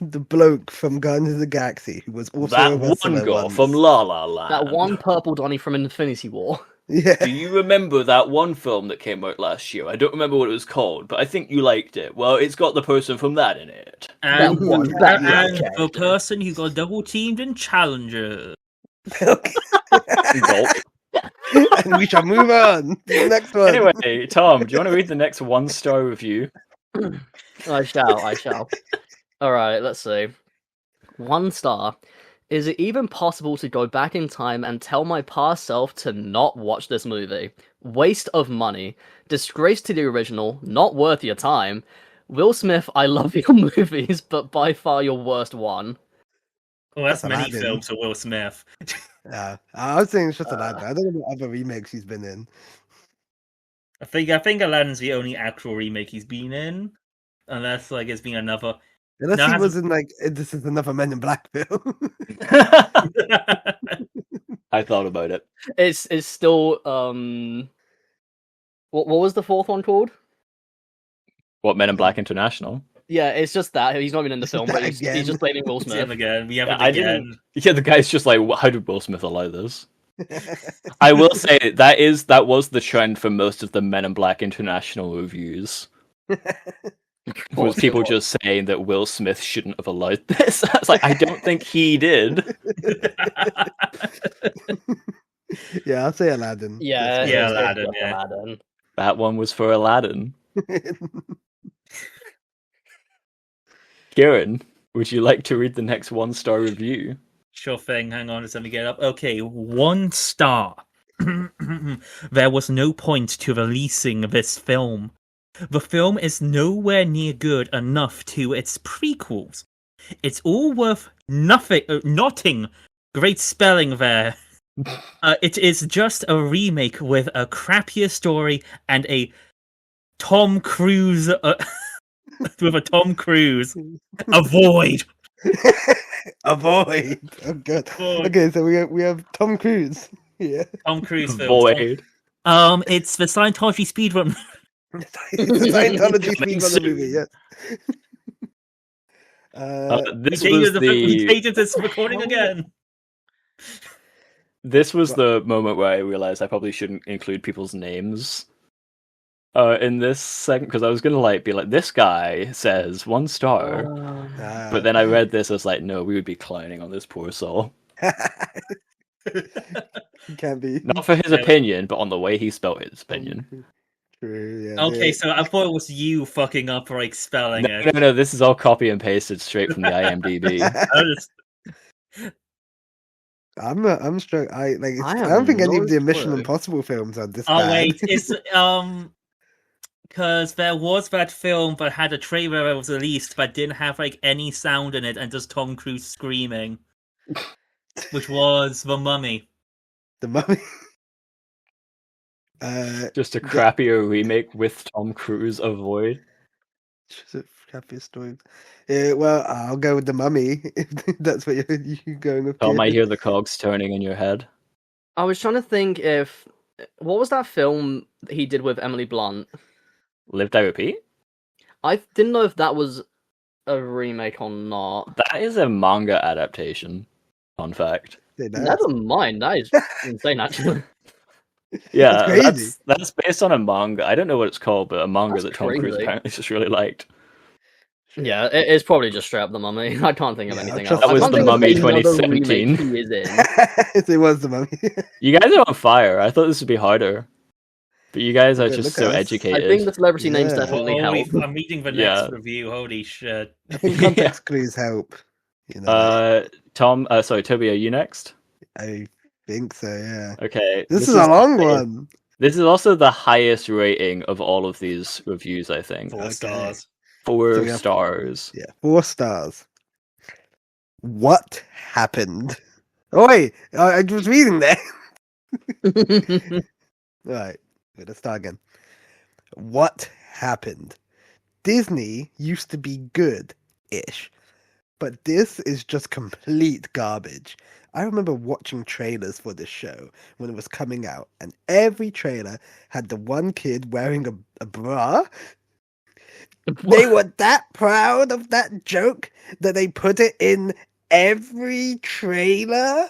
The bloke from Guardians of the Galaxy who was also That a wrestler one girl once. from La La Land. That one purple Donny from Infinity War. Yeah. Do you remember that one film that came out last year? I don't remember what it was called, but I think you liked it. Well, it's got the person from that in it. And, one- and, that and character. the person who got double teamed in Challenger. Okay. Gulp. And we shall move on to the next one. Anyway, Tom, do you want to read the next 1-star review? I shall. Alright, let's see. 1 star. Is it even possible to go back in time and tell my past self to not watch this movie? Waste of money. Disgrace to the original. Not worth your time. Will Smith, I love your movies, but by far your worst one. Oh, that's That's many Aladdin. films for Will Smith. Yeah, I was saying it's just Aladdin. I don't know what other remakes he's been in. I think Aladdin's the only actual remake he's been in. Unless like it's been another. Unless No, he hasn't- was in like this is another Men in Black film. I thought about it. It's still what was the 4th one called? What, Men in Black International? Yeah, it's just that he's not even in the film, but That he's again. just blaming Will See him Smith. again. We have Yeah, it I again. didn't. Yeah, the guy's just like, how did Will Smith allow this? I will say that was the trend for most of the Men in Black International reviews. Was people just saying that Will Smith shouldn't have allowed this? I was like, I don't think he did. Yeah, I'll say Aladdin. Yeah, Yeah, it's Aladdin, just yeah. Aladdin. That one was for Aladdin. Kieran, would you like to read the next 1-star review? Sure thing. Hang on, let me get up. Okay, 1 star. There was no point to releasing this film. The film is nowhere near good enough to its prequels. It's all worth nothing. Great spelling there. It is just a remake with a crappier story and a Tom Cruise with a Tom Cruise. Avoid. Avoid. Oh god. Okay, so we have Tom Cruise. Yeah. Tom Cruise film. Void. It's the Scientology speedrun. It's a Scientology speedrunner movie, yes. This was the Agent is recording again. This was the moment where I realized I probably shouldn't include people's names in this segment, because I was gonna be like, this guy says 1 star, but then I read this, I was like, no, we would be clowning on this poor soul. Can't be. Not for his opinion, but on the way he spelt his opinion. True, yeah. Okay, so I thought it was you fucking up spelling it. No, this is all copy and pasted straight from the IMDb. I'm struck. I have don't think any no of the Mission clue. Impossible films are this Oh bad. wait, it's because there was that film that had a trailer that was released but didn't have any sound in it and just Tom Cruise screaming, which was The Mummy. The Mummy. Just a crappier remake with Tom Cruise. Avoid. Just a crappier story. Yeah, well, I'll go with The Mummy if that's what you're going with. Tom, I Kieran. hear the cogs turning in your head. I was trying to think what was that film he did with Emily Blunt? Lived I Repeat? I didn't know if that was a remake or not. That is a manga adaptation. Fun fact. Say that. Never mind, that is insane actually. Yeah, crazy. that's based on a manga. I don't know what it's called, but a manga That's that Tom Cruise crazy. apparently just really liked. Yeah, it's probably just straight up The Mummy. I can't think of Yeah, anything I'll else. trust- I That was can't The think of Mummy another 2017. remake he is in. It was The Mummy. You guys are on fire. I thought this would be harder. But you guys are Yeah, just look so at us. educated. I think the celebrity names Yeah. definitely help. I'm reading the next Yeah. review. Holy shit! I think context clues help. You know, Toby, are you next? I think so. Yeah. Okay. This is a long the- one. This is also the highest rating of all of these reviews, I think. 4 Okay. stars. 4 So we have- stars. Yeah, 4 stars. What happened? Oh wait, I was reading there. Right, let's start again. What happened? Disney used to be good-ish, but this is just complete garbage. I remember watching trailers for this show when it was coming out, and every trailer had the one kid wearing a bra. They were that proud of that joke that they put it in every trailer?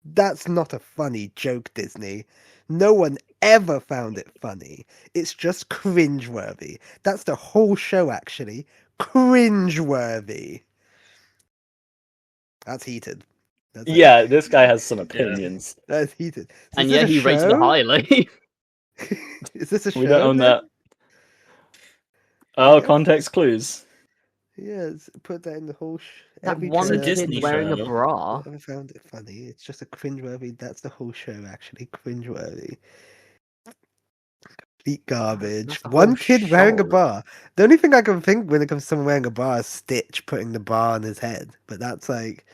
That's not a funny joke, Disney. No one ever found it funny. It's just cringeworthy. That's the whole show, actually. Cringeworthy. That's heated. That's Yeah, this guy has some opinions. That's heated. Is And this yet a he rates it show? highly. Is this a show? We don't own then? that. Oh, Yeah. context clues. Yes, put that in the whole That every one a trailer. kid Disney wearing show. a bra. I never found it funny. It's just a cringeworthy. That's the whole show, actually. Cringeworthy. Complete garbage. That's the One whole kid wearing a show. bar. The only thing I can think when it comes to someone wearing a bar is Stitch putting the bar on his head. But that's like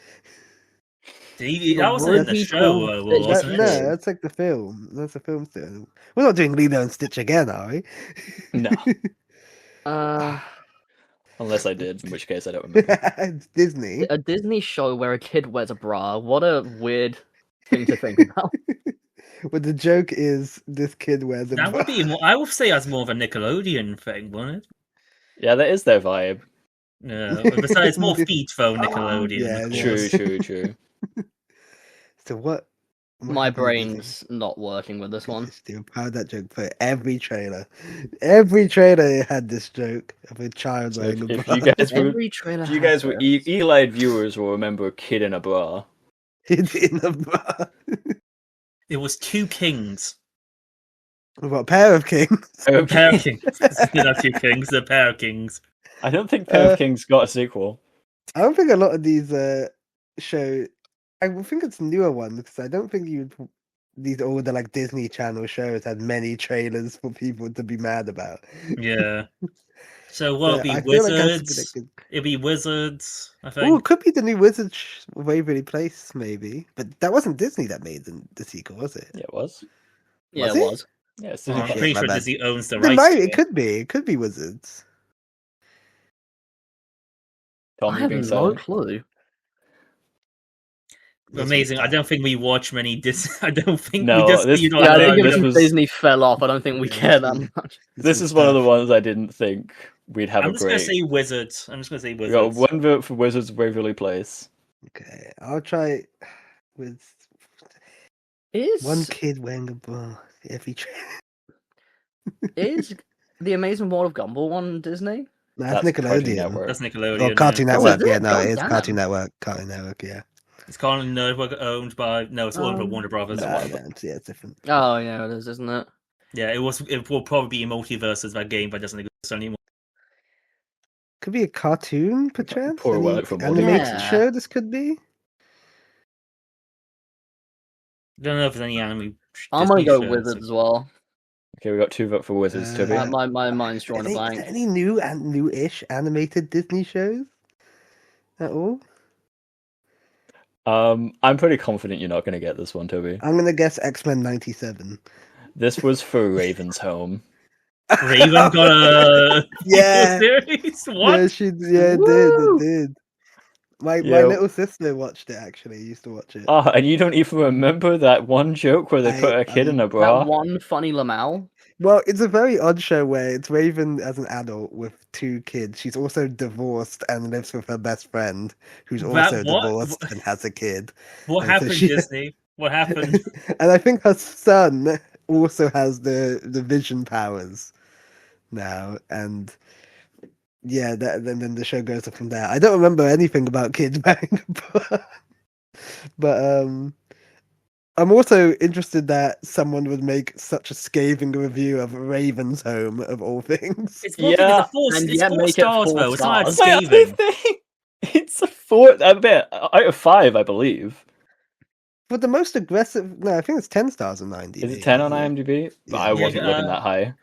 That wasn't in the Really show, cool though, Stitch. wasn't no, it? that's like the film. That's the film still. We're not doing Lilo and Stitch again, are we? No. Uh, Unless I did, in which case I don't remember. It's Disney. a Disney show where a kid wears a bra. What a weird thing to think about. But the joke is this kid wears a That bra. would be more. I would say that's more of a Nickelodeon thing, wouldn't it? Yeah, that is their vibe. No, besides more feet though. Nickelodeon. Yeah, of yeah. True, course. true. So what My brain's not working with this one. Still proud of that joke for every trailer. Every trailer had this joke of a child So wearing a if bra. you guys were, Every trailer. if you guys were eagle-eyed viewers, will remember a kid in a bra. in a bra. It was two kings. What, a pair of kings? A pair of kings. Not two kings, a pair of kings. I don't think Pair of Kings got a sequel. I don't think a lot of these shows. I think it's newer ones because I don't think these older like Disney Channel shows had many trailers for people to be mad about. Yeah. So what? So I It'd be feel like that's Wizards. good. It'd be Wizards, I Oh, think. it could be the new Wizards Waverly Place, maybe. But that wasn't Disney that made the sequel, was it? Yeah, it was. Yeah, Was it it? was. Yeah, it's Oh, I'm shit, pretty my sure bad. Disney owns the It rights. might. to It could be. It could be Wizards. Tom, I you have being no silent. clue. Amazing. I don't think we watch many Disney. I don't think No, we just. this- You know, Yeah, I no, think this since was- Disney fell off, I don't think we Yeah, care this that much. This is one of the ones I didn't think we'd have I'm a just gonna great. say Wizards. I'm just gonna say We got Wizards. one vote for Wizards Waverly Place. Okay, I'll try with Is one kid wearing a bra every trailer. is the Amazing World of Gumball on Disney? No, that's That's Cartoon Nickelodeon. Network. That's Nickelodeon. Oh, Cartoon yeah. Oh, Network. is it? Yeah, no, God it's damn. Cartoon Network. Cartoon Network. Yeah. It's Cartoon Network owned by. No, it's owned by Warner Brothers. No, yeah, it's different. Oh yeah, it is, isn't it? Yeah, it was. It will probably be a multiverse as that game, but it doesn't exist anymore. Could be a cartoon, perchance. Poor Any work from animated Yeah. show. This could be. I don't know if there's any anime. I'm gonna Disney go shows. Wizards as well. Okay, we got two votes for Wizards. Toby. Yeah. My mind's drawing a Is blank. there any new and new-ish animated Disney shows at all? I'm pretty confident you're not going to get this one, Toby. I'm gonna guess X-Men '97. This was for Raven's Home. Raven got a Yeah. series. What? Yeah, it Woo! did. My Yeah. little sister watched it. Actually, used to watch it. Oh, and you don't even remember that one joke where they put a kid in a bra? That one funny Lamal. Well, it's a very odd show where it's Raven as an adult with two kids. She's also divorced and lives with her best friend, who's That also what? divorced and has a kid. What And so happened, she- Disney? What happened? And I think her son also has the vision powers now, and yeah, then the show goes from there. I don't remember anything about kids wearing a bra, but I'm also interested that someone would make such a scathing review of Raven's Home of all things. It's probably Yeah, the four, and it's yet 4 make it stars 4 though. It's not stars. Wait, scathing. it's a 4 a bit out of 5, I believe. For the most aggressive, no, I think it's 10 stars on IMDb. Is it 10 on IMDb? But I Yeah. wasn't looking that high.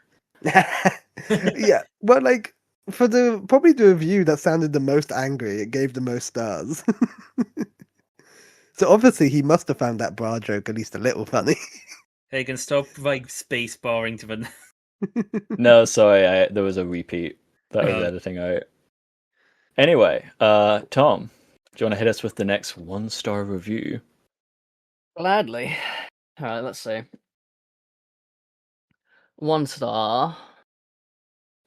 Yeah, but like for probably the review that sounded the most angry, it gave the most stars. So obviously he must have found that bra joke at least a little funny. They can stop like space barring to the. No, sorry, there was a repeat that I was Oh. editing out. Anyway, Tom, do you want to hit us with the next 1-star review? Gladly. Alright, let's see. 1 star.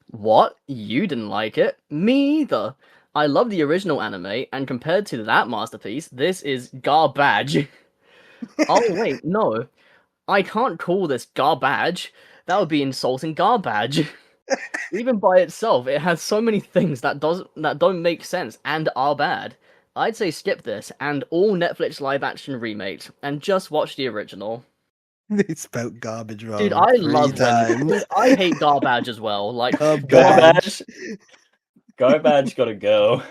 What? You didn't like it? Me either. I love the original anime, and compared to that masterpiece, this is garbage. Oh wait, no. I can't call this garbage. That would be insulting garbage. Even by itself, it has so many things that don't make sense and are bad. I'd say skip this and all Netflix live-action remakes, and just watch the original. They spelt garbage wrong. Dude, I 3 love when times. dude, I hate garbage as well. Like Garbage. Garbage gotta go.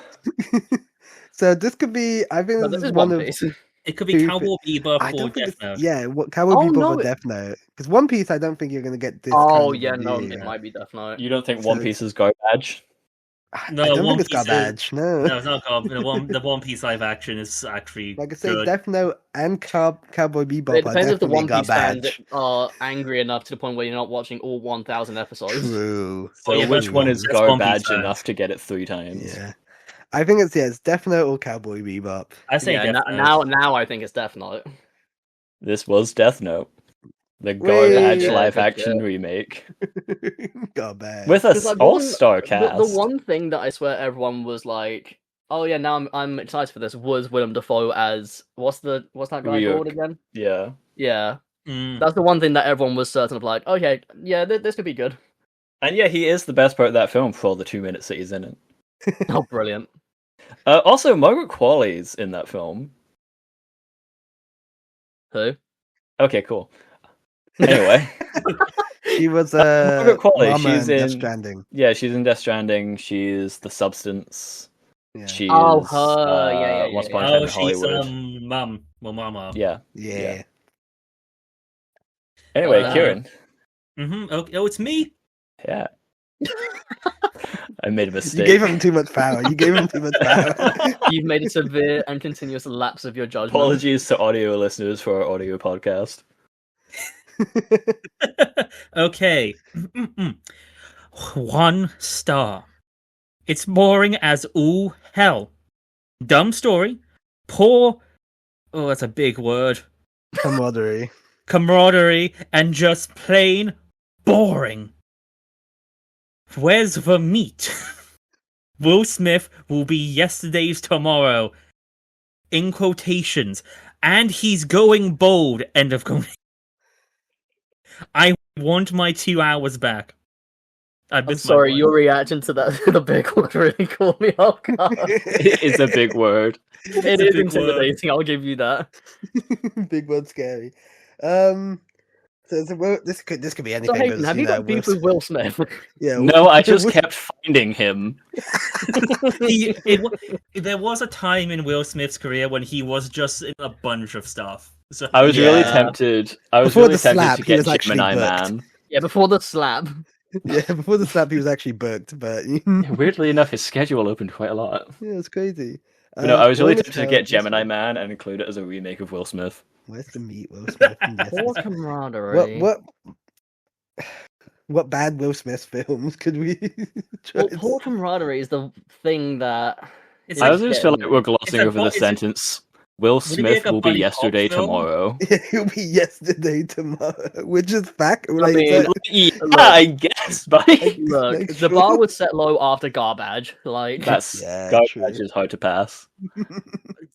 So this could be. I think no, this this is is one One of. Piece. It could be Stupid. Cowboy Bebop I or don't think Death it's, Note. yeah, what Cowboy Oh, Bebop no, or it- Death Note? Because One Piece, I don't think you're gonna get this. Oh kind of yeah, no, review. it might be Death Note. You don't think So One Piece is garbage? No, I don't One think it's Piece is- garbage. No. No, it's not garbage. The One Piece live action is actually Like I say, good. Death Note and Cowboy Bebop It are depends if the definitely One Piece fans garbage. are angry enough to the point where you're not watching all 1,000 episodes. True. So yeah, which that's one is that's One Piece garbage fans. enough to get it 3 times? Yeah. I think it's Death Note or Cowboy Bebop. I say Yeah, Death Note. now I think it's Death Note. This was Death Note. The garbage Wait. live Yeah, action good remake. Garbage. With a 'Cause, like, all-star The cast. one thing that I swear everyone was like, "Oh yeah, now I'm excited for this," was Willem Dafoe as what's that guy Ryuk. called again? Yeah. Yeah, Mm. that's the one thing that everyone was certain of. Like, okay, yeah, this could be good. And yeah, he is the best part of that film for all the 2 minutes that he's in it. Oh, brilliant! Also, Margaret Qualley's in that film. Who? Okay, cool. Anyway, She was Margaret Qualley, Mama she's in Death in- Stranding. yeah, she's in Death Stranding. She's the Substance. Yeah. She's Oh, her, yeah, Once yeah. Upon a Time Oh, in she's Hollywood. mum. Well, mama. Yeah. Yeah. Anyway, Uh, Kieran. Okay. Oh, it's me. Yeah. I made a You mistake. gave him too much power. You gave him too much power. You've made a severe and continuous lapse of your judgment. Apologies to audio listeners for our audio podcast. Okay. 1 star. It's boring as all hell. Dumb story. Poor. Oh, that's a big word. Camaraderie. Camaraderie and just plain boring. Where's the meat? Will Smith will be yesterday's tomorrow. In quotations. And he's going bold. End of quotation. I want my 2 hours back. I'm sorry, your reaction to that the big word really caught me off guard. It's a big word. It a is big word. intimidating, I'll give you that. Big one, scary. This could be anything. So Hayden, because, have you got beef with Will Smith? Yeah. No, I just kept finding him. There was a time in Will Smith's career when he was just in a bunch of stuff. So I was really Yeah. tempted. I was Before really the tempted slap, to he get was actually Gemini booked. Man. Yeah, before the slap. Yeah, before the slap, he was actually booked, but Weirdly enough, his schedule opened quite a lot. yeah, it's crazy. But no, I was really Boring as tempted to hell, get Gemini Man and include it as a remake of Will Smith. Where's the meat, Will Smith? Yes, Poor it's- camaraderie. what bad Will Smith films could we try? Well, poor camaraderie is the thing that... it's I like, also just feel like we're glossing a over bo- the it's a- sentence. Will it be Smith like a will be buddy cop yesterday film? tomorrow. It'll be yesterday tomorrow, which is fact. Like, mean, that- Yeah, I guess, buddy. Look, Like, the sure. bar was set low after garbage. Like, That's Yeah, garbage true. is hard to pass.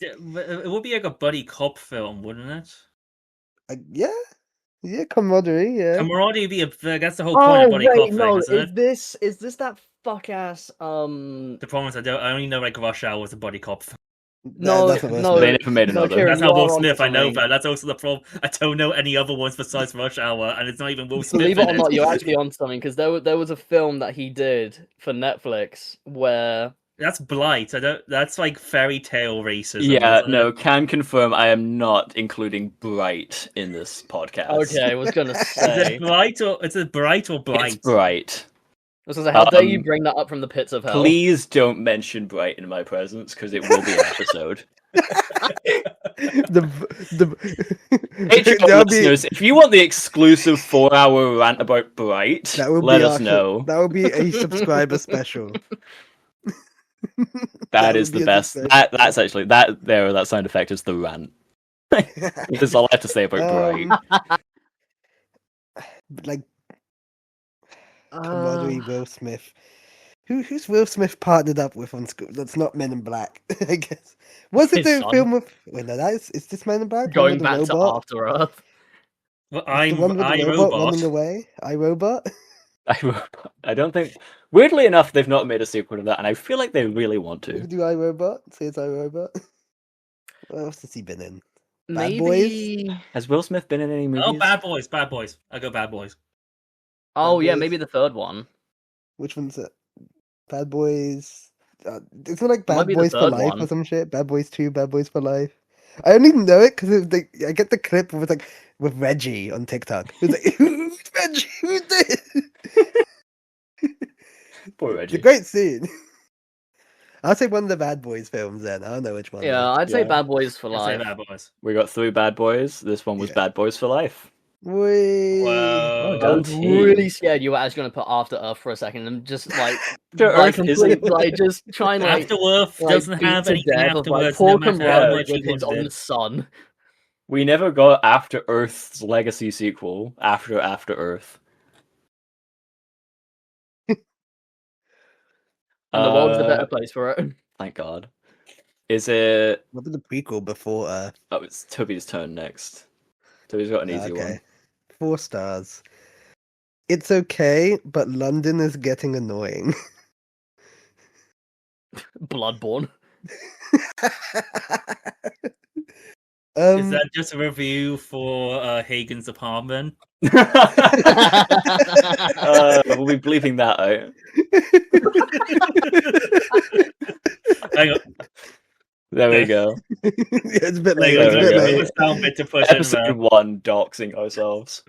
it would be like a buddy cop film, wouldn't it? yeah, camaraderie. Yeah, Camaraderie would be that's the whole point of buddy cop thing, isn't it? is this that fuck ass The problem is I only know like Rush Hour was a buddy cop film. No, that's not Will no. Smith. They never made No, another. Kieran, That's you not are Will onto Smith, I know something. that. That's also the problem. I don't know any other ones besides Rush Hour, and it's not even Will Smith. Believe it in or not, you're actually on something because there was a film that he did for Netflix where That's Blight. That's like fairy tale racism. Yeah, isn't no, it? can confirm I am not including Bright in this podcast. okay, I was gonna Is say, it Blight or is it Bright or Blight? It's Bright. I was gonna say, how dare you Um, bring that up from the pits of hell? Please don't mention Bright in my presence because it will be an episode. the Patreon that'll be- listeners, if you want the exclusive 4-hour rant about Bright, that would let be us our- know. That would be a subscriber special. That would is be the a best. subscriber. That's actually that sound effect is the rant. That's all I have to say about Bright. Like camaraderie, Will Smith. Who's Will Smith partnered up with on school? That's not Men in Black, I guess. Was it His the son. film with? Wait, no, is this Men in Black? Going The one back with the to robot? After Earth. Well, It's the one with the robot running iRobot. away. iRobot. I don't think. Weirdly enough, they've not made a sequel to that, and I feel like they really want We to. could do iRobot. Say it's iRobot. What else has he been in? Bad Maybe. Has Will Smith been in any movies? Oh, Bad Boys. Bad Boys. I go Bad Boys. Oh Bad yeah, Boys. maybe the third one. Which one's it? Bad Boys. It's not like might Bad be the Boys for third Life one. or some shit. Bad Boys 2, Bad Boys for Life. I only know it because I get the clip with like with Reggie on TikTok. It's like, who's Reggie? Who's this? Poor It's a Reggie. great scene. I'll say one of the Bad Boys films then. I don't know which one. Yeah, I'd say Yeah. Bad Boys for I say Life. Bad Boys. We got 3 Bad Boys. This one was Yeah. Bad Boys for Life. Wait. Whoa. I done. was really scared you were actually going to put After Earth for a second and just like, After like, Earth isn't. complete, like just try and like, After Earth like doesn't beat have to anything death of, like, afterwards. poor No matter how camaraderie much you with his wanted own it. son. We never got After Earth's legacy sequel. After Earth. And the world's a Uh, better place for it. Thank God. Is it? What did the prequel before? Oh, it's Toby's turn next. So he's got an easy Okay. one. 4 stars. It's okay, but London is getting annoying. Bloodborne. Is that just a review for Haygan's apartment? We'll be bleeping that out. Hang on. There we go. Yeah, it's a bit late. There It's a we bit go. late. It's sound bit to push in Episode there. 1, doxing ourselves.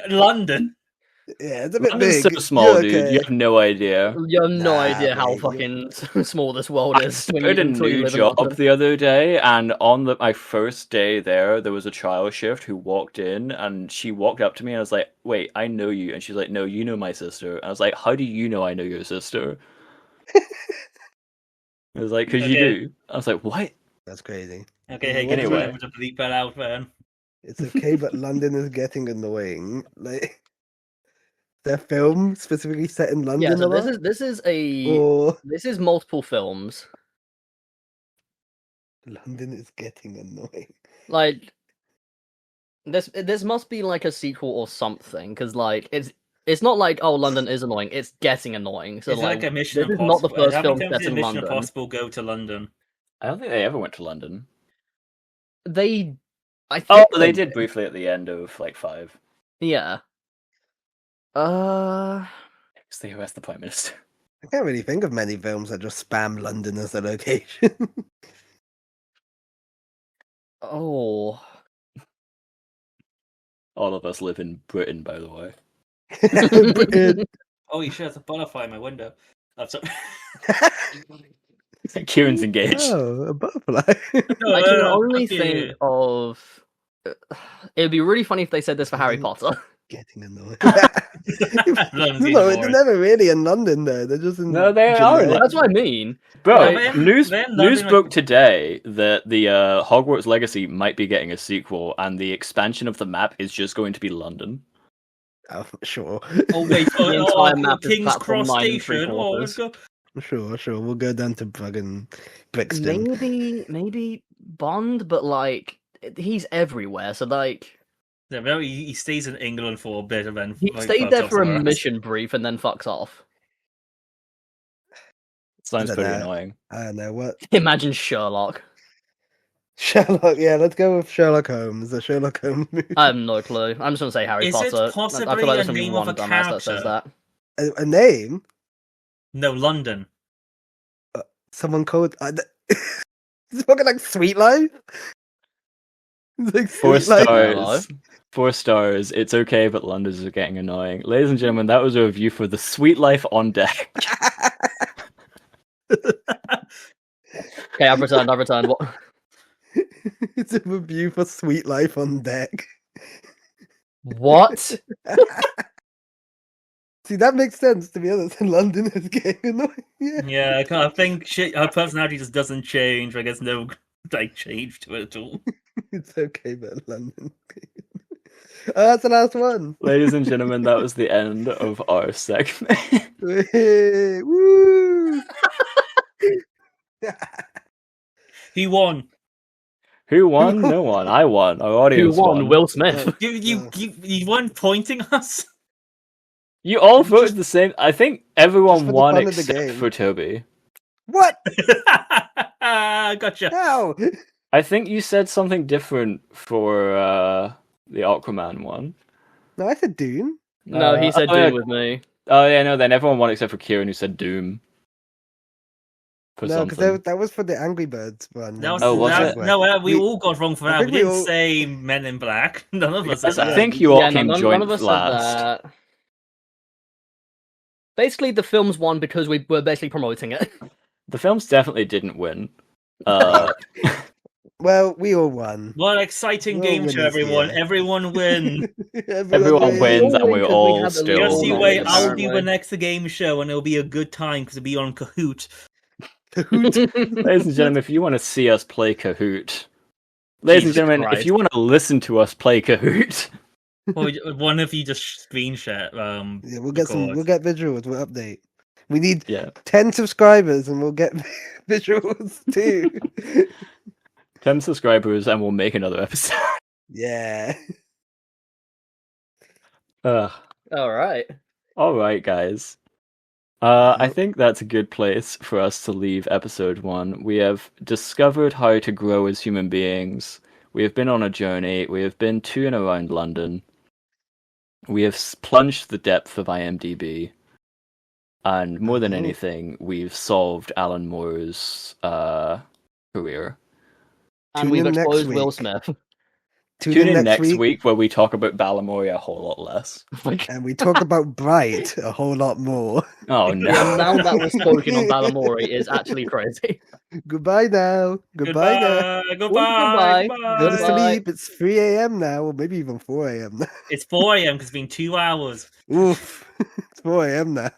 London. Yeah, it's a bit London's big. so small, You're dude. okay. You have no idea. You have no Nah, idea how mate, fucking small this world I is. started a until you new live in job London. the other day, and on my first day there was a trial shift who walked in, and she walked up to me, and I was like, "Wait, I know you," and she's like, "No, you know my sister." And I was like, "How do you know I know your sister?" I was like, "Cause you Okay. do." I was like, "What?" That's crazy. Okay, Haygan, Anyway. remember to bleep that out, man. It's okay, but London is getting annoying. Like their film specifically set in London. Yeah, so a lot? Or this is multiple films. London is getting annoying. Like this must be like a sequel or something, because like it's not like, oh, London is annoying, it's getting annoying. So It's like a Mission this is Impossible. not the first How film many times set did in Mission London. Impossible go to London? I don't think they ever went to London. I think Oh, they did briefly at the end of like 5. Yeah. Because they arrest the Prime Minister. I can't really think of many films that just spam London as the location. Oh. All of us live in Britain, by the way. Britain. Oh, you sure there's a butterfly in my window. I'm sorry. Kieran's engaged. Oh, a butterfly. No, I can no, only fuck you. think of. It would be really funny if they said this for Harry Potter. Getting annoying. London's No, they're boring. never really in London though. They're just in. No, they are in Geneva. That's what I mean. Bro, Yeah, news they're not news in, broke like- today that the Hogwarts Legacy might be getting a sequel, and the expansion of the map is just going to be London. Oh, sure. Oh wait, The entire map is King's platform Cross 9 Station. Oh, let's go. Sure. We'll go down to fucking Brixton. Maybe Bond, but like he's everywhere. So like Yeah, well, he stays in England for a bit and then he like, stayed fucks there off for a somewhere else. mission brief and then fucks off. Sounds I don't pretty know. annoying. I don't know what. Imagine Sherlock. Sherlock. Yeah, let's go with Sherlock Holmes. The Sherlock Holmes movie. I have no clue. I'm just gonna say Harry Is it Potter. I possibly feel like there's a only name one of a dumbass that says character? that. A name? No, London. Someone called. It's fucking like Sweet Life. It's like 4 Sweet Life. stars. 4 stars. It's okay, but London's getting annoying. Ladies and gentlemen, that was a review for The Sweet Life on Deck. Okay, I've returned. What? It's a review for Sweet Life on Deck. What? See, that makes sense, to be honest. London is getting annoying. Yeah. Yeah, I can't think her personality just doesn't change. I guess no like change to it at all. It's okay, but London. Oh, that's the last one. Ladies and gentlemen, that was the end of our segment. Hey, woo! He won. Who won? No one. I won. Our Who audience won? Will Smith. You weren't pointing us. You all voted the same. I think everyone Just for the won fun of the except game. for Toby. What? Gotcha. How? I think you said something different for the Aquaman one. No, I said Dune. No, he said oh, yeah. Doom with me. Oh yeah, no. Then everyone won except for Kieran, who said Doom. For No, something. because that was for the Angry Birds one. That was, Oh, was that, it? no, we all got wrong for I that. We think we didn't all- say Men in Black. None of us Yes, said I that. think you all Yeah, came none joint of us last. said that. Basically, the films won because we were basically promoting it. The films definitely didn't win. Well, we all won. What an exciting We're all game show, winners everyone. here. Everyone win. Everyone wins, and we're Because we all had the still. Just Oh, you no, wait, yeah, I'll be the apparently. next game show and it'll be a good time because it'll be on Kahoot. Kahoot. Ladies and gentlemen, if you want to see us play Kahoot, ladies and Jesus gentlemen, Christ. if you want to listen to us play Kahoot, Or one of you just screen share. Yeah, we'll get record. we'll get visuals. We'll update. We need yeah, 10 subscribers, and we'll get visuals too. 10 subscribers, and we'll make another episode. Yeah. Ugh. All right. All right, guys. I Yep. think that's a good place for us to leave episode 1. We have discovered how to grow as human beings. We have been on a journey. We have been to and around London. We have plunged the depth of IMDb. And more than anything, we've solved Alan Moore's career. And Tune we've in next exposed Will week. Smith. Tune in next week where we talk about Balamory a whole lot less. And we talk about Bright a whole lot more. Oh The no. amount that was spoken on Balamory is actually crazy. Goodbye now. Goodbye now. Goodbye. Go to Goodbye. sleep. It's 3 a.m. now, or maybe even 4 a.m. now. It's 4 a.m. because it's been 2 hours. Oof. It's 4 a.m. now.